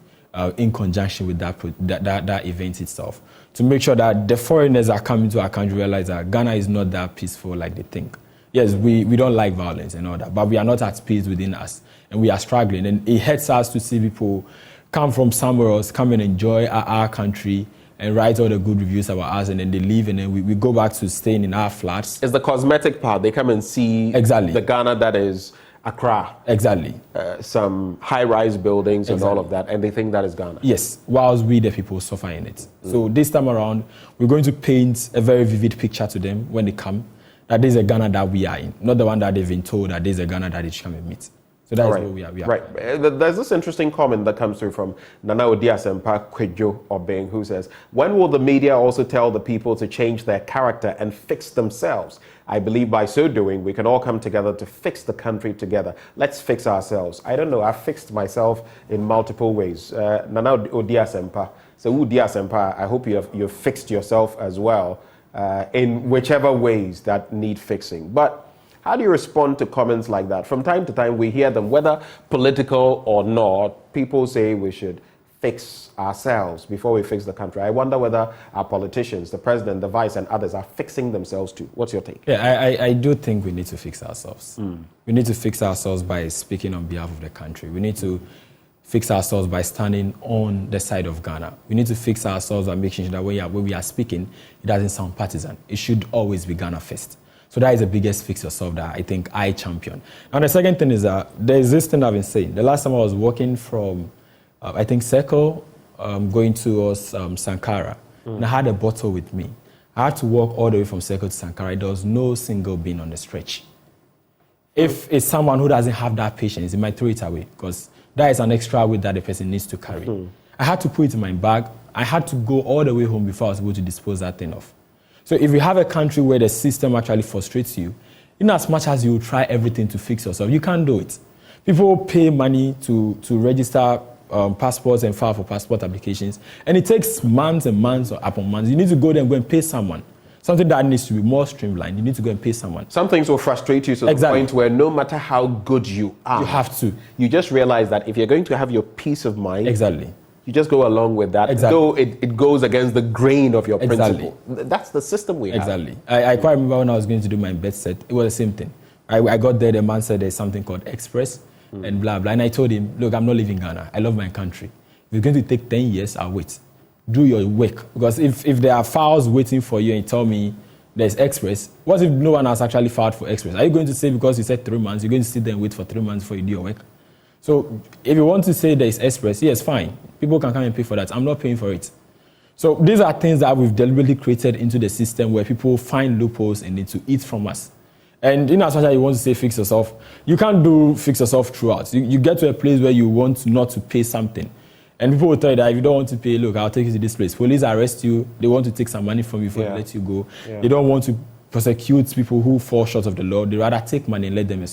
in conjunction with that event itself, to make sure that the foreigners that come into our country realize that Ghana is not that peaceful like they think. Yes, we don't like violence and all that, but we are not at peace within us, and we are struggling. And it hurts us to see people come from somewhere else, come and enjoy our country, and write all the good reviews about us, and then they leave, and then we go back to staying in our flats. It's the cosmetic part. They come and see the Ghana that is Accra. Exactly. Some high-rise buildings and all of that, and they think that is Ghana. Yes, whilst we, the people, suffer in it. So this time around, we're going to paint a very vivid picture to them when they come, that this is a Ghana that we are in, not the one that they've been told that this is a Ghana that they should come and meet. So that's where we are. Right. There's this interesting comment that comes through from Nana Odiasempa Kwejo Obeng, who says, when will the media also tell the people to change their character and fix themselves? I believe by so doing, we can all come together to fix the country together. Let's fix ourselves. I don't know. I've fixed myself in multiple ways. Nana Odiasempa. So Odiasempa, I hope you've fixed yourself as well in whichever ways that need fixing. But how do you respond to comments like that? From time to time, we hear them, whether political or not. People say we should fix ourselves before we fix the country. I wonder whether our politicians, the president, the vice, and others are fixing themselves too. What's your take? Yeah, I do think we need to fix ourselves. We need to fix ourselves by speaking on behalf of the country. We need to fix ourselves by standing on the side of Ghana. We need to fix ourselves by making sure that when we are speaking, it doesn't sound partisan. It should always be Ghana first. So that is the biggest fix yourself that I think I champion. And the second thing is that there's this thing I've been saying. The last time I was walking from, I think, Circle, going towards Sankara, and I had a bottle with me. I had to walk all the way from Circle to Sankara. There was no single bin on the stretch. If it's someone who doesn't have that patience, he might throw it away, because that is an extra weight that the person needs to carry. I had to put it in my bag. I had to go all the way home before I was able to dispose that thing off. So if you have a country where the system actually frustrates you, in as much as you try everything to fix yourself, you can't do it. People pay money to register passports and file for passport applications, and it takes months and months or upon months. You need to go there and go and pay someone. Something that needs to be more streamlined. You need to go and pay someone. Some things will frustrate you to the point where no matter how good you are, you have to. You just realize that if you're going to have your peace of mind, you just go along with that, though it goes against the grain of your principle. That's the system we have. I quite remember when I was going to do my birth set, it was the same thing. I got there, the man said there's something called Express and blah, blah. And I told him, look, I'm not leaving Ghana. I love my country. If it's going to take 10 years, I'll wait. Do your work. Because if there are files waiting for you and you tell me there's Express, what if no one has actually filed for Express? Are you going to say because you said 3 months, you're going to sit there and wait for 3 months before you do your work? So if you want to say there's Express, yes, fine. People can come and pay for that. I'm not paying for it. So these are things that we've deliberately created into the system where people find loopholes and need to eat from us. And in as much as you want to say fix yourself, you can't do fix yourself throughout. You get to a place where you want not to pay something. And people will tell you that if you don't want to pay, look, I'll take you to this place. Police arrest you. They want to take some money from you before they let you go. They don't want to prosecute people who fall short of the law. They rather take money and let them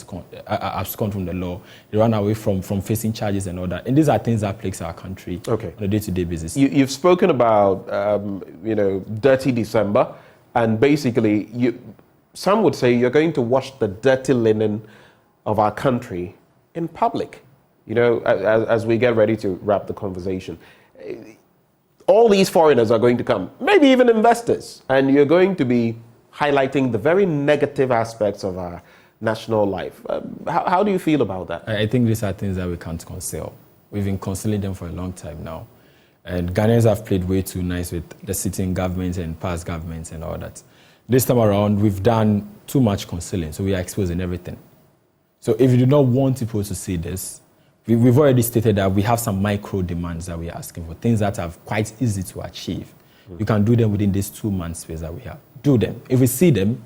abscond from the law. They run away from facing charges and all that. And these are things that plagues our country on a day-to-day basis. You've spoken about, dirty December, and basically, some would say you're going to wash the dirty linen of our country in public. As we get ready to wrap the conversation, all these foreigners are going to come, maybe even investors, and you're going to be highlighting the very negative aspects of our national life. How do you feel about that? I think these are things that we can't conceal. We've been concealing them for a long time now. And Ghanaians have played way too nice with the sitting governments and past governments and all that. This time around, we've done too much concealing, so we are exposing everything. So if you do not want people to see this, we've already stated that we have some micro demands that we are asking for, things that are quite easy to achieve. You can do them within this 2 month space that we have. Do them. If we see them,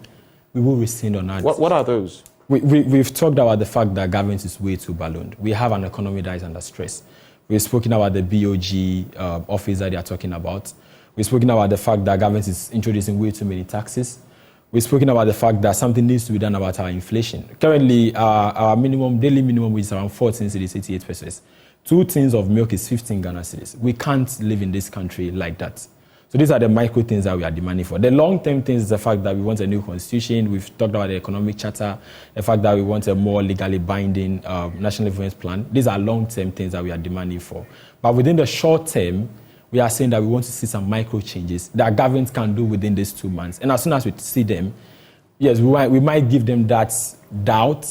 we will rescind on our decision. What are those? We've talked about the fact that government is way too ballooned. We have an economy that is under stress. We've spoken about the BOG office that they are talking about. We've spoken about the fact that government is introducing way too many taxes. We've spoken about the fact that something needs to be done about our inflation. Currently, our daily minimum wage is around 14 cedis, 88 pesos. 2 tins of milk is 15 Ghana cedis. We can't live in this country like that. So these are the micro things that we are demanding for. The long-term things is the fact that we want a new constitution. We've talked about the economic charter, the fact that we want a more legally binding national defense plan. These are long-term things that we are demanding for. But within the short term, we are saying that we want to see some micro changes that government can do within these 2 months. And as soon as we see them, yes, we might give them that doubt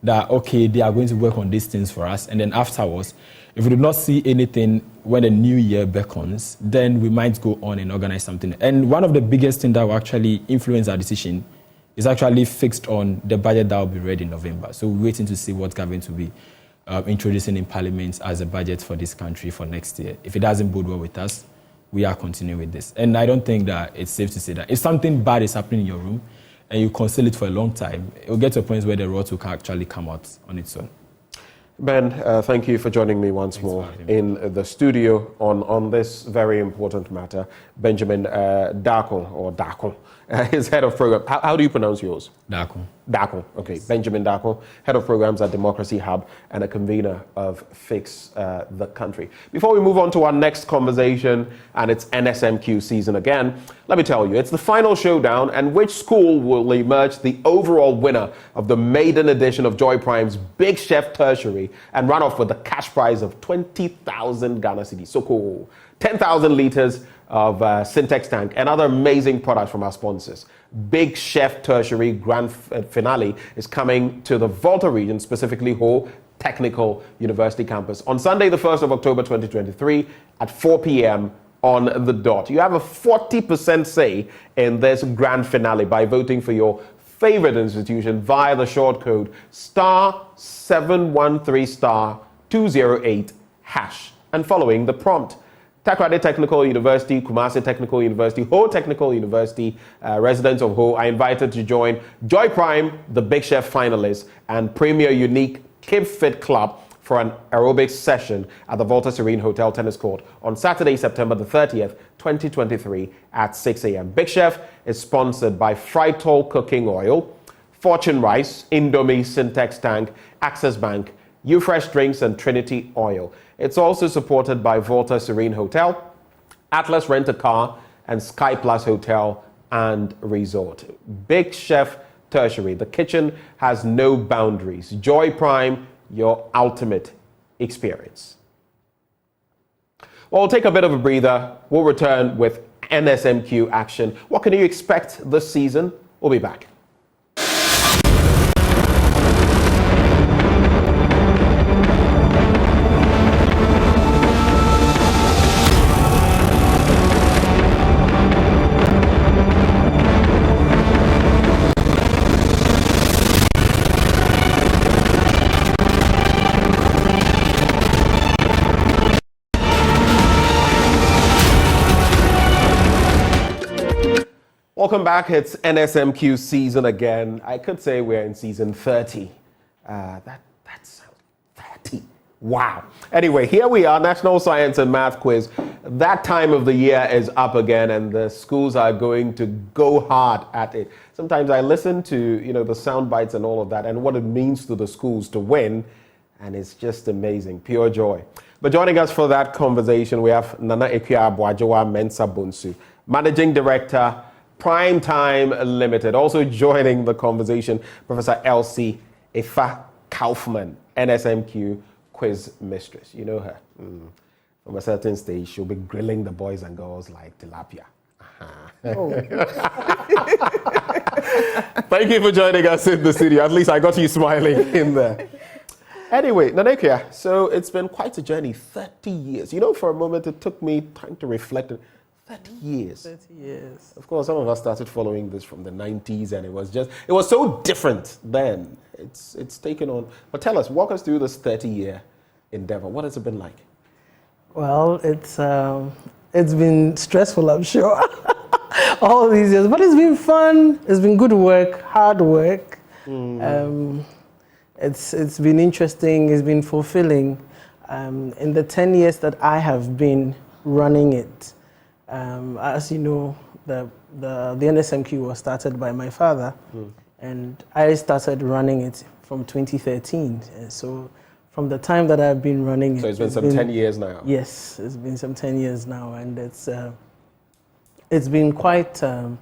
that, okay, they are going to work on these things for us. And then afterwards, if we do not see anything when the new year beckons, then we might go on and organize something. And one of the biggest things that will actually influence our decision is actually fixed on the budget that will be ready in November. So we're waiting to see what government will be introducing in Parliament as a budget for this country for next year. If it doesn't bode well with us, we are continuing with this. And I don't think that it's safe to say that if something bad is happening in your room and you conceal it for a long time, it will get to a point where the rot will actually come out on its own. Ben, thank you for joining me once more in the studio on this very important matter. Benjamin Dako, is head of program. How do you pronounce yours? Dako. Okay. Benjamin Dako, head of programs at Democracy Hub and a convener of Fix the Country. Before we move on to our next conversation, and it's NSMQ season again, let me tell you, it's the final showdown, and which school will emerge the overall winner of the maiden edition of Joy Prime's Big Chef Tertiary and run off with the cash prize of 20,000 Ghana cedis. So cool. 10,000 liters of Syntex tank and other amazing products from our sponsors. Big Chef Tertiary Grand Finale is coming to the Volta region, specifically Ho Technical University campus on Sunday, the 1st of October 2023 at 4 p.m. on the dot. You have a 40% say in this grand finale by voting for your favorite institution via the short code *713*208# and following the prompt. Takrady Technical University, Kumasi Technical University, Ho Technical University, residents of Ho are invited to join Joy Prime, the Big Chef finalists, and Premier Unique Keep Fit Club for an aerobics session at the Volta Serene Hotel Tennis Court on Saturday, September the 30th, 2023 at 6 a.m. Big Chef is sponsored by Frytol Cooking Oil, Fortune Rice, Indomie Syntex Tank, Access Bank, Ufresh Drinks, and Trinity Oil. It's also supported by Volta Serene Hotel, Atlas Rent a Car, and Sky Plus Hotel and Resort. Big Chef Tertiary. The kitchen has no boundaries. Joy Prime, your ultimate experience. Well, we'll take a bit of a breather. We'll return with NSMQ action. What can you expect this season? We'll be back. Welcome back. It's NSMQ season again. I could say we're in season 30. That sounds 30. Wow. Anyway, here we are, National Science and Math Quiz. That time of the year is up again, and the schools are going to go hard at it. Sometimes I listen to, the sound bites and all of that, and what it means to the schools to win, and it's just amazing, pure joy. But joining us for that conversation, we have Nana Acheampong Mensa Bonsu, Managing Director, Prime Time Limited. Also joining the conversation, Professor Elsie Ifa Kaufman, NSMQ quiz mistress. You know her. From a certain stage, she'll be grilling the boys and girls like tilapia. Oh. Thank you for joining us in the studio. At least I got you smiling in there. Anyway, Nanekia, so it's been quite a journey, 30 years. For a moment it took me time to reflect. 30 years. 30 years. Of course, some of us started following this from the 90s, and it was so different then. It's taken on. But tell us, walk us through this 30-year endeavor. What has it been like? Well, it's been stressful, I'm sure, all these years. But it's been fun. It's been good work, hard work. It's been interesting. It's been fulfilling. In the 10 years that I have been running it, as you know, the NSMQ was started by my father, and I started running it from 2013. So from the time that I've been running it, so it's been some 10 years now. Yes, it's been some 10 years now, and it's been quite a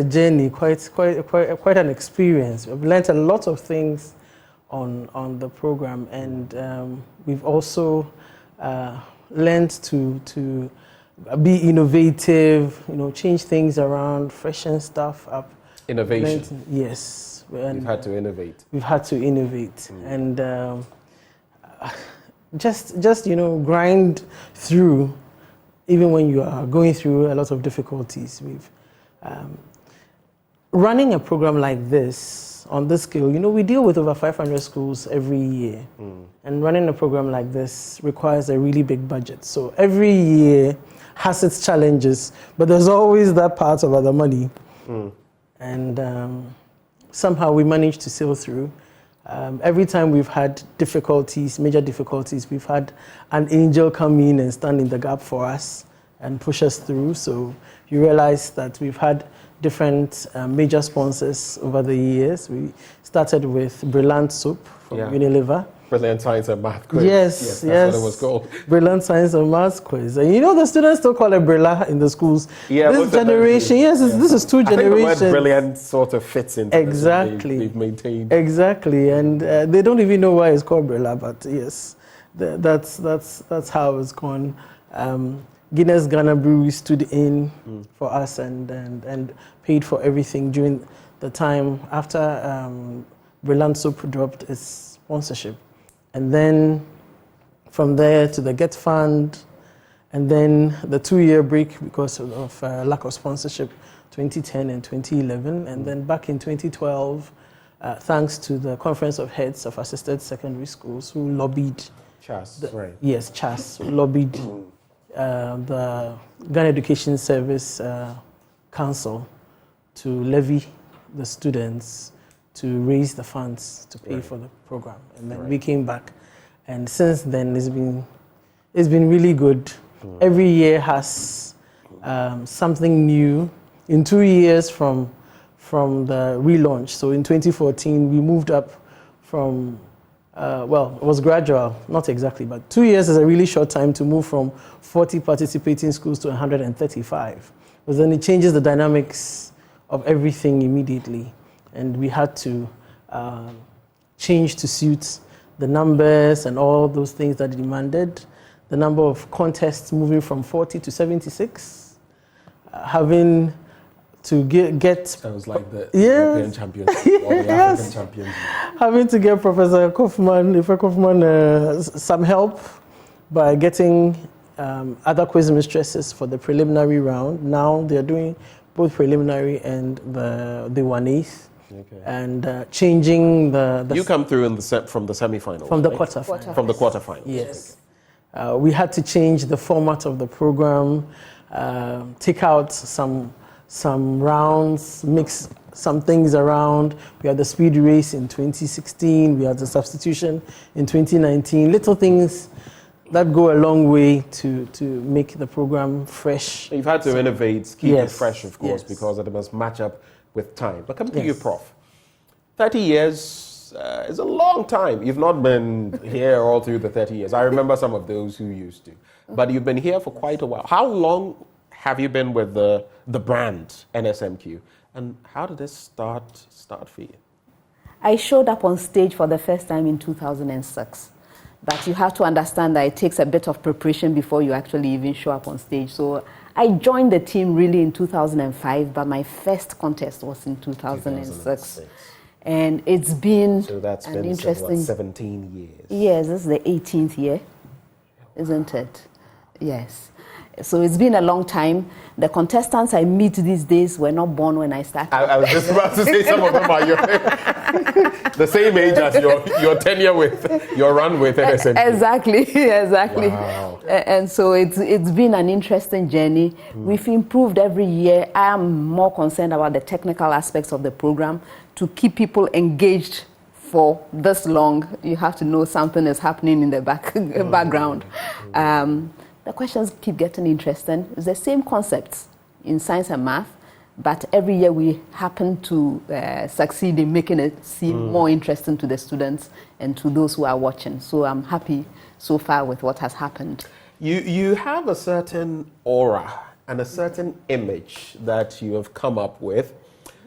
journey, quite an experience. We've learned a lot of things on the program, and we've also learned to be innovative, change things around, freshen stuff up. Innovation. Yes. We've had to innovate. We've had to innovate, and just grind through, even when you are going through a lot of difficulties. We've running a program like this on this scale. We deal with over 500 schools every year, and running a program like this requires a really big budget. So every year has its challenges, but there's always that part about the money, and somehow we managed to sail through. Every time we've had difficulties, major difficulties, we've had an angel come in and stand in the gap for us and push us through. So you realize that we've had different major sponsors over the years. We started with Brilliant Soup from Unilever. Brilliant Science and Math Quiz. Yes, that's what it was called. Brilliant Science and Math Quiz. And the students still call it Brilla in the schools. Yeah, this generation, this is two generations. I think the word brilliant sort of fits into exactly. They've maintained. Exactly, and they don't even know why it's called Brilla, but yes, that's how it's gone. Guinness Ghana Brewery stood in for us and paid for everything during the time after Brilliant Soup dropped its sponsorship. And then from there to the Get Fund, and then the 2-year break because of lack of sponsorship, 2010 and 2011. And then back in 2012, thanks to the Conference of Heads of Assisted Secondary Schools who lobbied. CHAS, right. Yes, CHAS lobbied the Ghana Education Service Council to levy the students to raise the funds to pay for the program, and then we came back, and since then it's been really good. Every year has something new. In 2 years from the relaunch, so in 2014 we moved up from it was gradual, not exactly, but 2 years is a really short time to move from 40 participating schools to 135. But then it changes the dynamics of everything immediately. And we had to change to suit the numbers and all those things that demanded. The number of contests moving from 40 to 76, having to get sounds like the European champions or the African champions. Having to get Professor Kaufman, some help by getting other quiz mistresses for the preliminary round. Now they're doing both preliminary and the 1/8. Okay. And changing the you come through from the semi-final. From the quarterfinals. From the quarterfinals. Yes. We had to change the format of the program, take out some rounds, mix some things around. We had the speed race in 2016. We had the substitution in 2019. Little things that go a long way to make the program fresh. You've had to innovate, keep it fresh, of course, because it must match up with time. But come to you, Prof. 30 years is a long time. You've not been here all through the 30 years. I remember some of those who used to. But you've been here for quite a while. How long have you been with the brand NSMQ? And how did this start for you? I showed up on stage for the first time in 2006. But you have to understand that it takes a bit of preparation before you actually even show up on stage. So I joined the team really in 2005, but my first contest was in 2006. And it's been an interesting... 17 years. Yes, this is the 18th year, isn't it? Yes. So it's been a long time. The contestants I meet these days were not born when I started. I was just about to say some of them are the same age as your tenure with, your run with NSMP. Exactly. Wow. And so it's been an interesting journey. We've improved every year. I am more concerned about the technical aspects of the program to keep people engaged for this long. You have to know something is happening in the background. The questions keep getting interesting. It's the same concepts in science and math, but every year we happen to succeed in making it seem more interesting to the students and to those who are watching. So I'm happy so far with what has happened. You have a certain aura and a certain image that you have come up with.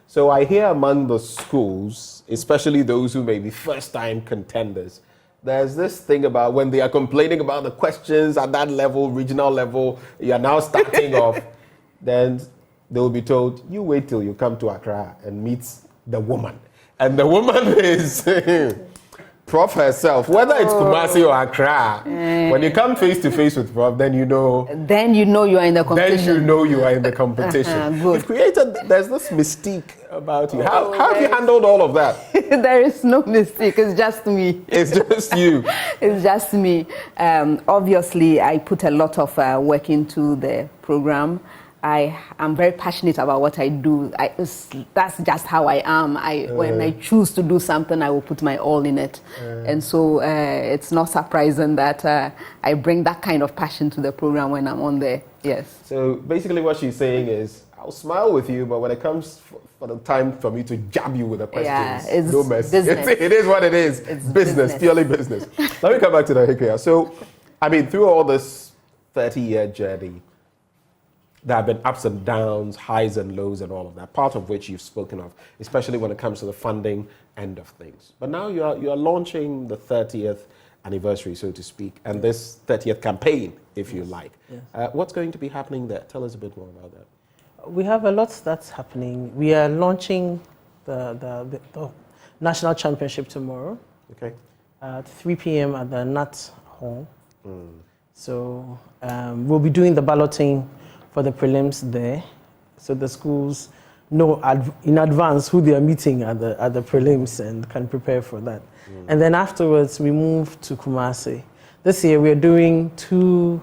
So I hear among the schools, especially those who may be first-time contenders, there's this thing about when they are complaining about the questions at that level, regional level, you are now starting off, then they will be told, you wait till you come to Accra and meet the woman. And the woman is Prof herself, whether it's Kumasi or Accra. When you come face to face with Prof, then you know. Then you know you are in the competition. Then you know you are in the competition. Good. There's this mystique about you. How have you handled all of that? There is no mistake. It's just me. It's just you. It's just me. Obviously, I put a lot of work into the program. I am very passionate about what I do. That's just how I am. When I choose to do something, I will put my all in it. And so it's not surprising that I bring that kind of passion to the program when I'm on there. Yes. So basically what she's saying is, I'll smile with you, but when it comes for the time for me to jab you with the questions, it's no mess. business. It is what it is. It's business, purely business. Let me come back to the Acheampong. So, I mean, through all this 30-year journey, there have been ups and downs, highs and lows and all of that, part of which you've spoken of, especially when it comes to the funding end of things. But now you are launching the 30th anniversary, so to speak, and this 30th campaign, if you like. Yes. What's going to be happening there? Tell us a bit more about that. We have a lot that's happening. We are launching the National Championship tomorrow. Okay. At 3 p.m. at the Nat Hall. So we'll be doing the balloting for the prelims there. So the schools know in advance who they are meeting at the prelims and can prepare for that. And then afterwards, we move to Kumasi. This year, we are doing two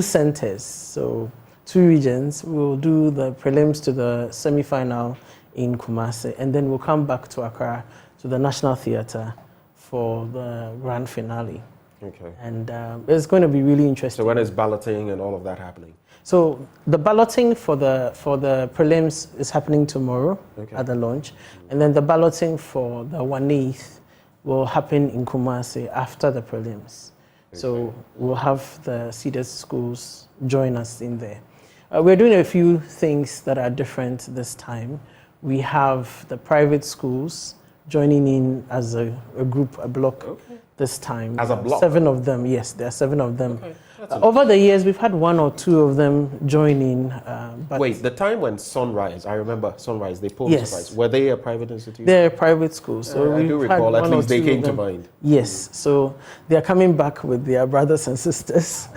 centers, so 2 regions. We'll do the prelims to the semi-final in Kumasi, and then we'll come back to Accra to the National Theatre for the grand finale. Okay. And it's going to be really interesting. So when is balloting and all of that happening? So the balloting for the prelims is happening tomorrow at the launch, and then the balloting for the 1/8 will happen in Kumasi after the prelims. So we'll have the seeded schools join us in there. We're doing a few things that are different this time. We have the private schools joining in as a group, a block this time. As a block? 7 of them, yes, there are 7 of them. Over the years, we've had 1 or 2 of them join in. But wait, the time when Sunrise, I remember Sunrise, they pulled Sunrise. Were they a private institution? They're a private school. So I do recall, at least they came to mind. Yes, so they're coming back with their brothers and sisters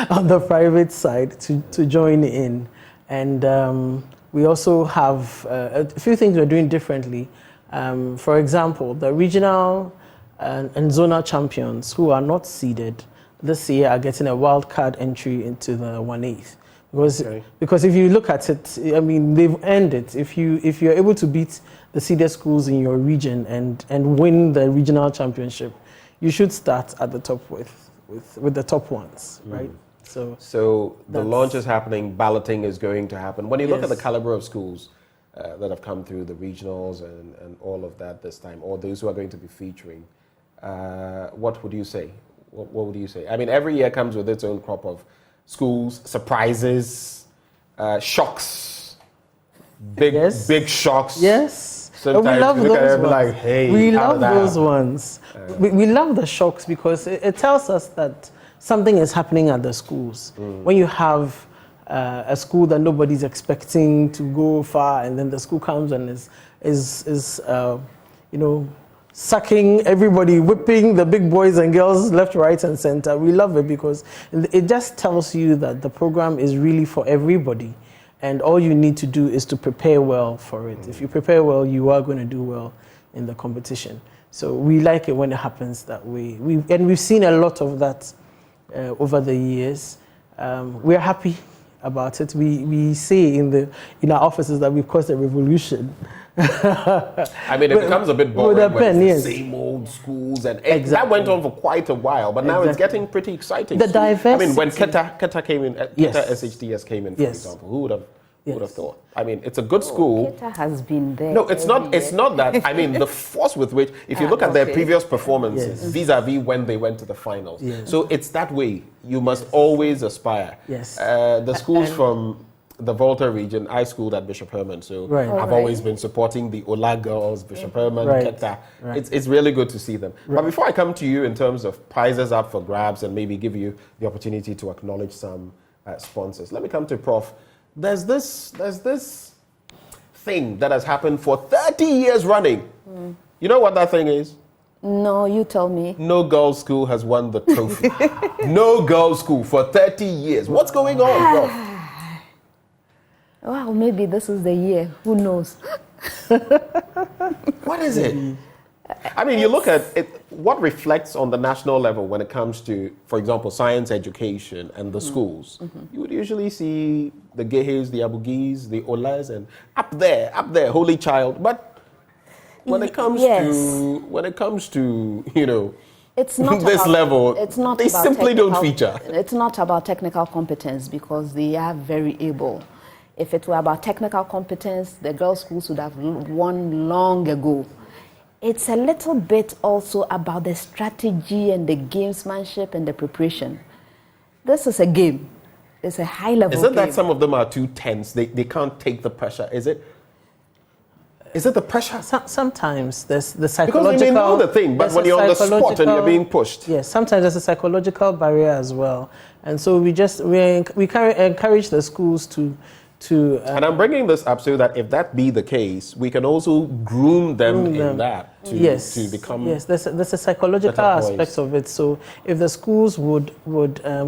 on the private side to join in. And we also have a few things we're doing differently. For example, the regional and zonal champions who are not seeded this year are getting a wild card entry into the 1/8. Because if you look at it, I mean, they've earned it. If you're able to beat the seeded schools in your region and win the regional championship, you should start at the top with the top ones, right? So the launch is happening, balloting is going to happen. When you look at the caliber of schools that have come through the regionals and all of that this time, or those who are going to be featuring, what would you say? What would you say? I mean, every year comes with its own crop of schools, surprises, shocks, big shocks. Yes. Sometimes we love you look those at it ones. Like, hey, we love those ones. We love the shocks because it tells us that something is happening at the schools. When you have a school that nobody's expecting to go far, and then the school comes and is sucking everybody, whipping the big boys and girls left, right, and center. We love it because it just tells you that the program is really for everybody. And all you need to do is to prepare well for it. If you prepare well, you are going to do well in the competition. So we like it when it happens that way. We've seen a lot of that over the years. We're happy about it. We say in our offices that we've caused a revolution. I mean, it becomes a bit boring when it's the same old schools, and that went on for quite a while. But now it's getting pretty exciting. The diversity. I mean, when Keta came in, Keta SHDS came in, for example, who would have thought? I mean, it's a good school. Keta has been there. No, it's not. It's not that. I mean, the force with which, if you look at their previous performances, vis-a-vis when they went to the finals. So it's that way. You must always aspire. Yes. The schools from the Volta region, I schooled at Bishop Herman, so I've always been supporting the Ola girls, Bishop Herman, Keta. It's really good to see them. But before I come to you in terms of prizes up for grabs and maybe give you the opportunity to acknowledge some sponsors, let me come to Prof. There's this thing that has happened for 30 years running. You know what that thing is? No, you tell me. No girls' school has won the trophy. No girls' school for 30 years. What's going on, Prof? Well, maybe this is the year. Who knows? What is it? I mean, you look at it, what reflects on the national level when it comes to, for example, science education and the schools. You would usually see the Gehes, the Abugis, the Olas, and up there, Holy Child. But when it comes to, you know, it's not this about, level, it's not they about simply don't feature. It's not about technical competence because they are very able. If it were about technical competence, the girls' schools would have won long ago. It's a little bit also about the strategy and the gamesmanship and the preparation. This is a game. It's a high-level game. Is it that some of them are too tense? They can't take the pressure, is it? Is it the pressure? Sometimes there's the psychological... Because they may know the thing, but when you're on the spot and you're being pushed. Yes, sometimes there's a psychological barrier as well. And so we encourage the schools to and I'm bringing this up so that if that be the case, we can also groom them in that to become. Yes, there's a psychological aspect of it. So if the schools would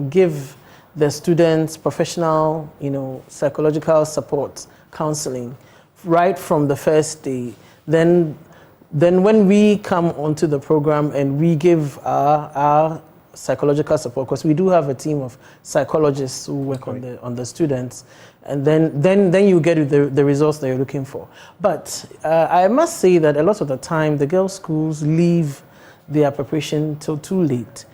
give the students professional, psychological support, counseling, right from the first day, then when we come onto the program and we give our psychological support, because we do have a team of psychologists who work on the students, and then you get the results that you're looking for. But I must say that a lot of the time the girls' schools leave their preparation till too late.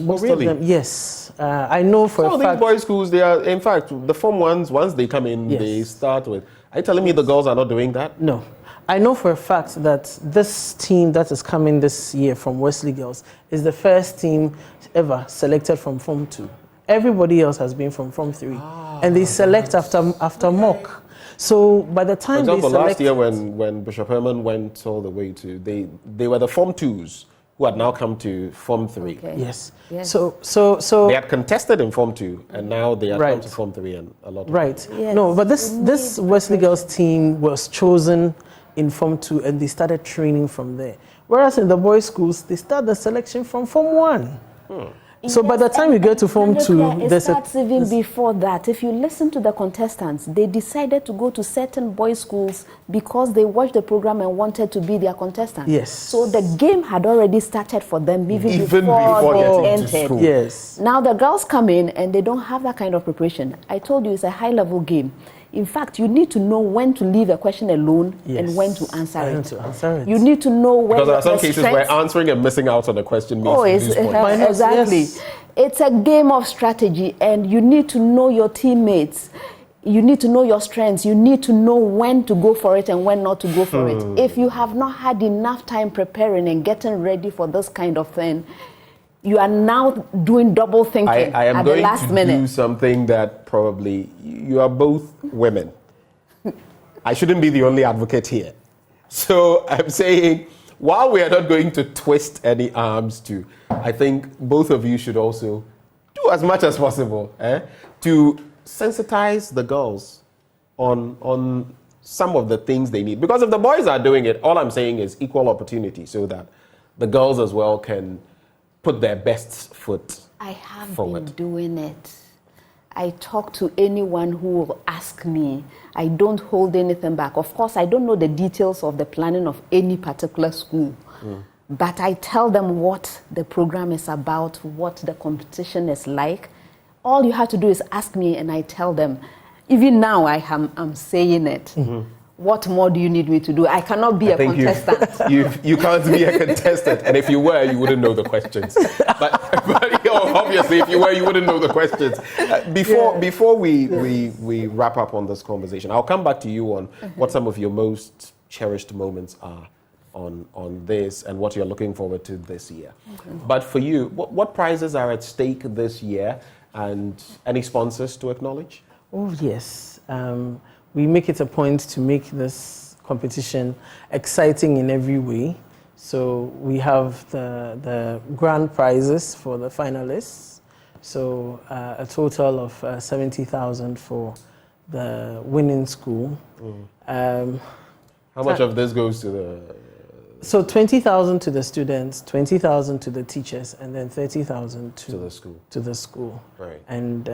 Most of them, yes. I know for a fact. These boys' schools, they are, in fact, the Form 1s, once they come in, they start with. Are you telling me the girls are not doing that? No. I know for a fact that this team that is coming this year from Wesley Girls is the first team ever selected from Form 2. Everybody else has been from Form 3. And they select after mock. So by the time for example, they select... last year when Bishop Herman went all the way to... They were the Form 2s who had now come to Form 3. Okay. Yes. So... They had contested in Form 2, and now they have come to Form 3 and a lot of... Right. Yes. No, but this Wesley Girls team was chosen in Form 2 and they started training from there. Whereas in the boys' schools, they start the selection from Form 1. So by the time you get to Form 2, it starts even before that. If you listen to the contestants, they decided to go to certain boys' schools because they watched the program and wanted to be their contestants. Yes. So the game had already started for them even before they entered. Yes. Now the girls come in and they don't have that kind of preparation. I told you it's a high-level game. In fact, you need to know when to leave a question alone and when to answer it. You need to know when. Because there are some cases where answering and missing out on a question means exactly. Yes. It's a game of strategy, and you need to know your teammates. You need to know your strengths. You need to know when to go for it and when not to go for it. If you have not had enough time preparing and getting ready for this kind of thing, you are now doing double thinking I am at going the last to minute. do something that probably, you are both women. I shouldn't be the only advocate here. So I'm saying, while we are not going to twist any arms I think both of you should also do as much as possible to sensitize the girls on some of the things they need? Because if the boys are doing it, all I'm saying is equal opportunity so that the girls as well can put their best foot I have forward. been doing it. I talk to anyone who will ask me. I don't hold anything back. Of course, I don't know the details of the planning of any particular school, but I tell them what the program is about, what the competition is like. All you have to do is ask me, and I tell them. Even now, I'm saying it. What more do you need me to do? I cannot be a contestant. You can't be a contestant, and if you were, you wouldn't know the questions. But you know, obviously, if you were, you wouldn't know the questions. Before we wrap up on this conversation, I'll come back to you on what some of your most cherished moments are on this and what you're looking forward to this year. But for you, what prizes are at stake this year, and any sponsors to acknowledge? Oh yes. We make it a point to make this competition exciting in every way. So we have the grand prizes for the finalists. So a total of 70,000 for the winning school. How much of this goes to the... So 20,000 to the students, 20,000 to the teachers, and then 30,000 to the school. To the school. Right. And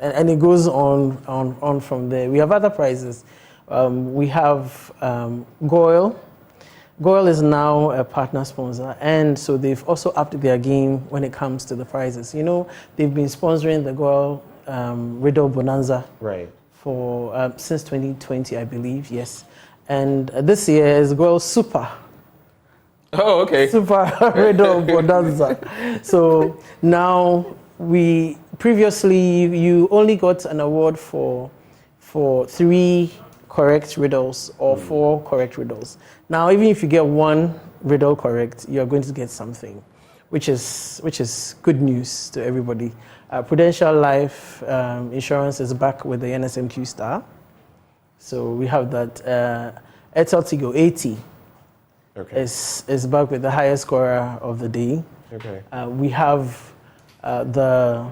it goes on from there. We have other prizes. We have Goyle. Goyle is now a partner sponsor, and so they've also upped their game when it comes to the prizes. You know, they've been sponsoring the Goyle Riddle Bonanza for since 2020, I believe. Yes, and this year is Goyle Super. Oh, okay. Super Riddle Bonanza. So now previously you only got an award for 3 correct riddles or 4 correct riddles. Now, even if you get 1 riddle correct, you're going to get something, which is good news to everybody. Prudential Life Insurance is back with the NSMQ star. So we have that. Airtel Tigo 80 is back with the highest scorer of the day. Okay. We have the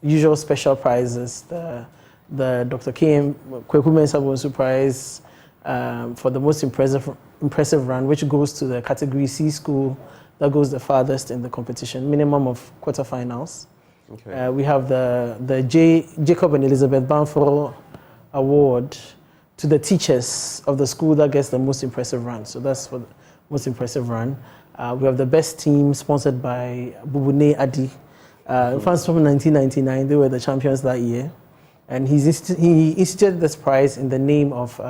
usual special prizes, the Dr. K.M. Kwekumen Sabonsu Prize for the most impressive run, which goes to the Category C school that goes the farthest in the competition, minimum of quarterfinals. Okay. We have the Jacob and Elizabeth Banford Award to the teachers of the school that gets the most impressive run. So that's for the most impressive run. We have the best team sponsored by Bubune Adi. Fans from 1999, they were the champions that year. And he instituted this prize in the name of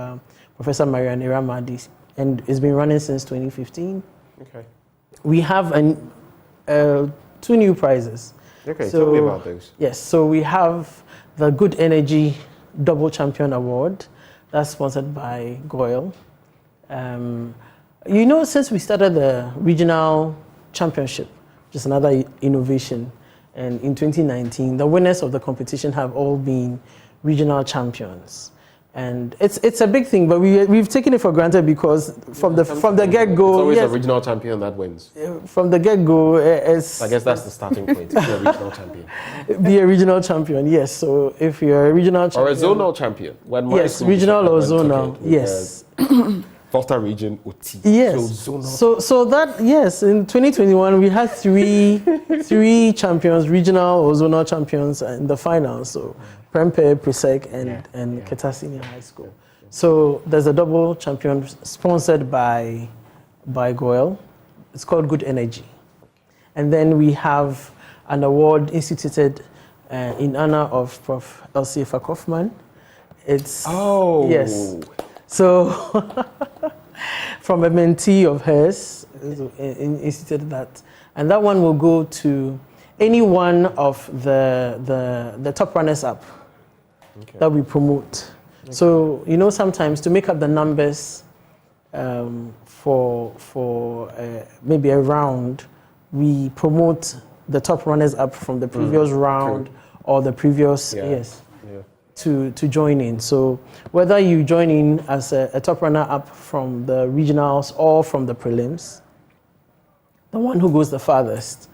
Professor Marian Iramadi, and it's been running since 2015. Okay. We have 2 new prizes. Okay, tell me about those. Yes, so we have the Good Energy Double Champion Award. That's sponsored by Goyle. You know, since we started the regional championship, which is another innovation, and in 2019, the winners of the competition have all been regional champions. And it's a big thing, but we've taken it for granted because from the get-go... It's always a regional champion that wins. From the get-go, I guess that's the starting point, to be a regional champion. Be a regional champion, yes. So if you're a regional champion... Or a zonal champion. Yes, regional or zonal, yes. Volta region OT. Yes. So that, yes, in 2021 we had three champions, regional or zonal champions in the finals. So Prempe, Presec, and Keta Senior High School. So there's a double champion sponsored by Goyle. It's called Good Energy. And then we have an award instituted in honor of Prof. Elsie Kaufman. It's yes. So from a mentee of hers, instituted that, and that one will go to any one of the top runners-up that we promote. Okay. So you know, sometimes to make up the numbers for maybe a round, we promote the top runners-up from the previous round or the previous to join in. So whether you join in as a top runner-up from the regionals or from the prelims, the one who goes the farthest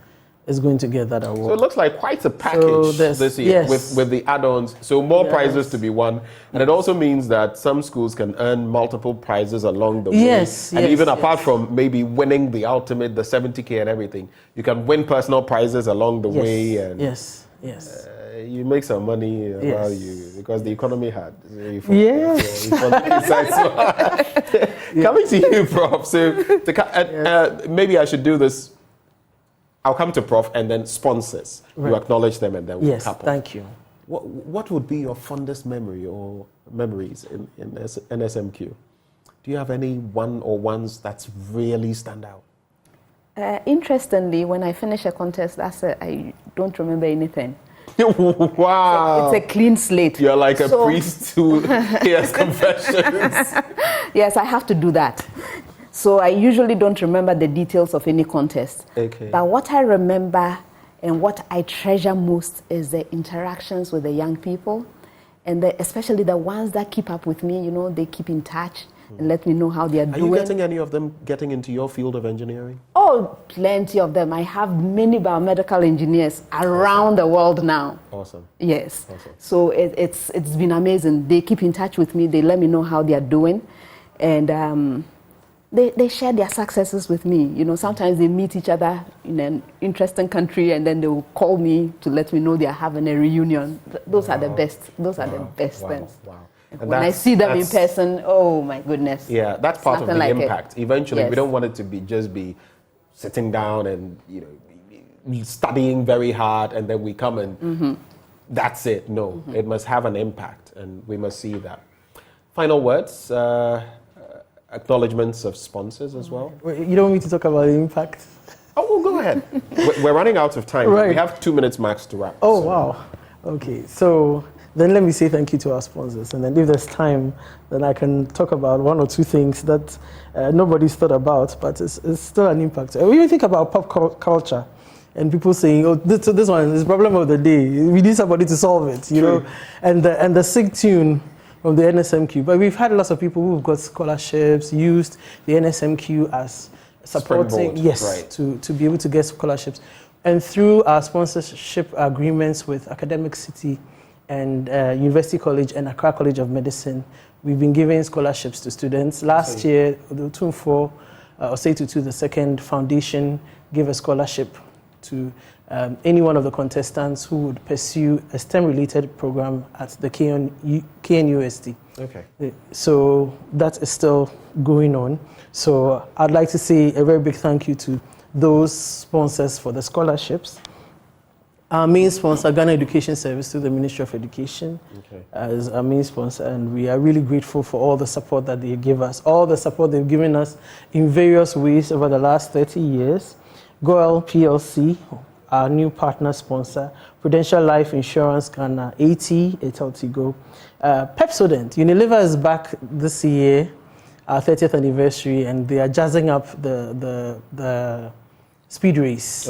is going to get that award. So it looks like quite a package this year with the add-ons. So more prizes to be won. And it also means that some schools can earn multiple prizes along the way. And even apart from maybe winning the ultimate, the 70K and everything, you can win personal prizes along the way. And you make some money while because the economy had. Coming to you, Prof. So maybe I should do this. I'll come to Prof and then sponsors. You acknowledge them and then we'll couple. Thank you. What would be your fondest memory or memories in NSMQ? Do you have any one or ones that really stand out? Interestingly, when I finish a contest, I don't remember anything. Wow. So it's a clean slate. You're like a priest who hears confessions. Yes, I have to do that. So I usually don't remember the details of any contest. Okay. But what I remember and what I treasure most is the interactions with the young people, and especially the ones that keep up with me. They keep in touch and let me know how they are doing. Are you getting any of them getting into your field of engineering? Oh, plenty of them. I have many biomedical engineers around the world now. Awesome. Yes. Awesome. So it's been amazing. They keep in touch with me. They let me know how they are doing, and they share their successes with me. Sometimes they meet each other in an interesting country, and then they will call me to let me know they are having a reunion. Those are the best. Those are the best things. Wow. And when I see them in person, oh my goodness. Yeah, that's part of the impact. Eventually, we don't want it to be sitting down and studying very hard, and then we come and that's it. No, it must have an impact, and we must see that. Final words, acknowledgements of sponsors as well. You don't want me to talk about the impact? Oh, well, go ahead. We're running out of time. Right. We have 2 minutes max to wrap. Oh, wow. Okay, so then let me say thank you to our sponsors. And then if there's time, then I can talk about one or two things that nobody's thought about, but it's still an impact. When you think about pop culture, and people saying, "Oh, this one is the problem of the day. We need somebody to solve it," and the SIG tune of the NSMQ. But we've had lots of people who've got scholarships, used the NSMQ as supporting, to be able to get scholarships. And through our sponsorship agreements with Academic City and University College and Accra College of Medicine, we've been giving scholarships to students. Last year, the Tumfo, Osetutu, the second foundation, gave a scholarship to any one of the contestants who would pursue a STEM-related program at the KNUST. Okay. So that is still going on. So I'd like to say a very big thank you to those sponsors for the scholarships. Our main sponsor, Ghana Education Service, through the Ministry of Education, as our main sponsor, and we are really grateful for all the support that they give us, all the support they've given us in various ways over the last 30 years. GOEL PLC, our new partner sponsor, Prudential Life Insurance Ghana, Eteltigo, Pepsodent. Unilever is back this year, our 30th anniversary, and they are jazzing up the speed race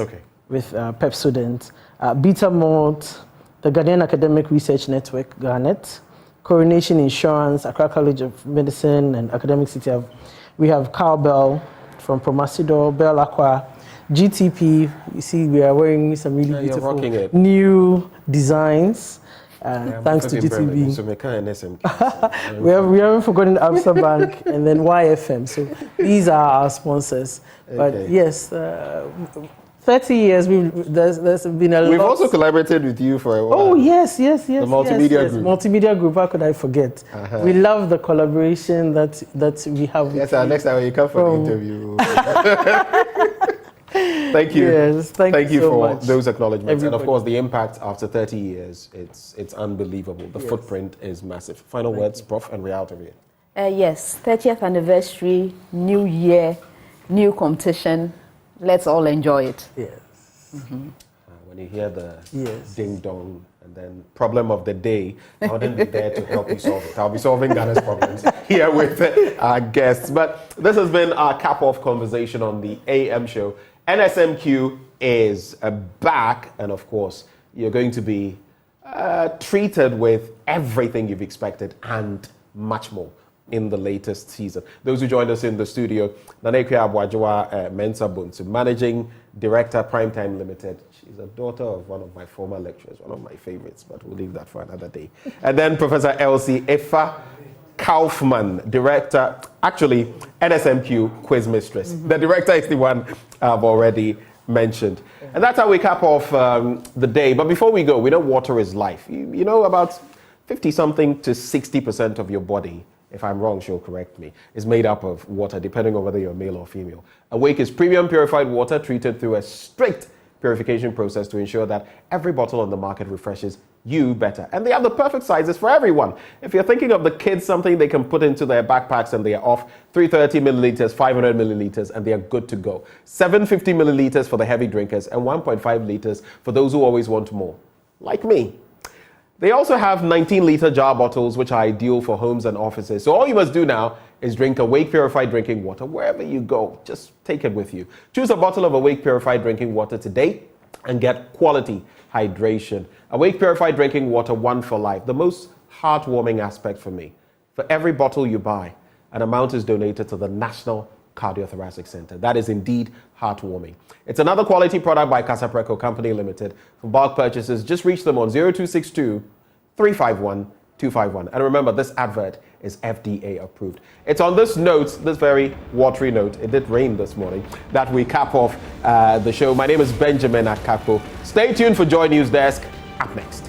with Pepsodent. Beta Malt, the Ghanaian Academic Research Network, Garnet, Coronation Insurance, Accra College of Medicine, and Academic City. We have Cowbell from Promasidor, Bell Aqua, GTP. You see, we are wearing some really beautiful new designs. Thanks to GTP. We haven't forgotten Absa Bank and then YFM. So these are our sponsors. But yes, 30 years, there's been a lot. We've also collaborated with you for a while. Oh, yes. The multimedia group. Multimedia group, how could I forget? We love the collaboration that we have. Yes, next time when you come for the interview. Thank you. Yes, thank you so for much. those acknowledgements. And of course, the impact after 30 years, it's unbelievable. The footprint is massive. Final words, Prof, and we're out of here. Yes, 30th anniversary, new year, new competition. Let's all enjoy it. Yes. When you hear the ding dong and then problem of the day, I wouldn't be there to help you solve it. I'll be solving Ghana's problems here with our guests. But this has been our cap-off conversation on the AM show. NSMQ is back, and of course, you're going to be treated with everything you've expected and much more. in the latest season. Those who joined us in the studio, Nanekwe Abwajwa Mensa Bunsu, Managing Director, Primetime Limited. She's a daughter of one of my former lecturers, one of my favorites, but we'll leave that for another day. And then Professor Elsie Efa Kaufman, Director, actually NSMQ Quiz Mistress. The Director is the one I've already mentioned. And that's how we cap off the day. But before we go, we know water is life. You know, about 50-something to 60% of your body, if I'm wrong, she'll correct me, is made up of water, depending on whether you're male or female. Awake is premium purified water treated through a strict purification process to ensure that every bottle on the market refreshes you better. And they have the perfect sizes for everyone. If you're thinking of the kids, something they can put into their backpacks and they are off, 330 milliliters, 500 milliliters, and they are good to go. 750 milliliters for the heavy drinkers and 1.5 liters for those who always want more, like me. They also have 19-liter jar bottles, which are ideal for homes and offices. So all you must do now is drink Awake Purified Drinking Water wherever you go. Just take it with you. Choose a bottle of Awake Purified Drinking Water today and get quality hydration. Awake Purified Drinking Water, one for life. The most heartwarming aspect for me. For every bottle you buy, an amount is donated to the National Cardiothoracic Center. That is indeed heartwarming. It's another quality product by Casapreco Company Limited. For bulk purchases, just reach them on 0262 351 251. And remember, this advert is FDA approved. It's on this note, this very watery note, it did rain this morning, that we cap off the show. My name is Benjamin Akakpo. Stay tuned for Joy News Desk. Up next.